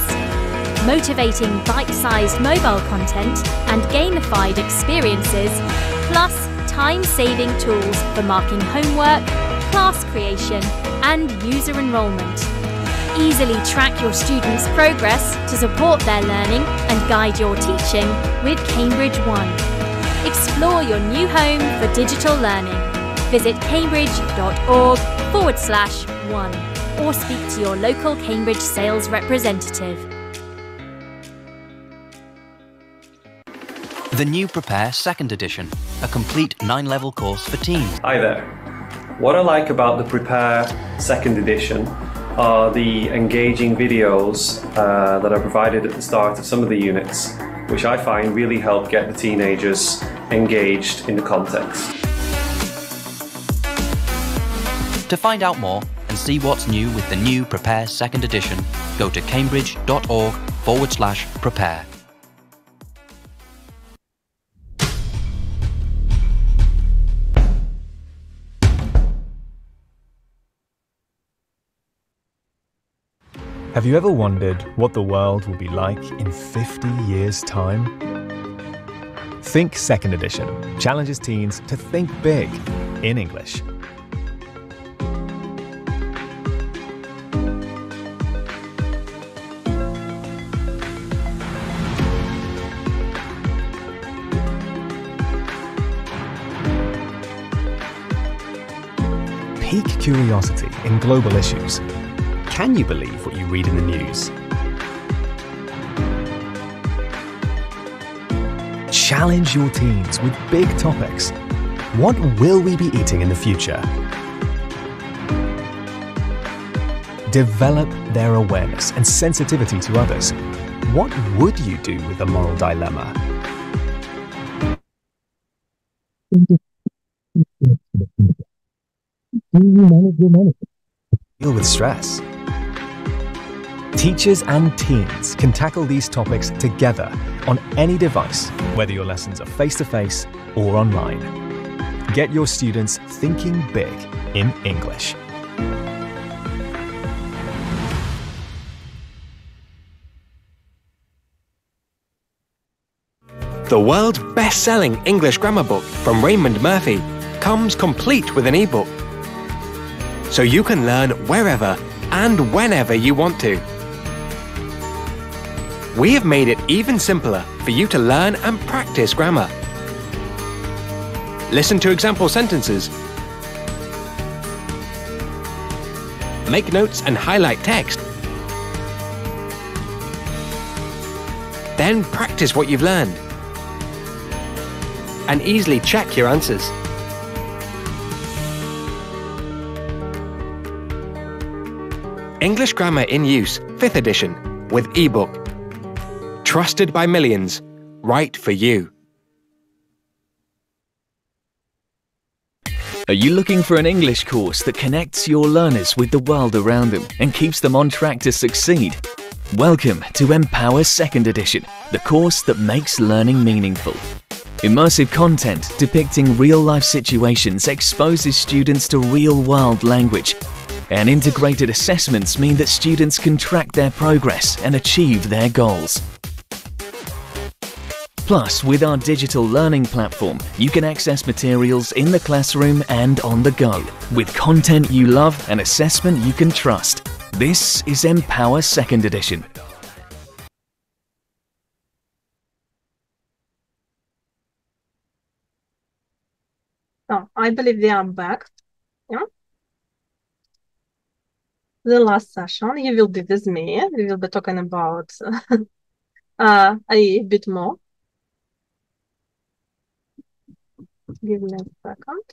S10: Motivating bite-sized mobile content and gamified experiences, plus time-saving tools for marking homework, class creation, and user enrolment. Easily track your students' progress to support their learning and guide your teaching with Cambridge One. Explore your new home for digital learning. Visit cambridge.org/one or speak to your local Cambridge sales representative.
S11: The new Prepare 2nd edition, a complete 9-level course for teens.
S12: Hi there. What I like about the Prepare 2nd edition are the engaging videos that are provided at the start of some of the units, which I find really help get the teenagers engaged in the context.
S11: To find out more and see what's new with the new Prepare 2nd edition, go to cambridge.org/prepare.
S13: Have you ever wondered what the world will be like in 50 years' time? Think 2nd edition challenges teens to think big in English. Pique curiosity in global issues. Can you believe what you read in the news? Challenge your teens with big topics. What will we be eating in the future? Develop their awareness and sensitivity to others. What would you do with the moral dilemma? Deal with stress. Teachers and teens can tackle these topics together on any device, whether your lessons are face-to-face or online. Get your students thinking big in English.
S14: The world's best-selling English grammar book from Raymond Murphy comes complete with an ebook. so you can learn wherever and whenever you want to. We have made it even simpler for you to learn and practice grammar. Listen to example sentences, make notes and highlight text, then practice what you've learned, and easily check your answers. English Grammar in Use, 5th edition, with ebook. Trusted by millions, right for you.
S15: Are you looking for an English course that connects your learners with the world around them and keeps them on track to succeed? Welcome to 𝗟𝗏𝗄𝗆 2nd edition, the course that makes learning meaningful. Immersive content depicting real-life situations exposes students to real-world language. And integrated assessments mean that students can track their progress and achieve their goals. Plus, with our digital learning platform, you can access materials in the classroom and on the go, with content you love and assessment you can trust. This is 𝗟𝗏𝗄𝗆 2nd edition.
S1: So, I believe they are back. Yeah. The last session, you will be with me. We will be talking about a bit more. Give me a second.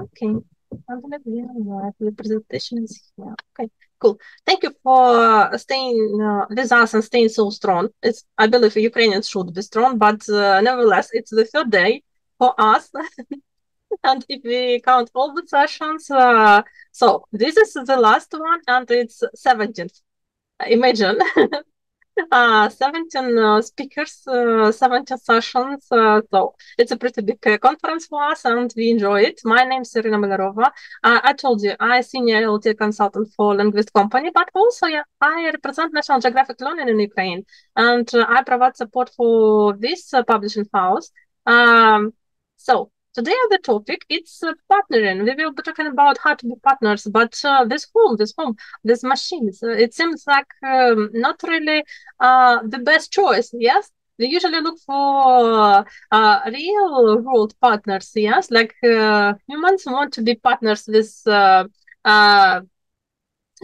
S1: Okay, I believe we are live. The presentation is here. Okay, cool. Thank you for staying with us and staying so strong. I believe Ukrainians should be strong, but nevertheless, it's the 3rd day for us. And if we count all the sessions, so this is the last one, and it's 17th. Imagine 17 speakers, 17 sessions. So it's a pretty big conference for us, and we enjoy it. My name is Ірина Малярової. I told you I'm a senior ELT consultant for Linguist company, but also I represent National Geographic Learning in Ukraine, and I provide support for this publishing house. So today the topic, it's partnering. We will be talking about how to be partners, but with whom, with machines. It seems like not really the best choice, yes? We usually look for real world partners, yes? Like humans want to be partners with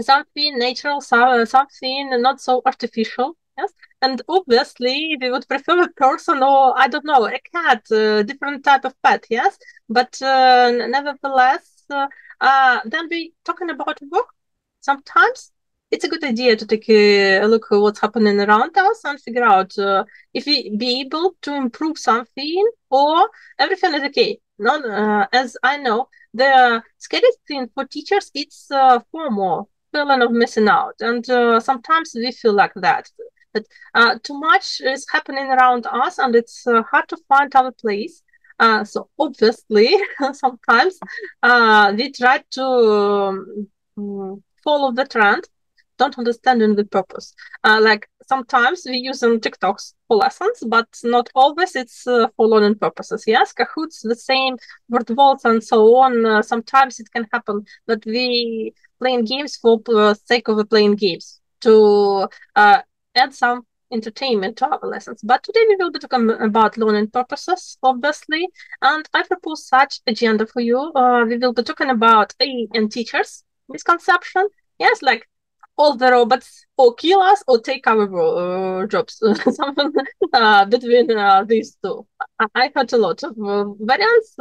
S1: something natural, something not so artificial, yes? And obviously, we would prefer a person or, I don't know, a cat, different type of pet, yes? But nevertheless, then we talking about work. Sometimes it's a good idea to take a look at what's happening around us and figure out if we be able to improve something or everything is okay. Not, as I know, the scariest thing for teachers, it's FOMO, feeling of missing out. And sometimes we feel like that. But too much is happening around us, and it's hard to find our place. So obviously, sometimes we try to follow the trend, don't understanding the purpose. Like sometimes we use TikToks for lessons, but not always it's for learning purposes. Yes, Kahoots, the same, word vaults and so on. Sometimes it can happen that we playing games for the sake of playing games to add some entertainment to our lessons. But today we will be talking about learning purposes, obviously, and I propose such agenda for you. We will be talking about AI and teachers misconception. Yes, like all the robots or kill us or take our jobs, something between these two. I heard a lot of variants.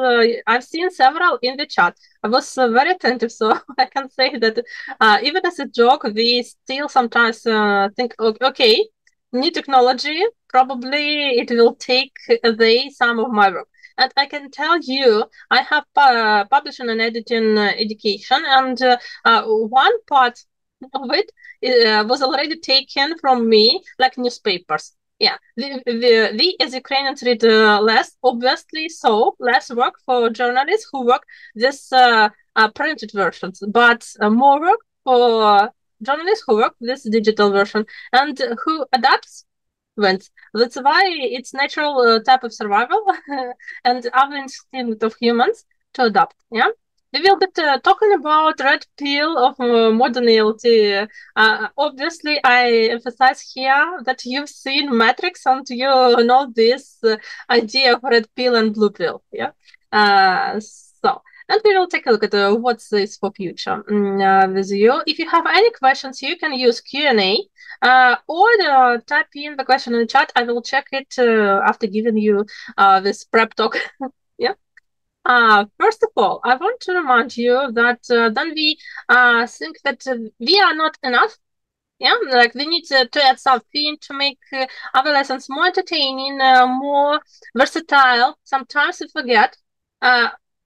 S1: I've seen several in the chat. I was very attentive, so I can say that even as a joke, we still sometimes think, okay, new technology, probably it will take away some of my work. And I can tell you, I have publishing and editing education, and one part of it was already taken from me, like newspapers. Yeah, we as Ukrainians read less, obviously, so less work for journalists who work this printed versions, but more work for journalists who work this digital version and who adapts wins. That's why it's natural type of survival and our instinct of humans to adapt. Yeah, we will be talking about red pill of modern ELT. Obviously, I emphasize here that you've seen Matrix and you know this idea of red pill and blue pill. Yeah. And we will take a look at what's this for future with you. If you have any questions, you can use Q&A or type in the question in the chat. I will check it after giving you this prep talk. Yeah. First of all, I want to remind you that then we think that we are not enough. Yeah, like we need to add something to make our lessons more entertaining, more versatile. Sometimes we forget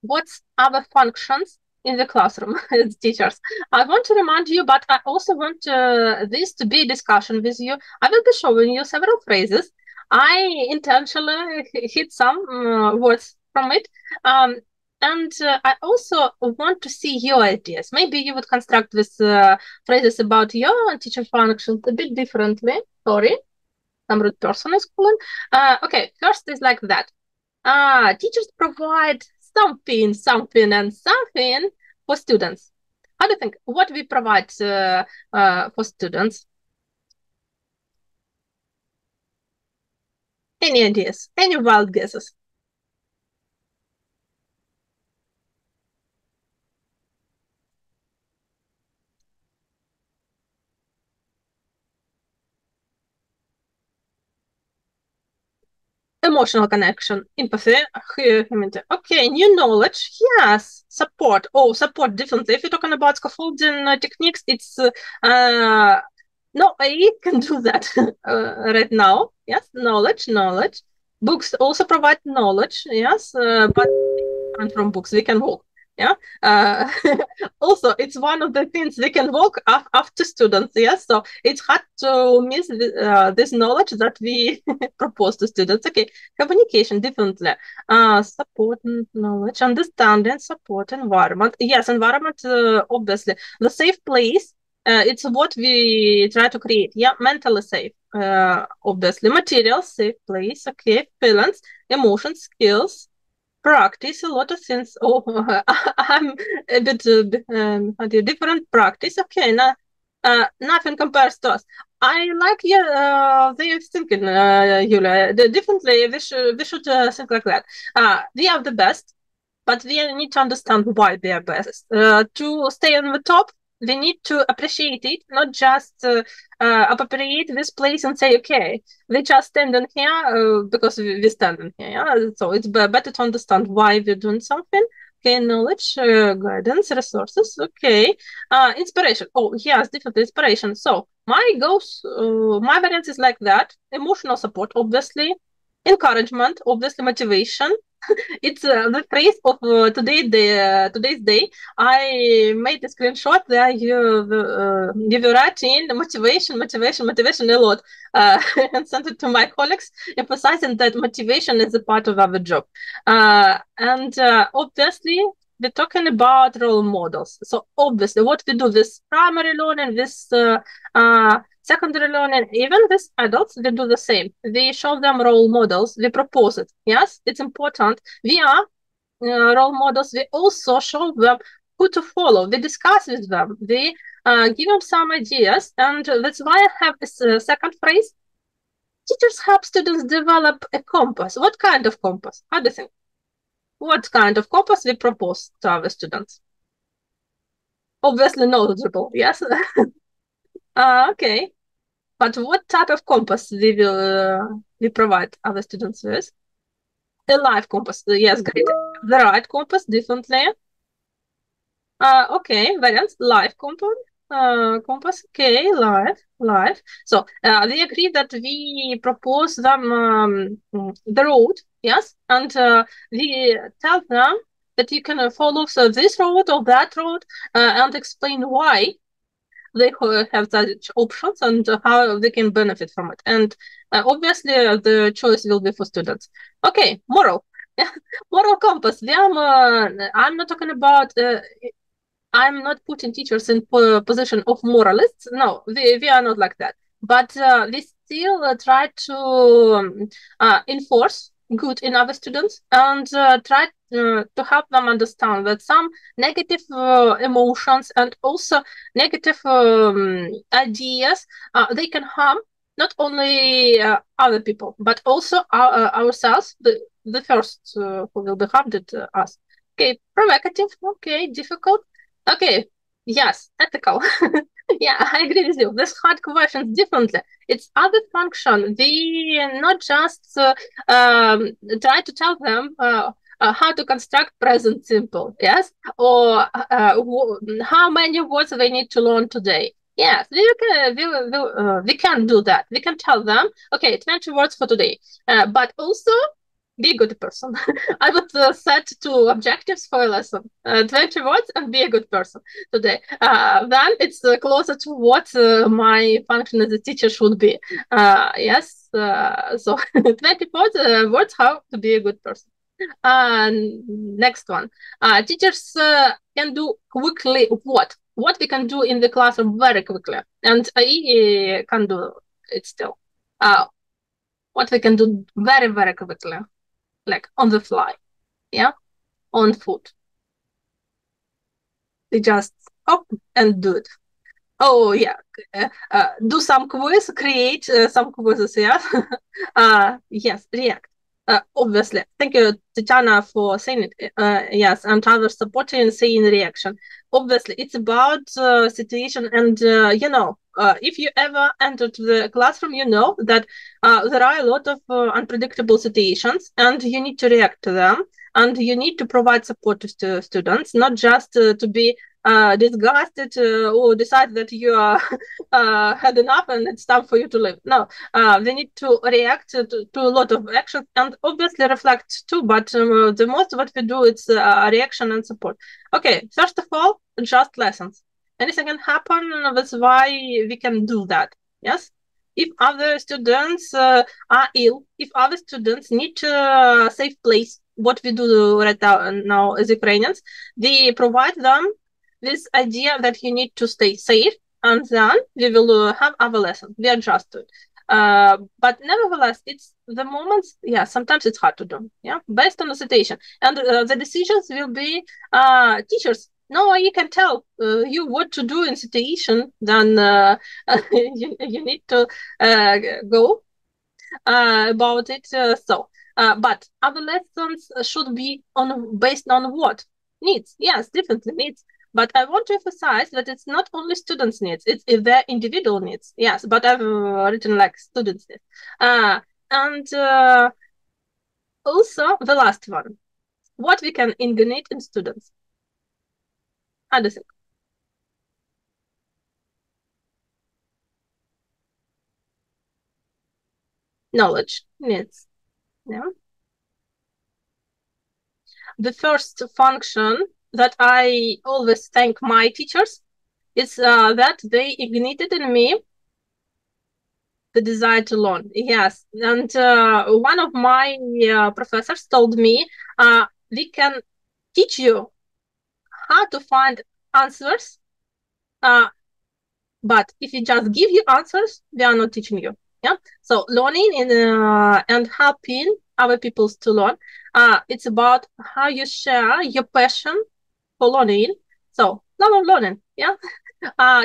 S1: what's our functions in the classroom as teachers. I want to remind you, but I also want this to be a discussion with you. I will be showing you several phrases. I intentionally hit some words from it. And I also want to see your ideas. Maybe you would construct these phrases about your teacher functions a bit differently. Sorry, some rude person is calling. Okay, first is like that. Teachers provide something for students. How do you think? What we provide for students? Any ideas? Any wild guesses? Emotional connection, empathy, humanity. Okay, new knowledge, yes. Support. Oh, support differently. If you're talking about scaffolding techniques, it's no, I can do that right now. Yes, knowledge. Books also provide knowledge. Yes, but different from books. We can walk. Yeah. Also, it's one of the things we can walk after students. Yes, so it's hard to miss this knowledge that we propose to students. Okay, communication differently. Support knowledge, understanding, support, environment. Yes, environment. Obviously, the safe place. It's what we try to create. Yeah, mentally safe. Obviously, materials, safe place. Okay, feelings, emotions, skills. Practice, a lot of things. Oh, I'm a bit different practice. Okay, nothing compares to us. I like their thinking, Yulia. Differently, we should think like that. We are the best, but we need to understand why we are best. To stay on the top, we need to appreciate it, not just appropriate this place and say, okay, we just standing here because we standing here. Yeah? So it's better to understand why we're doing something. Okay, knowledge, guidance, resources. Okay, inspiration. Oh, yes, different inspiration. So my variance is like that. Emotional support, obviously. Encouragement, obviously. Motivation. It's the phrase of today's day. I made a screenshot there. You were writing motivation a lot, and sent it to my colleagues, emphasizing that motivation is a part of our job. And obviously, we're talking about role models. So obviously, what we do with primary learning, this secondary learning, even with adults, we do the same. We show them role models. We propose it. Yes, it's important. We are role models. We also show them who to follow. We discuss with them. We give them some ideas. And that's why I have this second phrase. Teachers help students develop a compass. What kind of compass? How do you think? What kind of compass we propose to our students? Obviously knowledgeable, yes? Okay. But what type of compass we provide our students with? A life compass, yes, great. The right compass, differently. Okay, variants, life compass, okay, life. So we agree that we propose them the road, yes, and we tell them that you can follow this road or that road and explain why they have such options and how they can benefit from it. And obviously, the choice will be for students. Okay, moral. Moral compass. I'm not talking about... I'm not putting teachers in position of moralists. No, we are not like that. But we still try to enforce good in other students and try to help them understand that some negative emotions and also negative ideas, they can harm not only other people, but also ourselves, the first who will be harmed at us. Okay, provocative, okay, difficult, okay, yes, ethical. Yeah, I agree with you. There's hard questions differently. It's other function. We not just try to tell them how to construct present simple, yes, or how many words they need to learn today. Yes, we can do that. We can tell them, okay, 20 words for today, but also be a good person. I would set 2 objectives for a lesson, 20 words and be a good person today. Then it's closer to what my function as a teacher should be. Yes, so 20 words how to be a good person. Next one. Teachers can do quickly what? What we can do in the classroom very quickly. And I can do it still. What we can do very, very quickly. Like on the fly, yeah, on foot. We just hop and do it. Oh yeah, do some quiz, create some quizzes, yeah. Yes, React. Obviously, thank you, Tatiana, for saying it. Yes, and others supporting saying reaction. Obviously, it's about situation, and you know, if you ever entered the classroom, you know that there are a lot of unpredictable situations, and you need to react to them, and you need to provide support to students, not just to be disgusted or decide that you had enough and it's time for you to leave. No, they need to react to a lot of actions and obviously reflect too, but the most what we do is reaction and support. Okay, first of all, just lessons. Anything can happen, that's why we can do that, yes? If other students are ill, if other students need a safe place, what we do right now as Ukrainians, we provide them this idea that you need to stay safe, and then we will have other lessons. We adjust to it. But nevertheless, it's the moments, yeah, sometimes it's hard to do, yeah, based on the situation. And the decisions will be teachers. No, you can tell you what to do in situation, then you need to go about it. But other lessons should be based on what? Needs. Yes, differently needs. But I want to emphasize that it's not only students' needs, it's their individual needs. Yes, but I've written like students' needs. And also the last one, what we can ignite in students. How do you think? Knowledge needs. Yeah. The first function that I always thank my teachers is that they ignited in me the desire to learn. Yes, and one of my professors told me, we can teach you how to find answers, but if we just give you answers, we are not teaching you. Yeah, so learning and helping other people to learn, it's about how you share your passion for learning. So love of learning, yeah.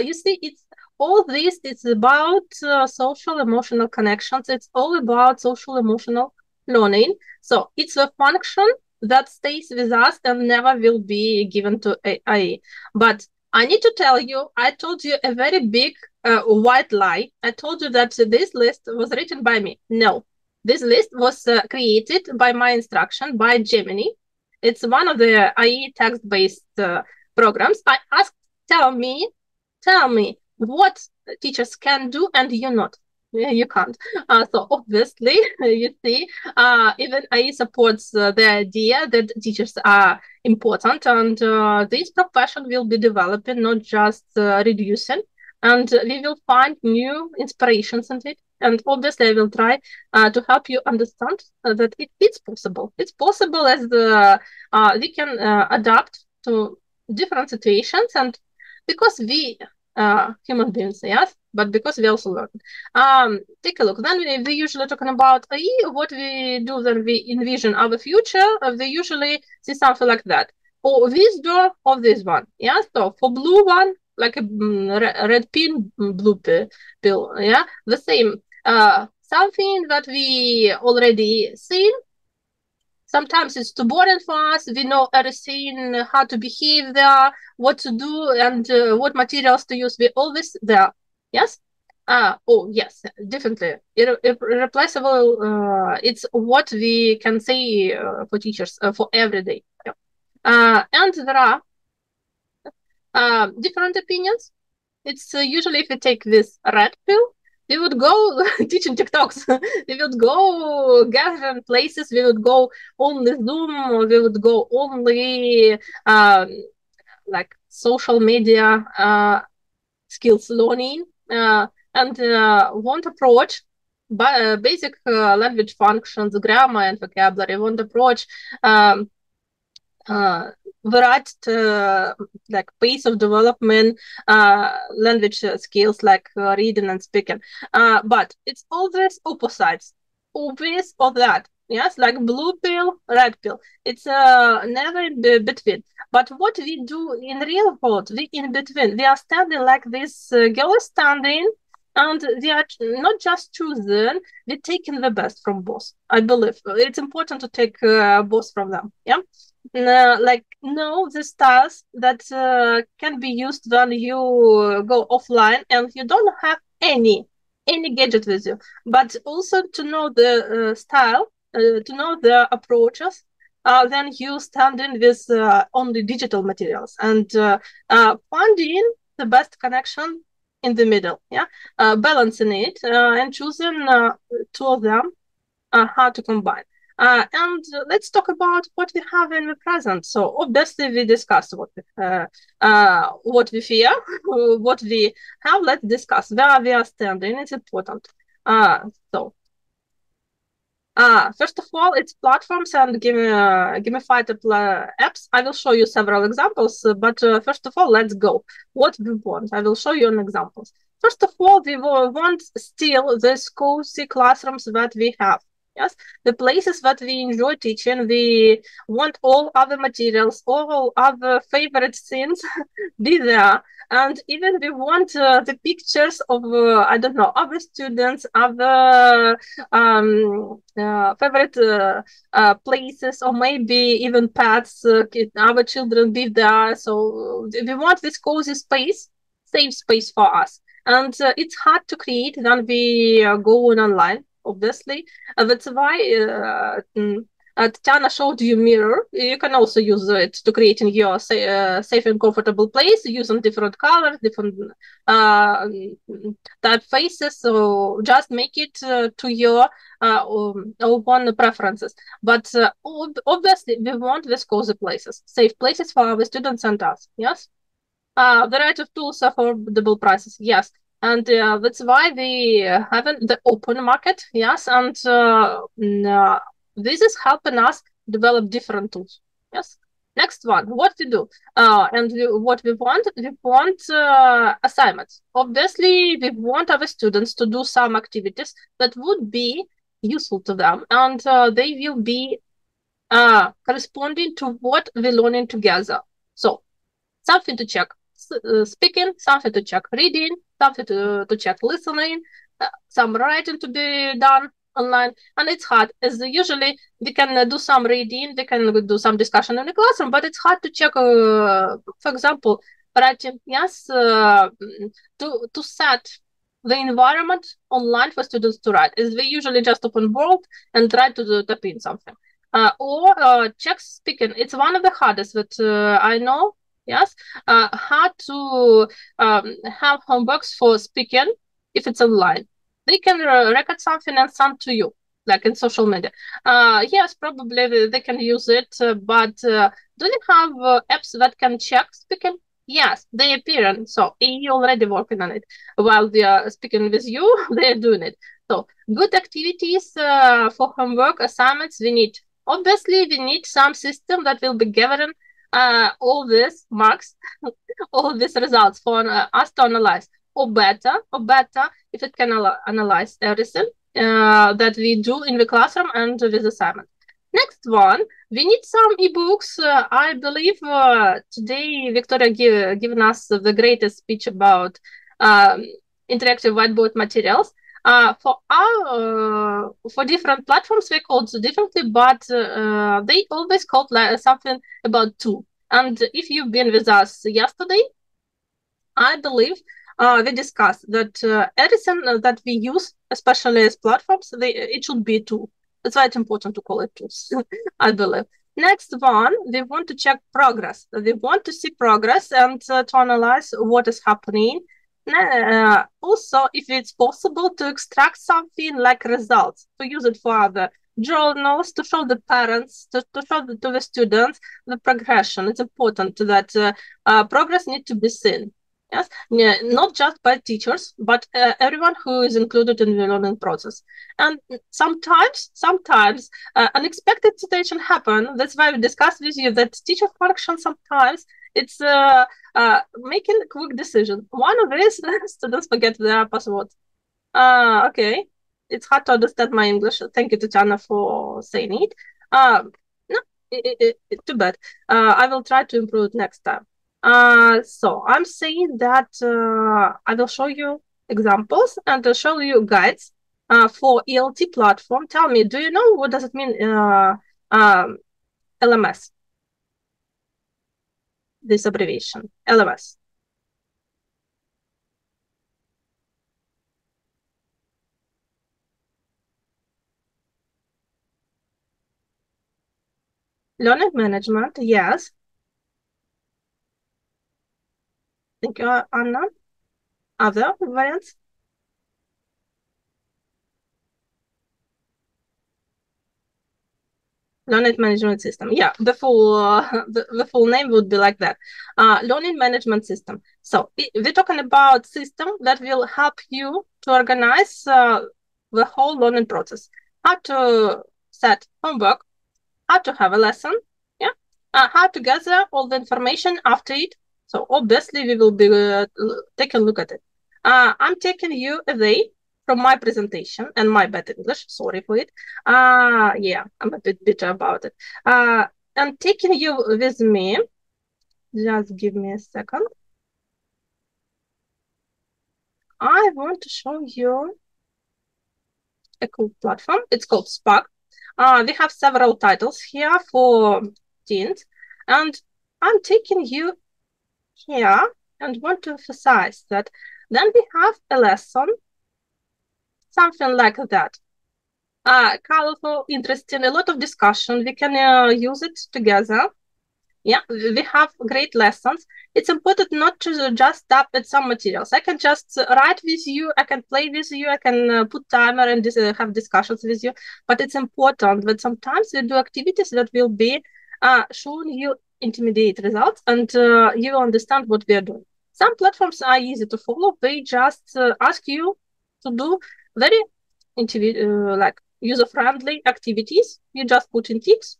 S1: You see, it's all this. It's about social emotional connections. It's all about social emotional learning. So it's a function that stays with us and never will be given to AI. But I need to tell you, I told you a very big white lie. I told you that this list was written by me. No, this list was created by my instruction by Gemini. It's one of the AI text-based programs. I asked, tell me what teachers can do and you not. You can't. So obviously, you see, even AI supports the idea that teachers are important, and this profession will be developing, not just reducing, and we will find new inspirations in it. And obviously, I will try to help you understand that it's possible. It's possible as we can adapt to different situations, and because we human beings, yes, but because we also learn. Take a look. Then we usually talking about what we do when we envision our future. We usually see something like that. Or this door or this one. Yeah. So for blue one, like a red pin, blue pill. Yeah. The same. Something that we already seen. Sometimes it's too boring for us. We know everything, how to behave there, what to do, and what materials to use. We always there. Yes? Oh, yes, definitely. Irreplaceable, it's what we can say for teachers for every day. Yeah. And there are different opinions. It's usually if you take this red pill, we would go teaching TikToks. We would go gathering places. We would go only Zoom. We would go only like social media skills learning and won't approach basic language functions, grammar and vocabulary. Won't approach the right like pace of development, language skills like reading and speaking. But it's always opposites, always or that. Yes, like blue pill, red pill. It's never in between. But what we do in real world, we in between. We are standing like this girl is standing, and we are not just choosing, we're taking the best from both. I believe it's important to take both from them. Yeah. Like know the styles that can be used when you go offline and you don't have any gadget with you, but also to know the style, to know the approaches. Then you stand in with only digital materials and finding the best connection in the middle. Yeah, balancing it and choosing two of them, how to combine. And let's talk about what we have in the present. So obviously we discussed what we fear, what we have. Let's discuss where we are standing. It's important. So first of all, it's platforms and gamified apps. I will show you several examples, but first of all, let's go. What we want, I will show you an examples. First of all, we want still these cozy classrooms that we have. Yes, the places that we enjoy teaching, we want all other materials, all other favorite scenes be there. And even we want the pictures of, I don't know, other students, other favorite places, or maybe even pets, our children be there. So we want this cozy space, safe space for us. And it's hard to create when we go online. Obviously, that's why Tatiana showed you mirror. You can also use it to create in your safe and comfortable place using different colors, different typefaces. So just make it to your own preferences. But obviously, we want these cozy places, safe places for our students and us. Yes, variety of tools, affordable prices. Yes. And that's why we have the open market, yes, and this is helping us develop different tools, yes. Next one, what we do, and what we want assignments. Obviously, we want our students to do some activities that would be useful to them, and they will be corresponding to what we're learning together. So, something to check. Speaking, something to check reading, something to check listening, some writing to be done online. And it's hard, as usually we can do some reading, we can do some discussion in the classroom, but it's hard to check, for example, writing, yes, to set the environment online for students to write. Is we usually just open Word and try to type in something. Or check speaking. It's one of the hardest that I know. Yes, how to have homeworks for speaking if it's online. They can record something and send to you, like in social media. Yes, probably they can use it, but do they have apps that can check speaking? Yes, they appear, so you're already working on it. While they are speaking with you, they're doing it. So good activities for homework assignments we need. Obviously, we need some system that will be gathering all these marks, all these results for us to analyze. or better, if it can analyze everything that we do in the classroom and with assignment. Next one, we need some ebooks. I believe today Victoria given us the greatest speech about interactive whiteboard materials. For different platforms, we call it differently, but they always call something about two. And if you've been with us yesterday, I believe we discussed that everything that we use, especially as platforms, it should be two. That's why it's important to call it tools, I believe. Next one, we want to check progress. We want to see progress and to analyze what is happening. Also, if it's possible, to extract something like results, to use it for other journals, to show the parents, to show to the students the progression. It's important that progress needs to be seen. Yes, not just by teachers, but everyone who is included in the learning process. And sometimes unexpected situation happen. That's why we discussed with you that teacher function sometimes it's making a quick decision. One of these students forget their password. Okay, it's hard to understand my English. Thank you, Tatiana, for saying it. No, too bad. I will try to improve it next time. So I'm saying that I will show you examples and I'll show you guides for ELT platform. Tell me, do you know what does it mean LMS? This abbreviation, LMS. Learning management, yes. Thank you, Anna. Other variants? Learning management system. Yeah, the full name would be like that. Learning management system. So we're talking about system that will help you to organize the whole learning process. How to set homework, how to have a lesson, yeah, how to gather all the information after it. So obviously we will be taking a look at it. I'm taking you away from my presentation and my bad English, sorry for it. Yeah, I'm a bit bitter about it. I'm taking you with me. Just give me a second. I want to show you a cool platform. It's called Spark. We have several titles here for teens, and I'm taking you here and want to emphasize that then we have a lesson, something like that. Colorful, interesting, a lot of discussion. We can use it together. Yeah, we have great lessons. It's important not to just tap at some materials. I can just write with you, I can play with you, I can put timer and have discussions with you. But it's important that sometimes we do activities that will be showing you intermediate results, and you will understand what we are doing. Some platforms are easy to follow. They just ask you to do very like user-friendly activities. You just put in ticks,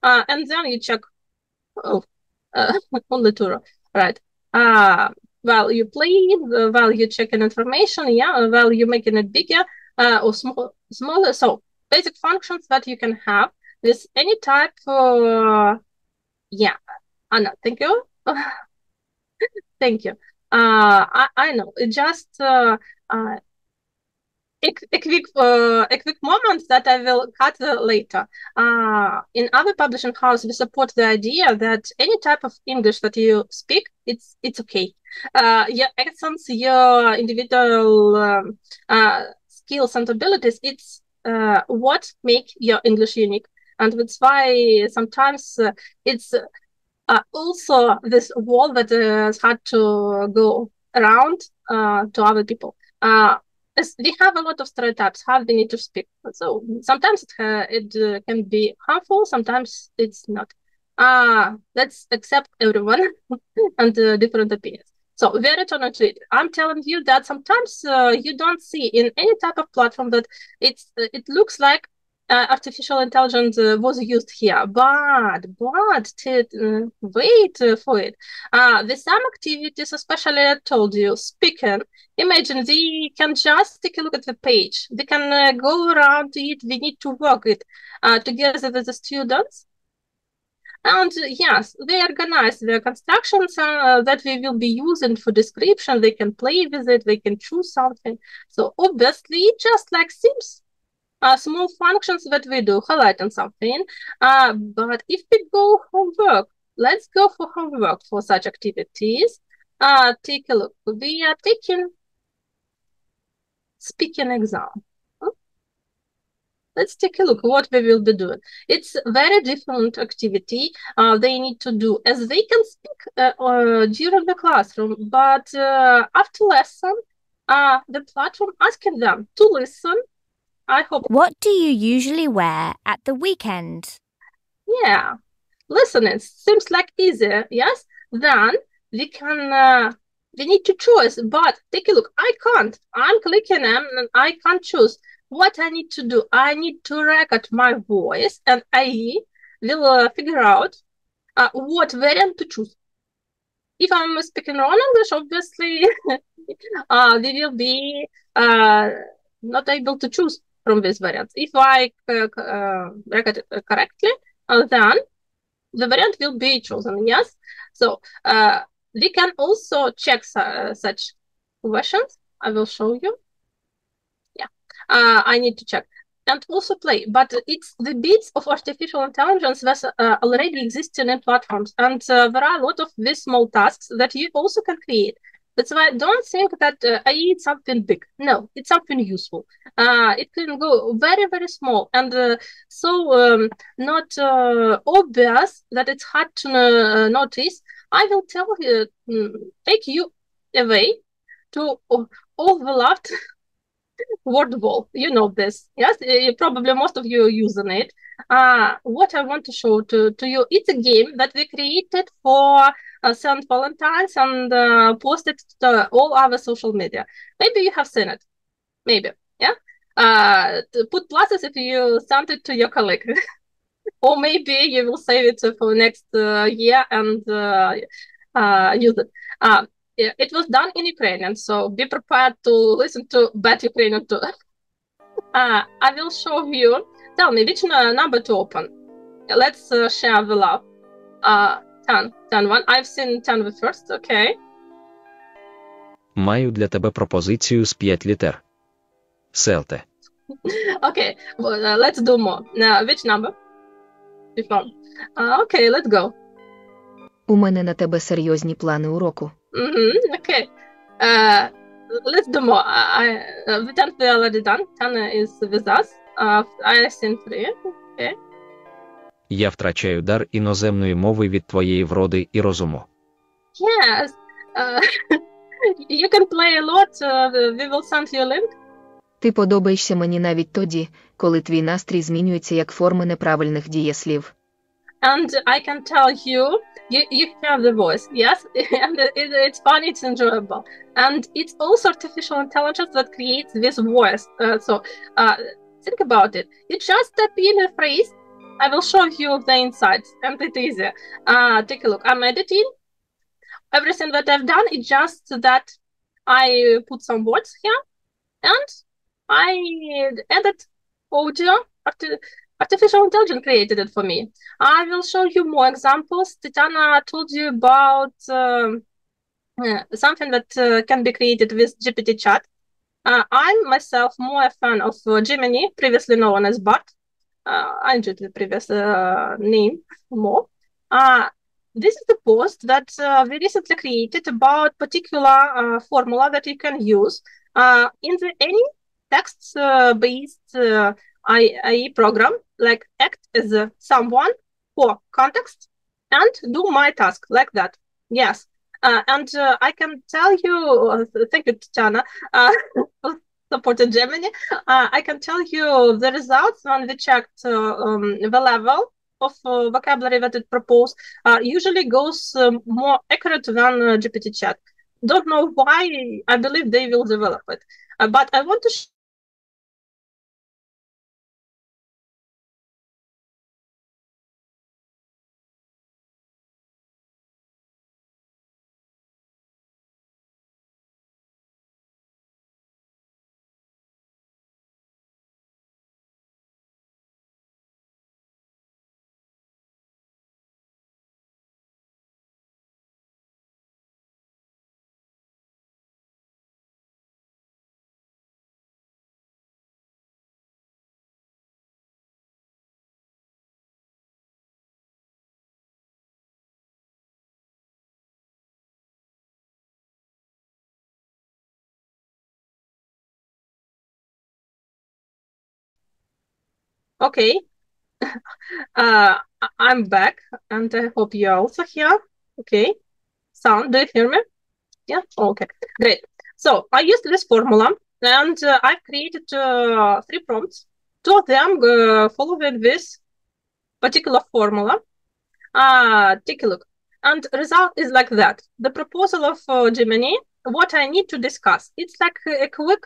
S1: and then you check. Oh, only two, right? While you play, while you're checking information, yeah, while you're making it bigger or smaller. So basic functions that you can have with any type. Yeah, Anna, thank you. Thank you. I know. It just a quick moment that I will cut later. In our publishing house, we support the idea that any type of English that you speak, it's okay. Your accents, your individual skills and abilities, it's what make your English unique. And that's why sometimes it's also this wall that is hard to go around to other people. We have a lot of stereotypes how we need to speak. So sometimes it can be harmful, sometimes it's not. Let's accept everyone and different opinions. So we return to it. I'm telling you that sometimes you don't see in any type of platform that it looks like artificial intelligence was used here, but wait for it. With some activities, especially I told you, speaking, imagine we can just take a look at the page. We can go around it. We need to work it together with the students. And yes, they organize the constructions that we will be using for description. They can play with it. They can choose something. So obviously, just like Sims, small functions that we do, highlighting something. But if we go homework, let's go for homework for such activities. Take a look. We are taking speaking exam. Let's take a look what we will be doing. It's a very different activity they need to do, as they can speak during the classroom, but after lesson, the platform asking them to listen. I hope.
S7: What do you usually wear at the weekend?
S1: Yeah, listening seems like easier, yes? Then we can, we need to choose, but take a look. I can't. I'm clicking them and I can't choose. What I need to do, I need to record my voice and I will figure out what variant to choose. If I'm speaking wrong English, obviously, we will be not able to choose from these variants. If I record it correctly, then the variant will be chosen, yes? So we can also check such questions. I will show you. I need to check and also play, but it's the bits of artificial intelligence that already existing in platforms, and there are a lot of these small tasks that you also can create. That's why don't think that I need something big. No, it's something useful. It can go very, very small and not obvious that it's hard to notice. I will tell you, take you away to overlapped word wall. You know this, yes? Probably most of you are using it. What I want to show to you, it's a game that we created for St. Valentine's and posted to all our social media. Maybe you have seen it. Maybe, yeah? Put pluses if you sent it to your colleague. Or maybe you will save it for next year and use it. It was done in Ukrainian, so be prepared to listen to bad Ukrainian too. I will show you. Tell me which number to open. Let's share the love. 10 one. I've seen 10 the first, okay.
S16: Маю для тебе пропозицію з 5 літер. СЛТ.
S1: Okay, well, let's do more. Now, which number? Okay, let's go.
S17: У мене на тебе серйозні плани уроку.
S1: Okay. Let's do more. The 10th we already done. 10 is with us. I seen 3. Okay.
S16: Я втрачаю дар іноземної мови від твоєї вроди і розуму.
S1: Yes. You can play a lot. We will send you a link.
S17: Ти подобаєшся мені навіть тоді, коли твій настрій змінюється як форми неправильних дієслів.
S1: And I can tell you, you have the voice, yes? And it's fun, it's enjoyable. And it's also artificial intelligence that creates this voice. Think about it. You just type in a phrase. I will show you the insights, and it's easy. Take a look. I'm editing. Everything that I've done is just that I put some words here, and I edit audio. Artificial intelligence created it for me. I will show you more examples. Tatiana told you about something that can be created with GPT chat. I'm myself more a fan of Gemini, previously known as Bart. I enjoyed the previous name more. This is the post that we recently created about particular formula that you can use in any text-based AI program, like act as someone for context and do my task like that. Yes. And I can tell you, thank you, Tatiana, for supporting Gemini. I can tell you the results when we checked the level of vocabulary that it proposed usually goes more accurate than GPT chat. Don't know why. I believe they will develop it. But I want to Okay. I'm back, and I hope you're also here. Okay. Sound, do you hear me? Yeah? Okay, great. So I used this formula, and I created 3 prompts. 2 of them following this particular formula. Take a look. And result is like that. The proposal of Gemini, what I need to discuss. It's like a quick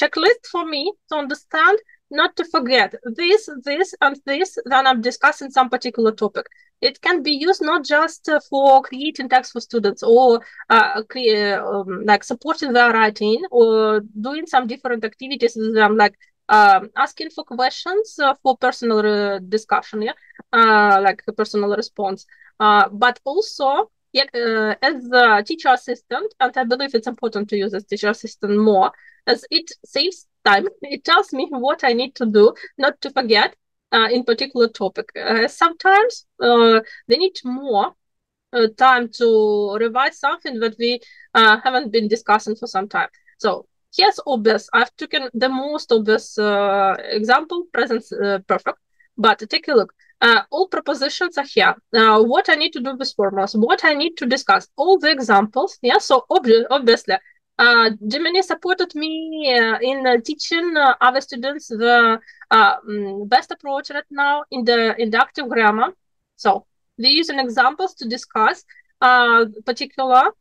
S1: checklist for me to understand, not to forget this, and this, then I'm discussing some particular topic. It can be used not just for creating text for students or like supporting their writing or doing some different activities with them, like asking for questions for personal discussion, like a personal response, but also as a teacher assistant, and I believe it's important to use as teacher assistant more, as it saves time. It tells me what I need to do, not to forget in particular topic. Sometimes they need more time to revise something that we haven't been discussing for some time. So here's obvious. I've taken the most obvious example, present perfect, but take a look. All propositions are here. What I need to do with formulas, what I need to discuss, all the examples. Yeah, so obviously, Gemini supported me in teaching other students the best approach right now in the active grammar. So we're using examples to discuss particular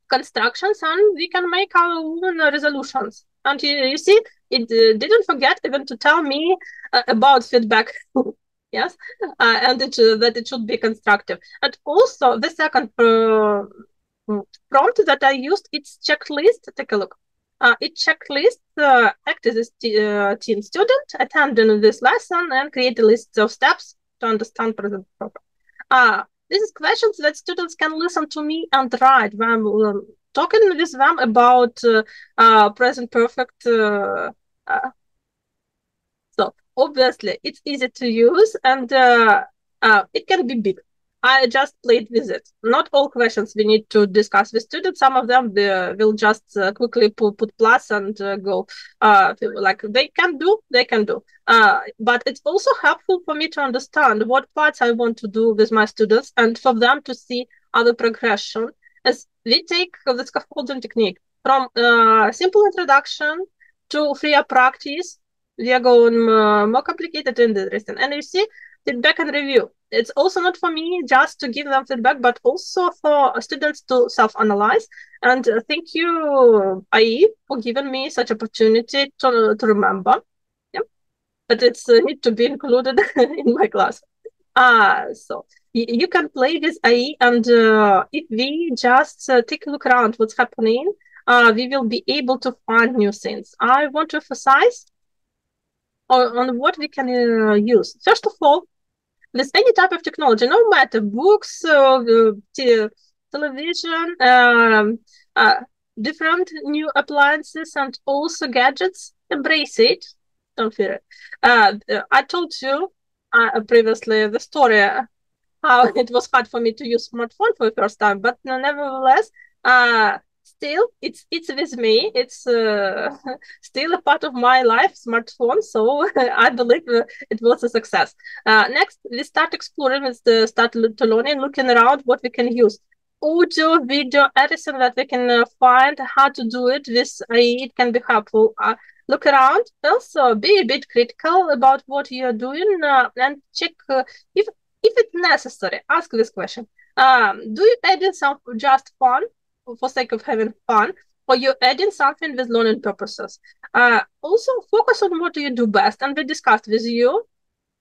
S1: constructions, and we can make our own resolutions. And you see, it didn't forget even to tell me about feedback. Yes, and that it should be constructive. And also the second prompt that I used, it's checklist. Take a look. It's checklist. Act as a teen student, attending this lesson, and create a list of steps to understand present perfect. This is questions that students can listen to me and write when I'm talking with them about present perfect. So obviously it's easy to use, and it can be big. I just played with it. Not all questions we need to discuss with students. Some of them will just quickly put plus and go. Like they can do. But it's also helpful for me to understand what parts I want to do with my students, and for them to see other progression. As we take the scaffolding technique from simple introduction to freer practice, we are going more complicated and interesting. And you see, feedback and review. It's also not for me just to give them feedback, but also for students to self-analyze. And thank you, 𝗨, for giving me such opportunity to remember. Yeah, but it's need to be included in my class. So you can play with 𝗨, and if we just take a look around what's happening, we will be able to find new things. I want to emphasize on what we can use. First of all, with any type of technology, no matter books, television, different new appliances, and also gadgets, embrace it. Don't fear it. I told you previously the story how it was hard for me to use smartphone for the first time, but nevertheless, still it's with me. It's still a part of my life, smartphone. So I believe it was a success. Next, we start exploring, start to learning, looking around what we can use. Audio, video, everything that we can find how to do it with 𝗨, it can be helpful. Look around. Also, be a bit critical about what you're doing, and check if it's necessary. Ask this question: do you add in some just fun, for sake of having fun, or you're adding something with learning purposes? Also, focus on what you do best, and we discussed with you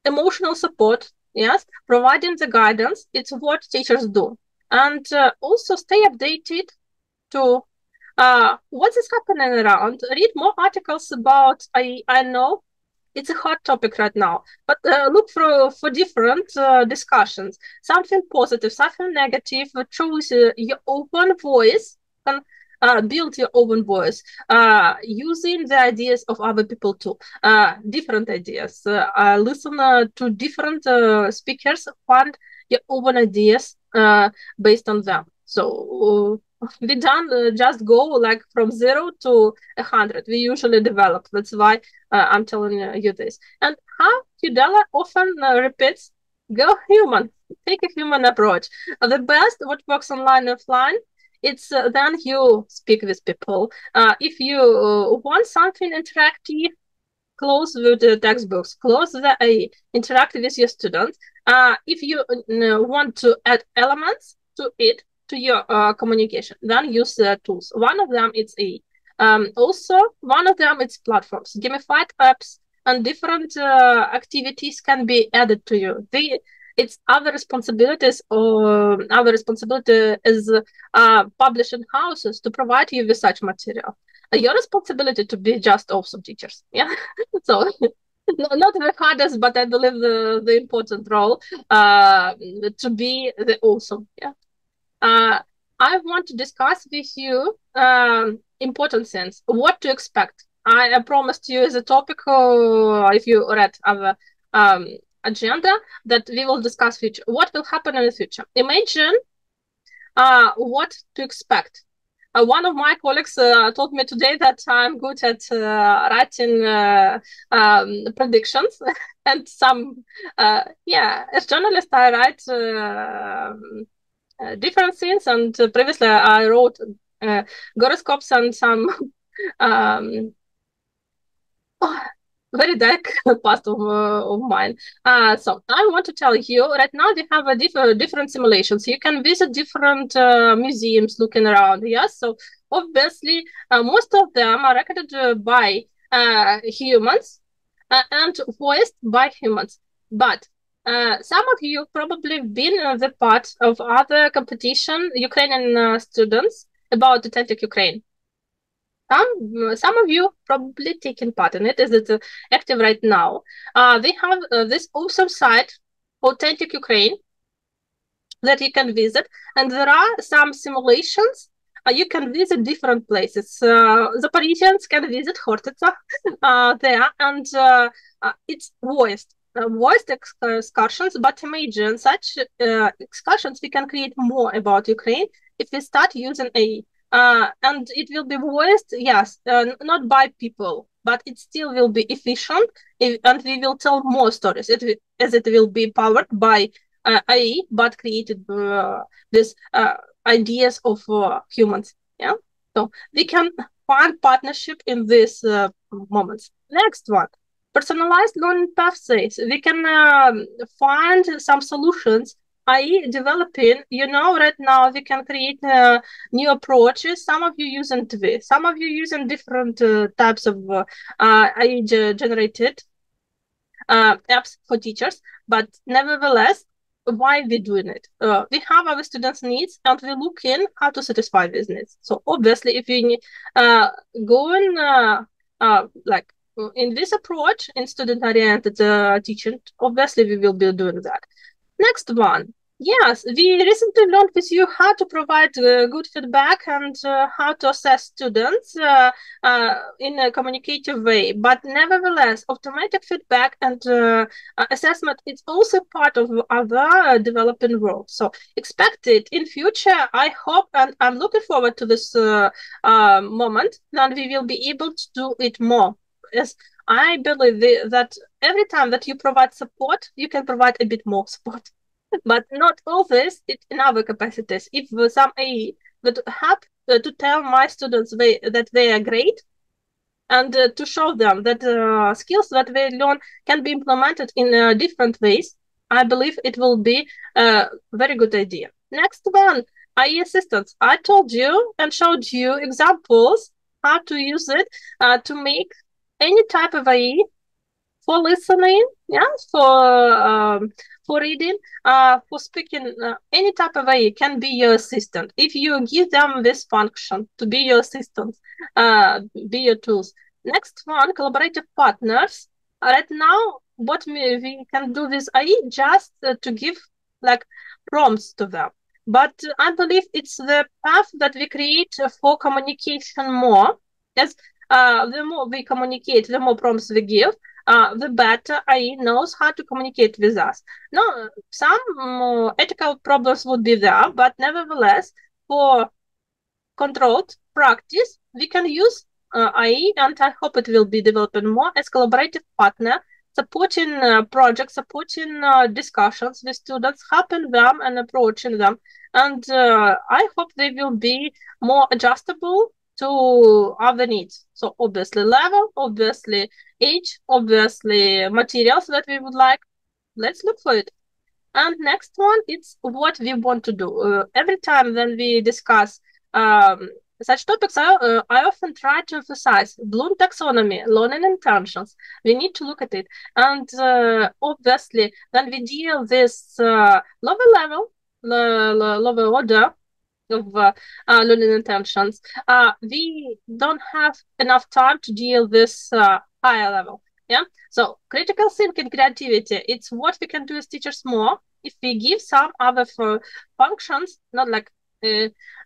S1: emotional support. Yes, providing the guidance. It's what teachers do, and also stay updated to what is happening around. Read more articles about 𝗨. I know it's a hot topic right now, but look for different discussions. Something positive, something negative. Choose your own voice, and build your own voice, using the ideas of other people too. Different ideas. Listen to different speakers, find your own ideas based on them. So we don't just go like from 0 to 100. We usually develop. That's why I'm telling you this. And how Qirdala often repeats, go human, take a human approach. The best what works online, offline, it's then you speak with people. If you want something interactive, close with the textbooks, close the AI, interact with your students. If you want to add elements to it, to your communication, then use the tools. One of them is AI. Also, one of them is platforms, gamified apps, and different activities can be added to you. It's our responsibilities, or our responsibility as publishing houses to provide you with such material. Your responsibility to be just awesome teachers. Yeah, so not the hardest, but I believe the important role to be the awesome. Yeah. I want to discuss with you important things. What to expect. I promised you as a topic, if you read our agenda, that we will discuss future. What will happen in the future? Imagine what to expect. One of my colleagues told me today that I'm good at writing predictions, and some, as journalist, I write different things, and previously I wrote horoscopes and some very dark past of mine. So I want to tell you, right now we have a different simulations. You can visit different museums looking around. Yes, so obviously most of them are recorded by humans and voiced by humans. But some of you probably been the part of other competition, Ukrainian students, about Authentic Ukraine. Some of you probably taking part in it, as it's active right now. They have this awesome site, Authentic Ukraine, that you can visit, and there are some simulations. You can visit different places. The Parisians can visit Hortica there, and it's voiced excursions. But imagine such excursions, we can create more about Ukraine if we start using AI. And it will be voiced, yes, not by people, but it still will be efficient, and we will tell more stories, as it will be powered by AI, but created with ideas of humans. Yeah, so we can find partnership in these moments. Next one, personalized learning pathways. We can find some solutions. AI developing, right now we can create new approaches. Some of you using TV, some of you using different types of AI generated apps for teachers, but nevertheless, why we doing it? We have our students' needs, and we look in how to satisfy these needs. So obviously, if you go like in this approach in student-oriented teaching, obviously we will be doing that. Next one. Yes, we recently learned with you how to provide good feedback and how to assess students in a communicative way. But nevertheless, automatic feedback and assessment is also part of other developing world. So expect it in future. I hope, and I'm looking forward to this moment, that we will be able to do it more. Yes, I believe that every time that you provide support, you can provide a bit more support. But not always in our capacities. If some AI would help to tell my students that they are great, and to show them that skills that they learn can be implemented in different ways, I believe it will be a very good idea. Next one, AI assistants. I told you and showed you examples how to use it to make any type of AI for listening, yeah, for reading, for speaking, any type of AI can be your assistant. If you give them this function to be your assistants, be your tools. Next one, collaborative partners. Right now, what we can do with AI just to give like prompts to them. But I believe it's the path that we create for communication more. As the more we communicate, the more prompts we give, the better AI knows how to communicate with us. Now, some ethical problems would be there, but nevertheless, for controlled practice, we can use 𝗨, and I hope it will be developed more as collaborative partner, supporting projects, supporting discussions with students, helping them and approaching them. And I hope they will be more adjustable to other needs. So obviously level, obviously age, obviously materials that we would like. Let's look for it. And next one, it's what we want to do. Every time when we discuss such topics, I often try to emphasize Bloom taxonomy, learning intentions. We need to look at it. And obviously, when we deal with lower level, lower order of learning intentions, we don't have enough time to deal with higher level. Yeah. So critical thinking, creativity, it's what we can do as teachers more if we give some other functions, not like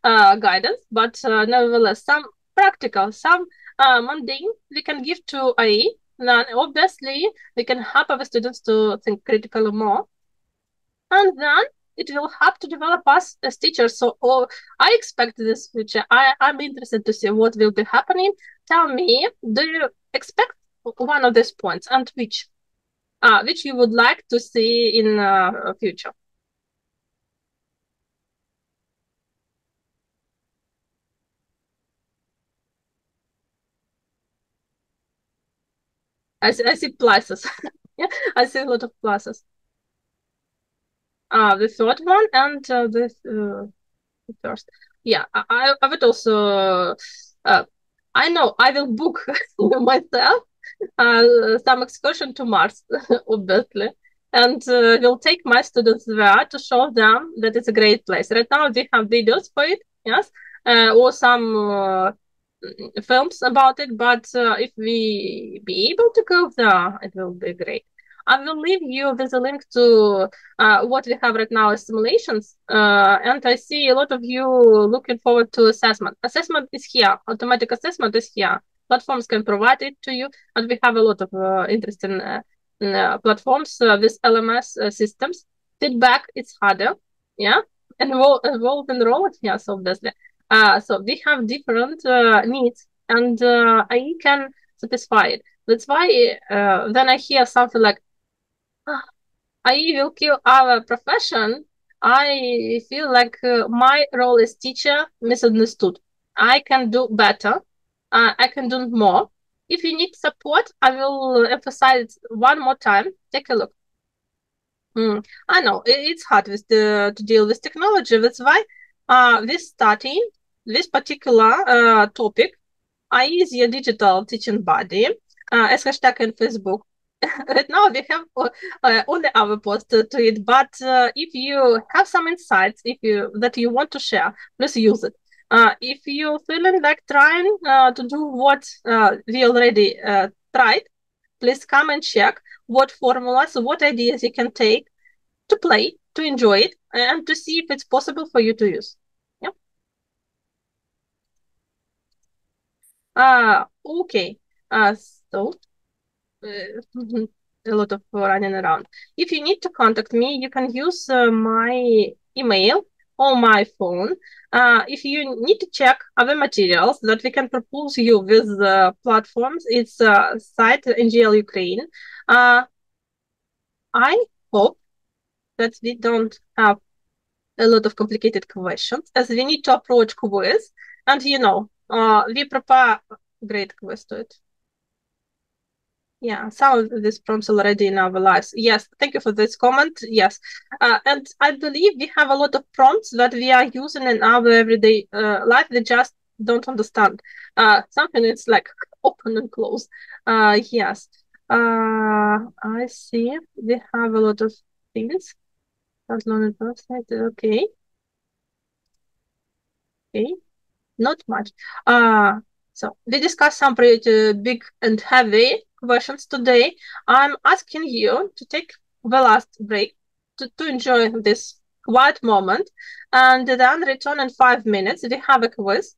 S1: guidance, but nevertheless some practical, some mundane we can give to 𝗨. Then obviously we can help our students to think critically more, and then it will help to develop us as teachers. So I expect this future. I'm interested to see what will be happening. Tell me, do you expect one of these points, and which you would like to see in future? I see pluses. Yeah, I see a lot of pluses. The third one and the first. Yeah, I would also. I know I will book myself some excursion to Mars, obviously, and will take my students there to show them that it's a great place. Right now we have videos for it, yes, or some films about it, but if we be able to go there, it will be great. I will leave you with a link to what we have right now as simulations, and I see a lot of you looking forward to assessment. Assessment is here, automatic assessment is here. Platforms can provide it to you, and we have a lot of interesting platforms with LMS systems. Feedback, it's harder, yeah, involve enrollment, yes, obviously. So we have different needs, and 𝗨 can satisfy it. That's why when I hear something like 𝗨 will kill our profession, I feel like my role as teacher misunderstood. I can do better. I can do more. If you need support, I will emphasize one more time. Take a look. I know it's hard to deal with technology. That's why we're starting this particular topic. 𝗨 is your digital teaching body as hashtag in Facebook. Right now we have only our post to it, but if you have some insights that you want to share, please use it. If you're feeling like trying to do what we already tried, please come and check what formulas, what ideas you can take to play, to enjoy it, and to see if it's possible for you to use. Yeah. Okay. So a lot of running around. If you need to contact me, you can use my email or my phone. If you need to check other materials that we can propose you with platforms, it's site NGL Ukraine. I hope that we don't have a lot of complicated questions, as we need to approach quiz, and we prepare great quiz to it. Yeah, some of these prompts already in our lives. Yes, thank you for this comment. Yes, and I believe we have a lot of prompts that we are using in our everyday life. We just don't understand. Something is like open and close. Yes, I see we have a lot of things. Okay. Okay, not much. So we discussed some pretty big and heavy questions today. I'm asking you to take the last break to enjoy this quiet moment, and then return in 5 minutes. We have a quiz.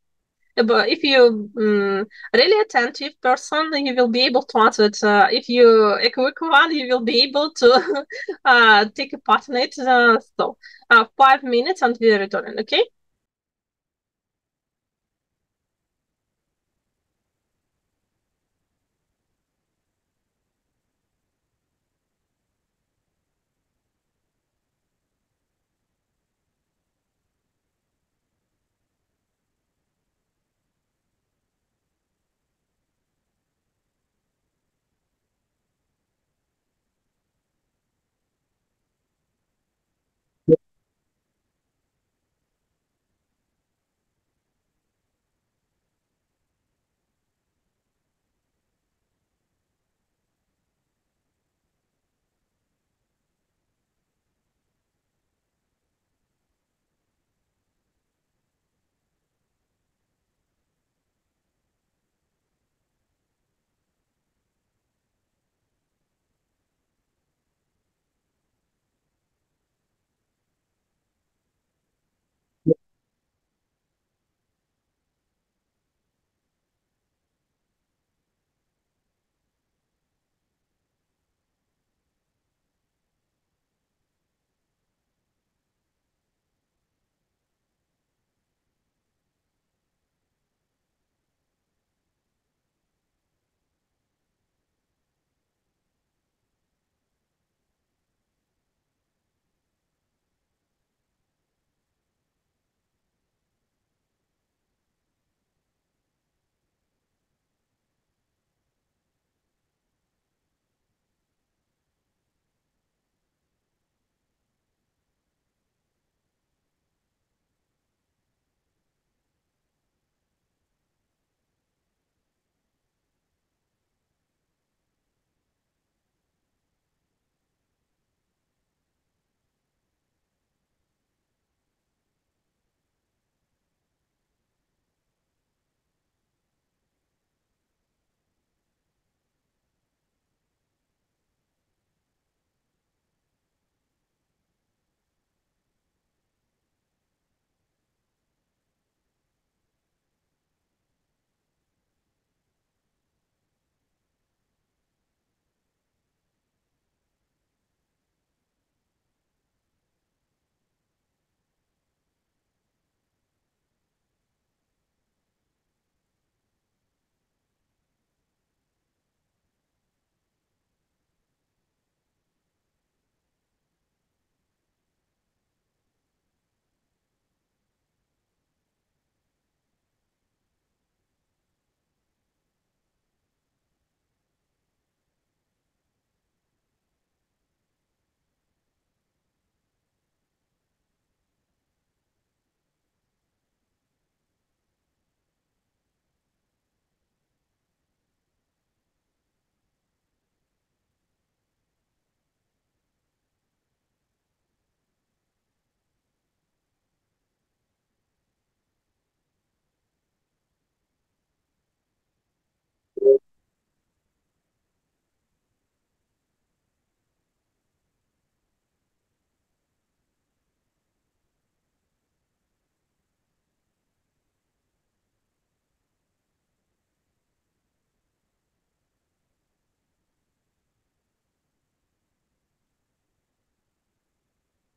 S1: But if you really attentive person, you will be able to answer it. If you a quick one, you will be able to take a part in it. So 5 minutes and we are returning. Okay.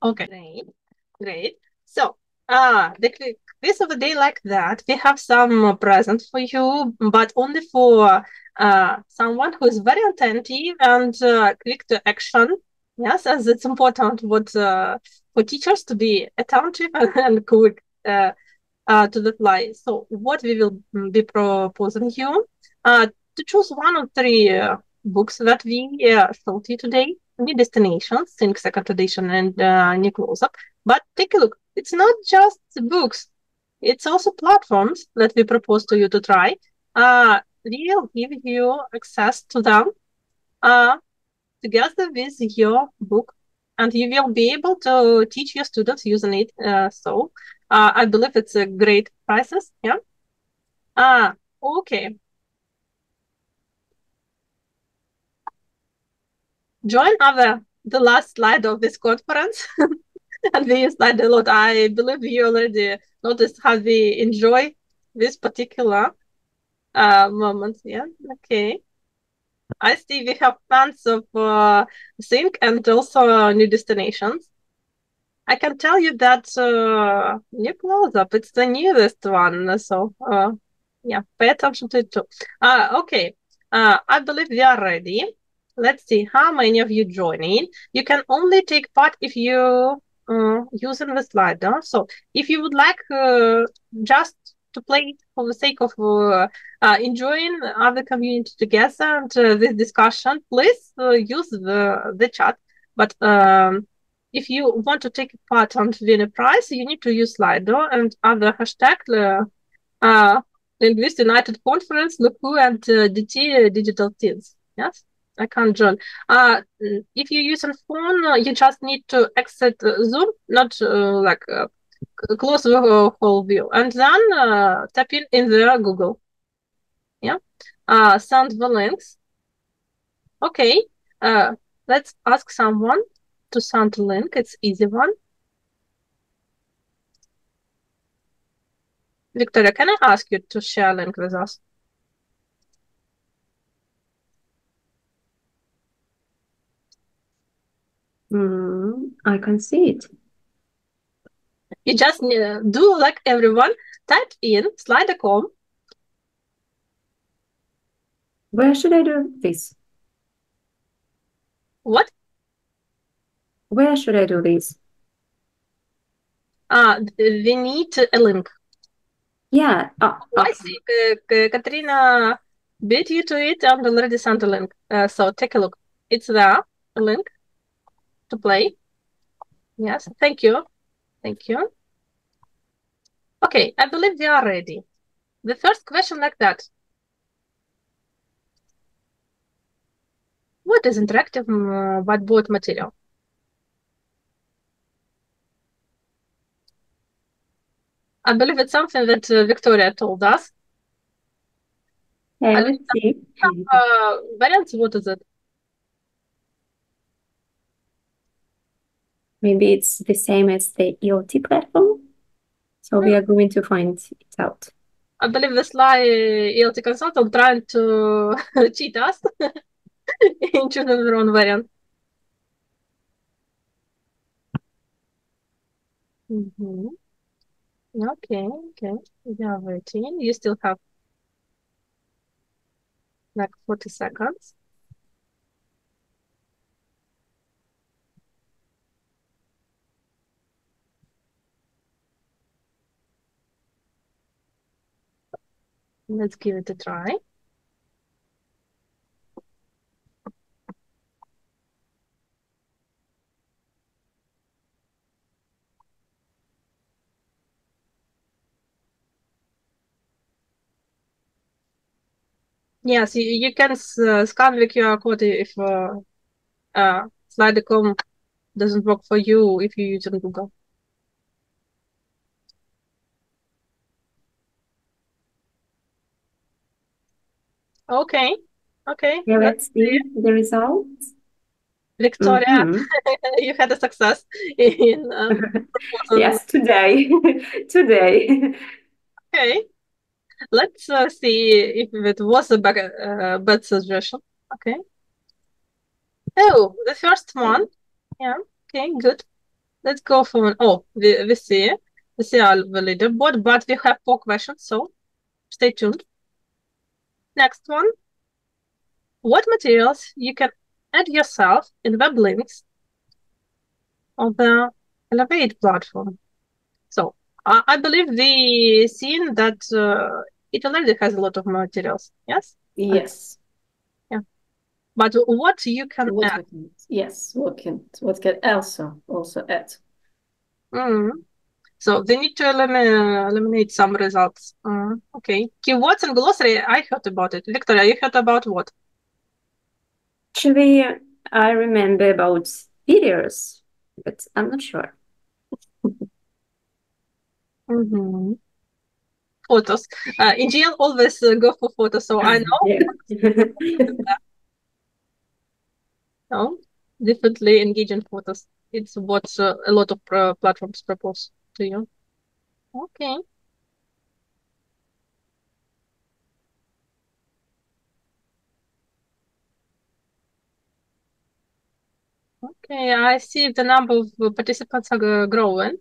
S1: Okay, great. So, the quiz of the day like that, we have some presents for you, but only for someone who is very attentive and quick to action. Yes, as it's important for teachers to be attentive and quick to the fly. So what we will be proposing you to choose one of three books that we showed you today. New Destinations, Think Second Edition, and New Close-Up. But take a look. It's not just books. It's also platforms that we propose to you to try. We'll give you access to them together with your book, and you will be able to teach your students using it. So I believe it's a great process. Yeah. Okay. Join the last slide of this conference. And we use that a lot. I believe you already noticed how we enjoy this particular moment. Yeah. Okay. I see we have fans of Think and also New Destinations. I can tell you that New Close-Up, it's the newest one. So yeah, pay attention to it too. Okay. I believe we are ready. Let's see how many of you join in. You can only take part if you using the slider. So if you would like just to play for the sake of enjoying other community together and this discussion, please use the chat. But if you want to take part and win a prize, you need to use Slido and other hashtag Linguist United Conference, LUKU, and DT Digital Teens. Yes, I can't join. If you use a phone, you just need to exit Zoom, not close the whole view, and then tap in the Google. Yeah, send the links. Okay, let's ask someone to send a link. It's easy one. Victoria, can I ask you to share a link with us?
S3: I can see it.
S1: You just do like everyone, type in slider.com.
S3: Where should I do this?
S1: What?
S3: Where should I do this?
S1: We need a link.
S3: Yeah.
S1: I see. Katrina beat you to it and already sent a link. So take a look. It's there, a link to play. Yes, thank you. Thank you. Okay, I believe we are ready. The first question like that. What is interactive whiteboard material? I believe it's something that Victoria told us.
S3: Yeah, let's see.
S1: Variants, what is it?
S3: Maybe it's the same as the ELT platform. So we are going to find it out.
S1: I believe the sly ELT consultant trying to cheat us into the wrong variant. Okay. We are waiting. You still have like 40 seconds. Let's give it a try. Yes, you can scan the QR code if Slido.com doesn't work for you if you use Google. Okay.
S3: Yeah, let's see the results.
S1: Victoria, you had a success in
S3: yes, today.
S1: Okay. Let's see if it was a bad suggestion. Okay. Oh, the first one. Yeah. Okay, good. let's go for, we see our leaderboard, but we have 4 questions, so stay tuned. Next one. What materials you can add yourself in web links on the 𝗨𝗶𝗶𝗂𝗂𝗂𝗏 platform? So I believe we seen that 𝗨𝗨𝗏𝗂𝗂𝗏 has a lot of materials. Yes.
S2: Yes.
S1: Yeah. But what you can add?
S2: Yes. What can also add?
S1: So they need to eliminate some results. Okay. Keywords and glossary. I heard about it. Victoria, you heard about what?
S3: Actually, I remember about videos, but I'm not sure.
S1: Photos. In GL, always go for photos, so I know. No, definitely engage in photos. It's what a lot of platforms propose to you. Okay. Okay, I see the number of participants are growing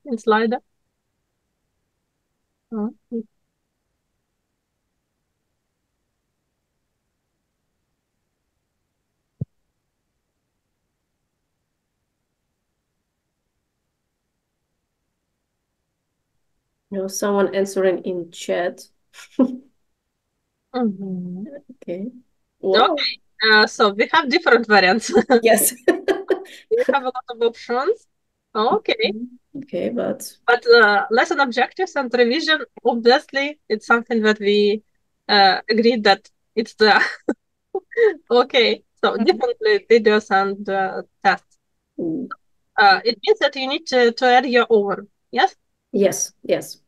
S1: in Slido.
S2: Someone answering in chat. Okay.
S1: Wow. Okay. So we have different variants.
S2: Yes.
S1: We have a lot of options. Okay.
S2: Okay, but
S1: lesson objectives and revision, obviously, it's something that we agreed that it's there. Okay. So different videos and tests. It means that you need to add your own. Yes.
S2: Yes.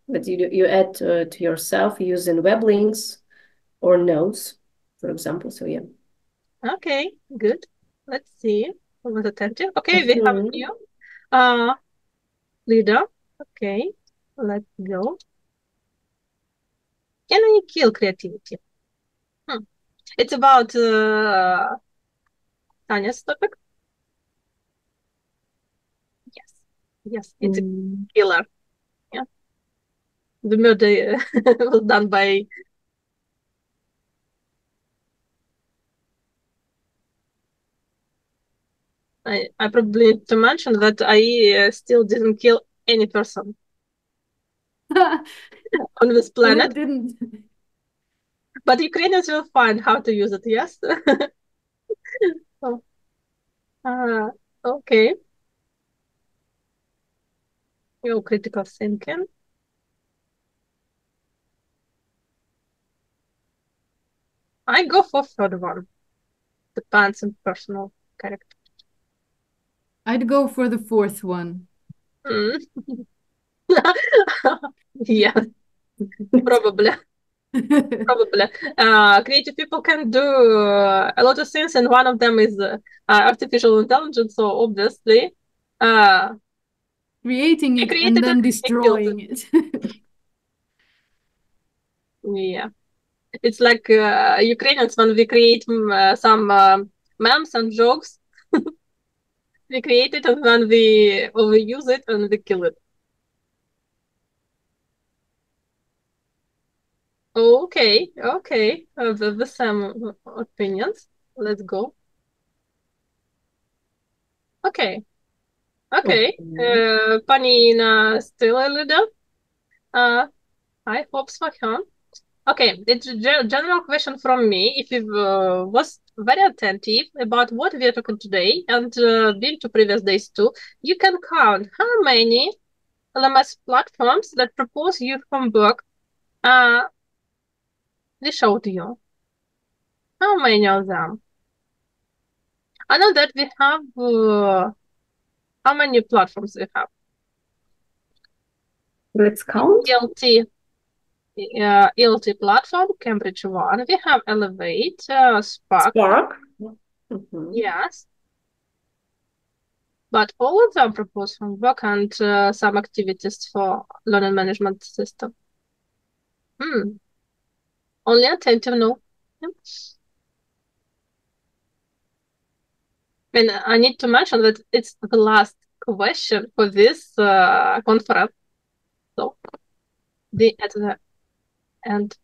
S2: But you add to yourself using web links or notes, for example. So yeah.
S1: Okay, good. Let's see. Who was attentive? Okay, we have a new leader. Okay, let's go. Can we kill creativity? It's about Tanya's topic. Yes, it's a killer. Yeah, the murder was done by. I probably need to mention that I still didn't kill any person on this planet.
S9: Didn't.
S1: But Ukrainians will find how to use it, yes? Okay. Your critical thinking. I go for third one. Depends on personal character.
S9: I'd go for the fourth one.
S1: Yeah, probably. Probably. Creative people can do a lot of things, and one of them is artificial intelligence, so obviously
S9: creating it and then destroying it.
S1: Yeah. It's like Ukrainians, when we create some memes and jokes, we create it and then we overuse it and we kill it. Okay. The same opinions. Let's go. Okay. Panina still a leader. I hope for her. Okay, it's a general question from me. If you was very attentive about what we are talking today and been to previous days too, you can count how many LMS platforms that propose youth homework we showed you. How many of them? I know that we have how many platforms we have?
S3: Let's count.
S1: ELT platform, Cambridge One. We have 𝗨𝗶𝗶𝗂𝗂𝗏, Spark. Yes. But all of them propose homework and some activities for learning management system. Only attentive, no. And I need to mention that it's the last question for this conference. So, at the end.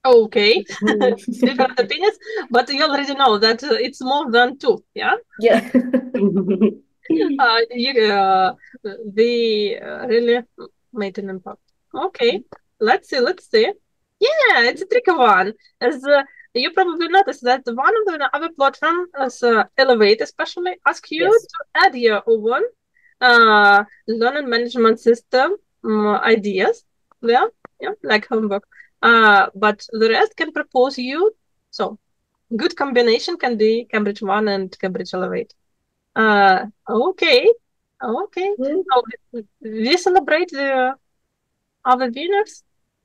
S1: Okay, different opinions, but you already know that it's more than two, yeah?
S2: Yeah.
S1: They really made an impact. Okay, let's see. Yeah, it's a tricky one. As you probably noticed that one of the other platforms, Elevate especially, ask you to add your own learning management system ideas, yeah, like homework. But the rest can propose you. So, good combination can be Cambridge One and Cambridge Elevate. Okay. So we celebrate the other winners.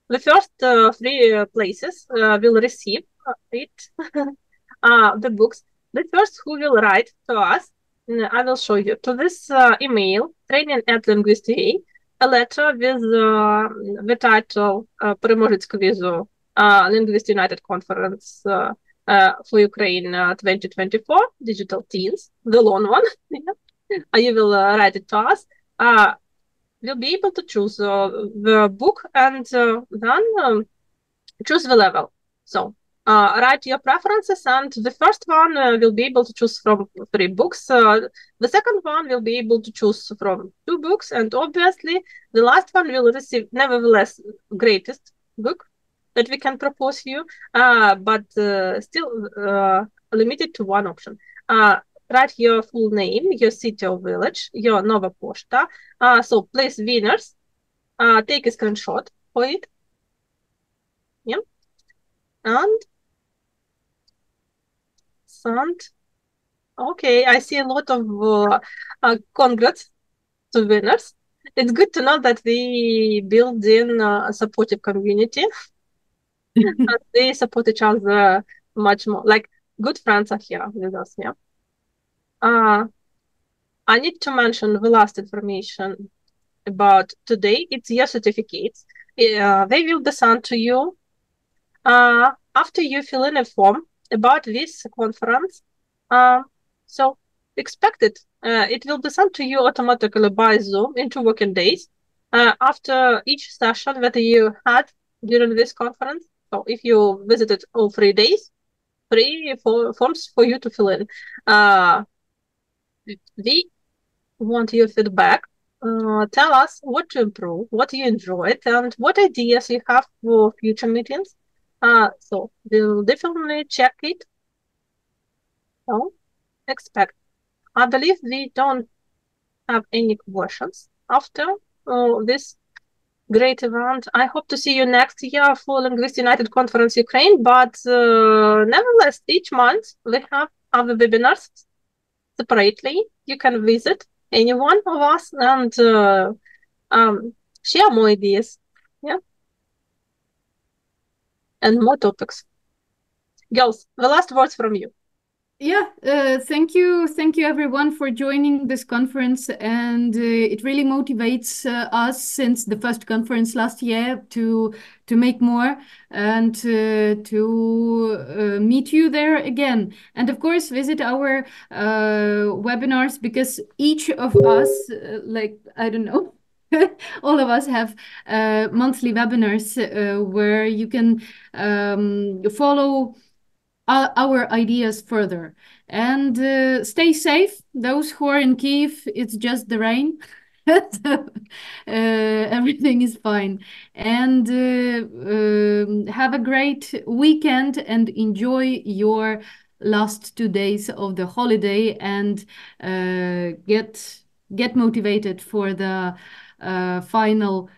S1: The first three places will receive the books. The first who will write to us, I will show you to this email, training@Linguist.ua, a letter with the title 𝗟𝗶𝗴𝗂𝗂𝗁 𝗶𝗂𝗂𝗂𝗂 Linguist United Conference for Ukraine 2024, Digital Teens, the long one. You will write it to us. We'll be able to choose the book and then choose the level. So write your preferences, and the first one will be able to choose from 3 books. The second one will be able to choose from 2 books, and obviously the last one will receive, nevertheless, greatest book that we can propose you, but still limited to 1 option. Write your full name, your city or village, your Nova Poshta. So please, winners, take a screenshot for it. Yeah. And send. Okay, I see a lot of congrats to winners. It's good to know that we build in a supportive community. And they support each other much more. Like, good friends are here with us, yeah. I need to mention the last information about today. It's your certificates. They will be sent to you after you fill in a form about this conference. So expect it. It will be sent to you automatically by Zoom in 2 working days after each session that you had during this conference. So if you visited all 3 days, 3 forms for you to fill in. We want your feedback. Tell us what to improve, what you enjoyed, and what ideas you have for future meetings. So we'll definitely check it. So expect. I believe we don't have any questions after this great event. I hope to see you next year for Linguist United Conference Ukraine, but nevertheless, each month we have other webinars separately. You can visit any one of us and share more ideas, yeah, and more topics. Girls, the last words from you.
S9: Yeah, thank you everyone for joining this conference, and it really motivates us since the first conference last year to make more and to meet you there again. And of course, visit our webinars, because each of us, like, I don't know, all of us have monthly webinars where you can follow our ideas further. And stay safe. Those who are in Kyiv, it's just the rain. Everything is fine. And have a great weekend and enjoy your last 2 days of the holiday, and get motivated for the final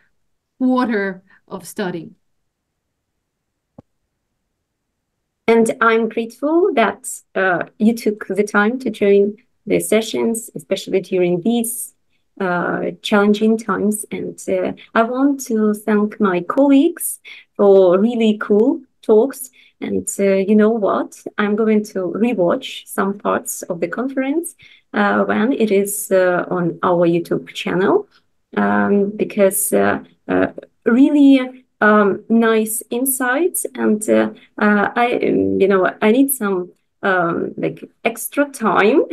S9: quarter of studying.
S3: And I'm grateful that you took the time to join the sessions, especially during these challenging times. And I want to thank my colleagues for really cool talks. And you know what? I'm going to rewatch some parts of the conference when it is on our YouTube channel, because really nice insights, and I need some like extra time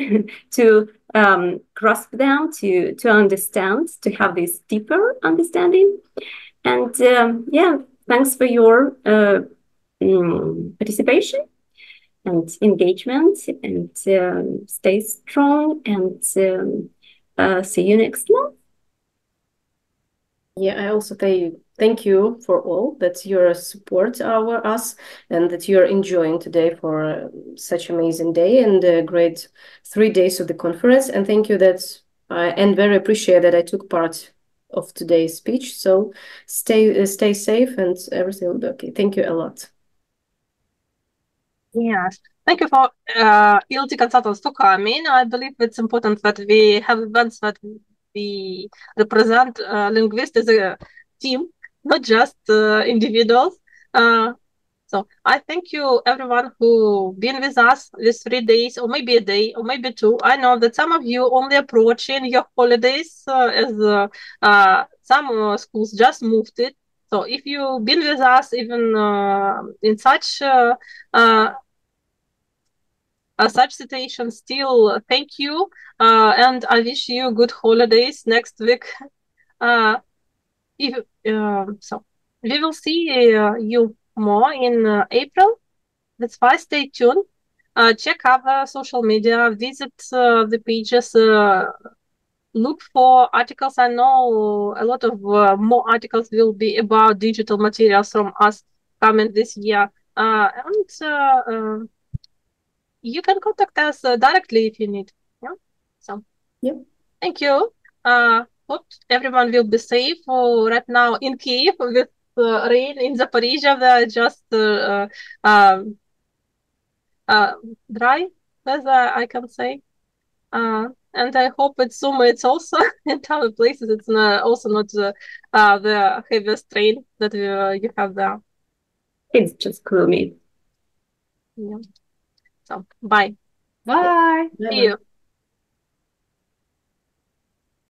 S3: to grasp them, to understand, to have this deeper understanding. And yeah, thanks for your participation and engagement, and stay strong, and see you next month.
S2: Yeah, I also thank you for all that you support us, and that you're enjoying today for such amazing day and a great 3 days of the conference. And thank you and very appreciate that I took part of today's speech. So stay safe, and everything will be okay. Thank you a lot.
S1: Yes, thank you for ELT consultants for coming. I believe it's important that we have events that we represent linguists as a team, not just individuals. So I thank you everyone who been with us these 3 days, or maybe a day, or maybe 2. I know that some of you only approaching your holidays, as some schools just moved it. So if you've been with us even in such situation, still thank you, and I wish you good holidays next week. So we will see you more in April. That's why stay tuned. Check our social media, visit the pages, look for articles. I know a lot of more articles will be about digital materials from us coming this year. And you can contact us directly if you need. Yeah. So
S2: yeah.
S1: Thank you. Hope everyone will be safe. Right now in Kyiv with rain, in Zaporizhzhia, they're just dry weather, I can say. And I hope it's Sumy, it's also in other places. It's also not the heaviest rain that you have there.
S3: It's just gloomy.
S1: Yeah. So bye.
S9: Bye.
S1: See you.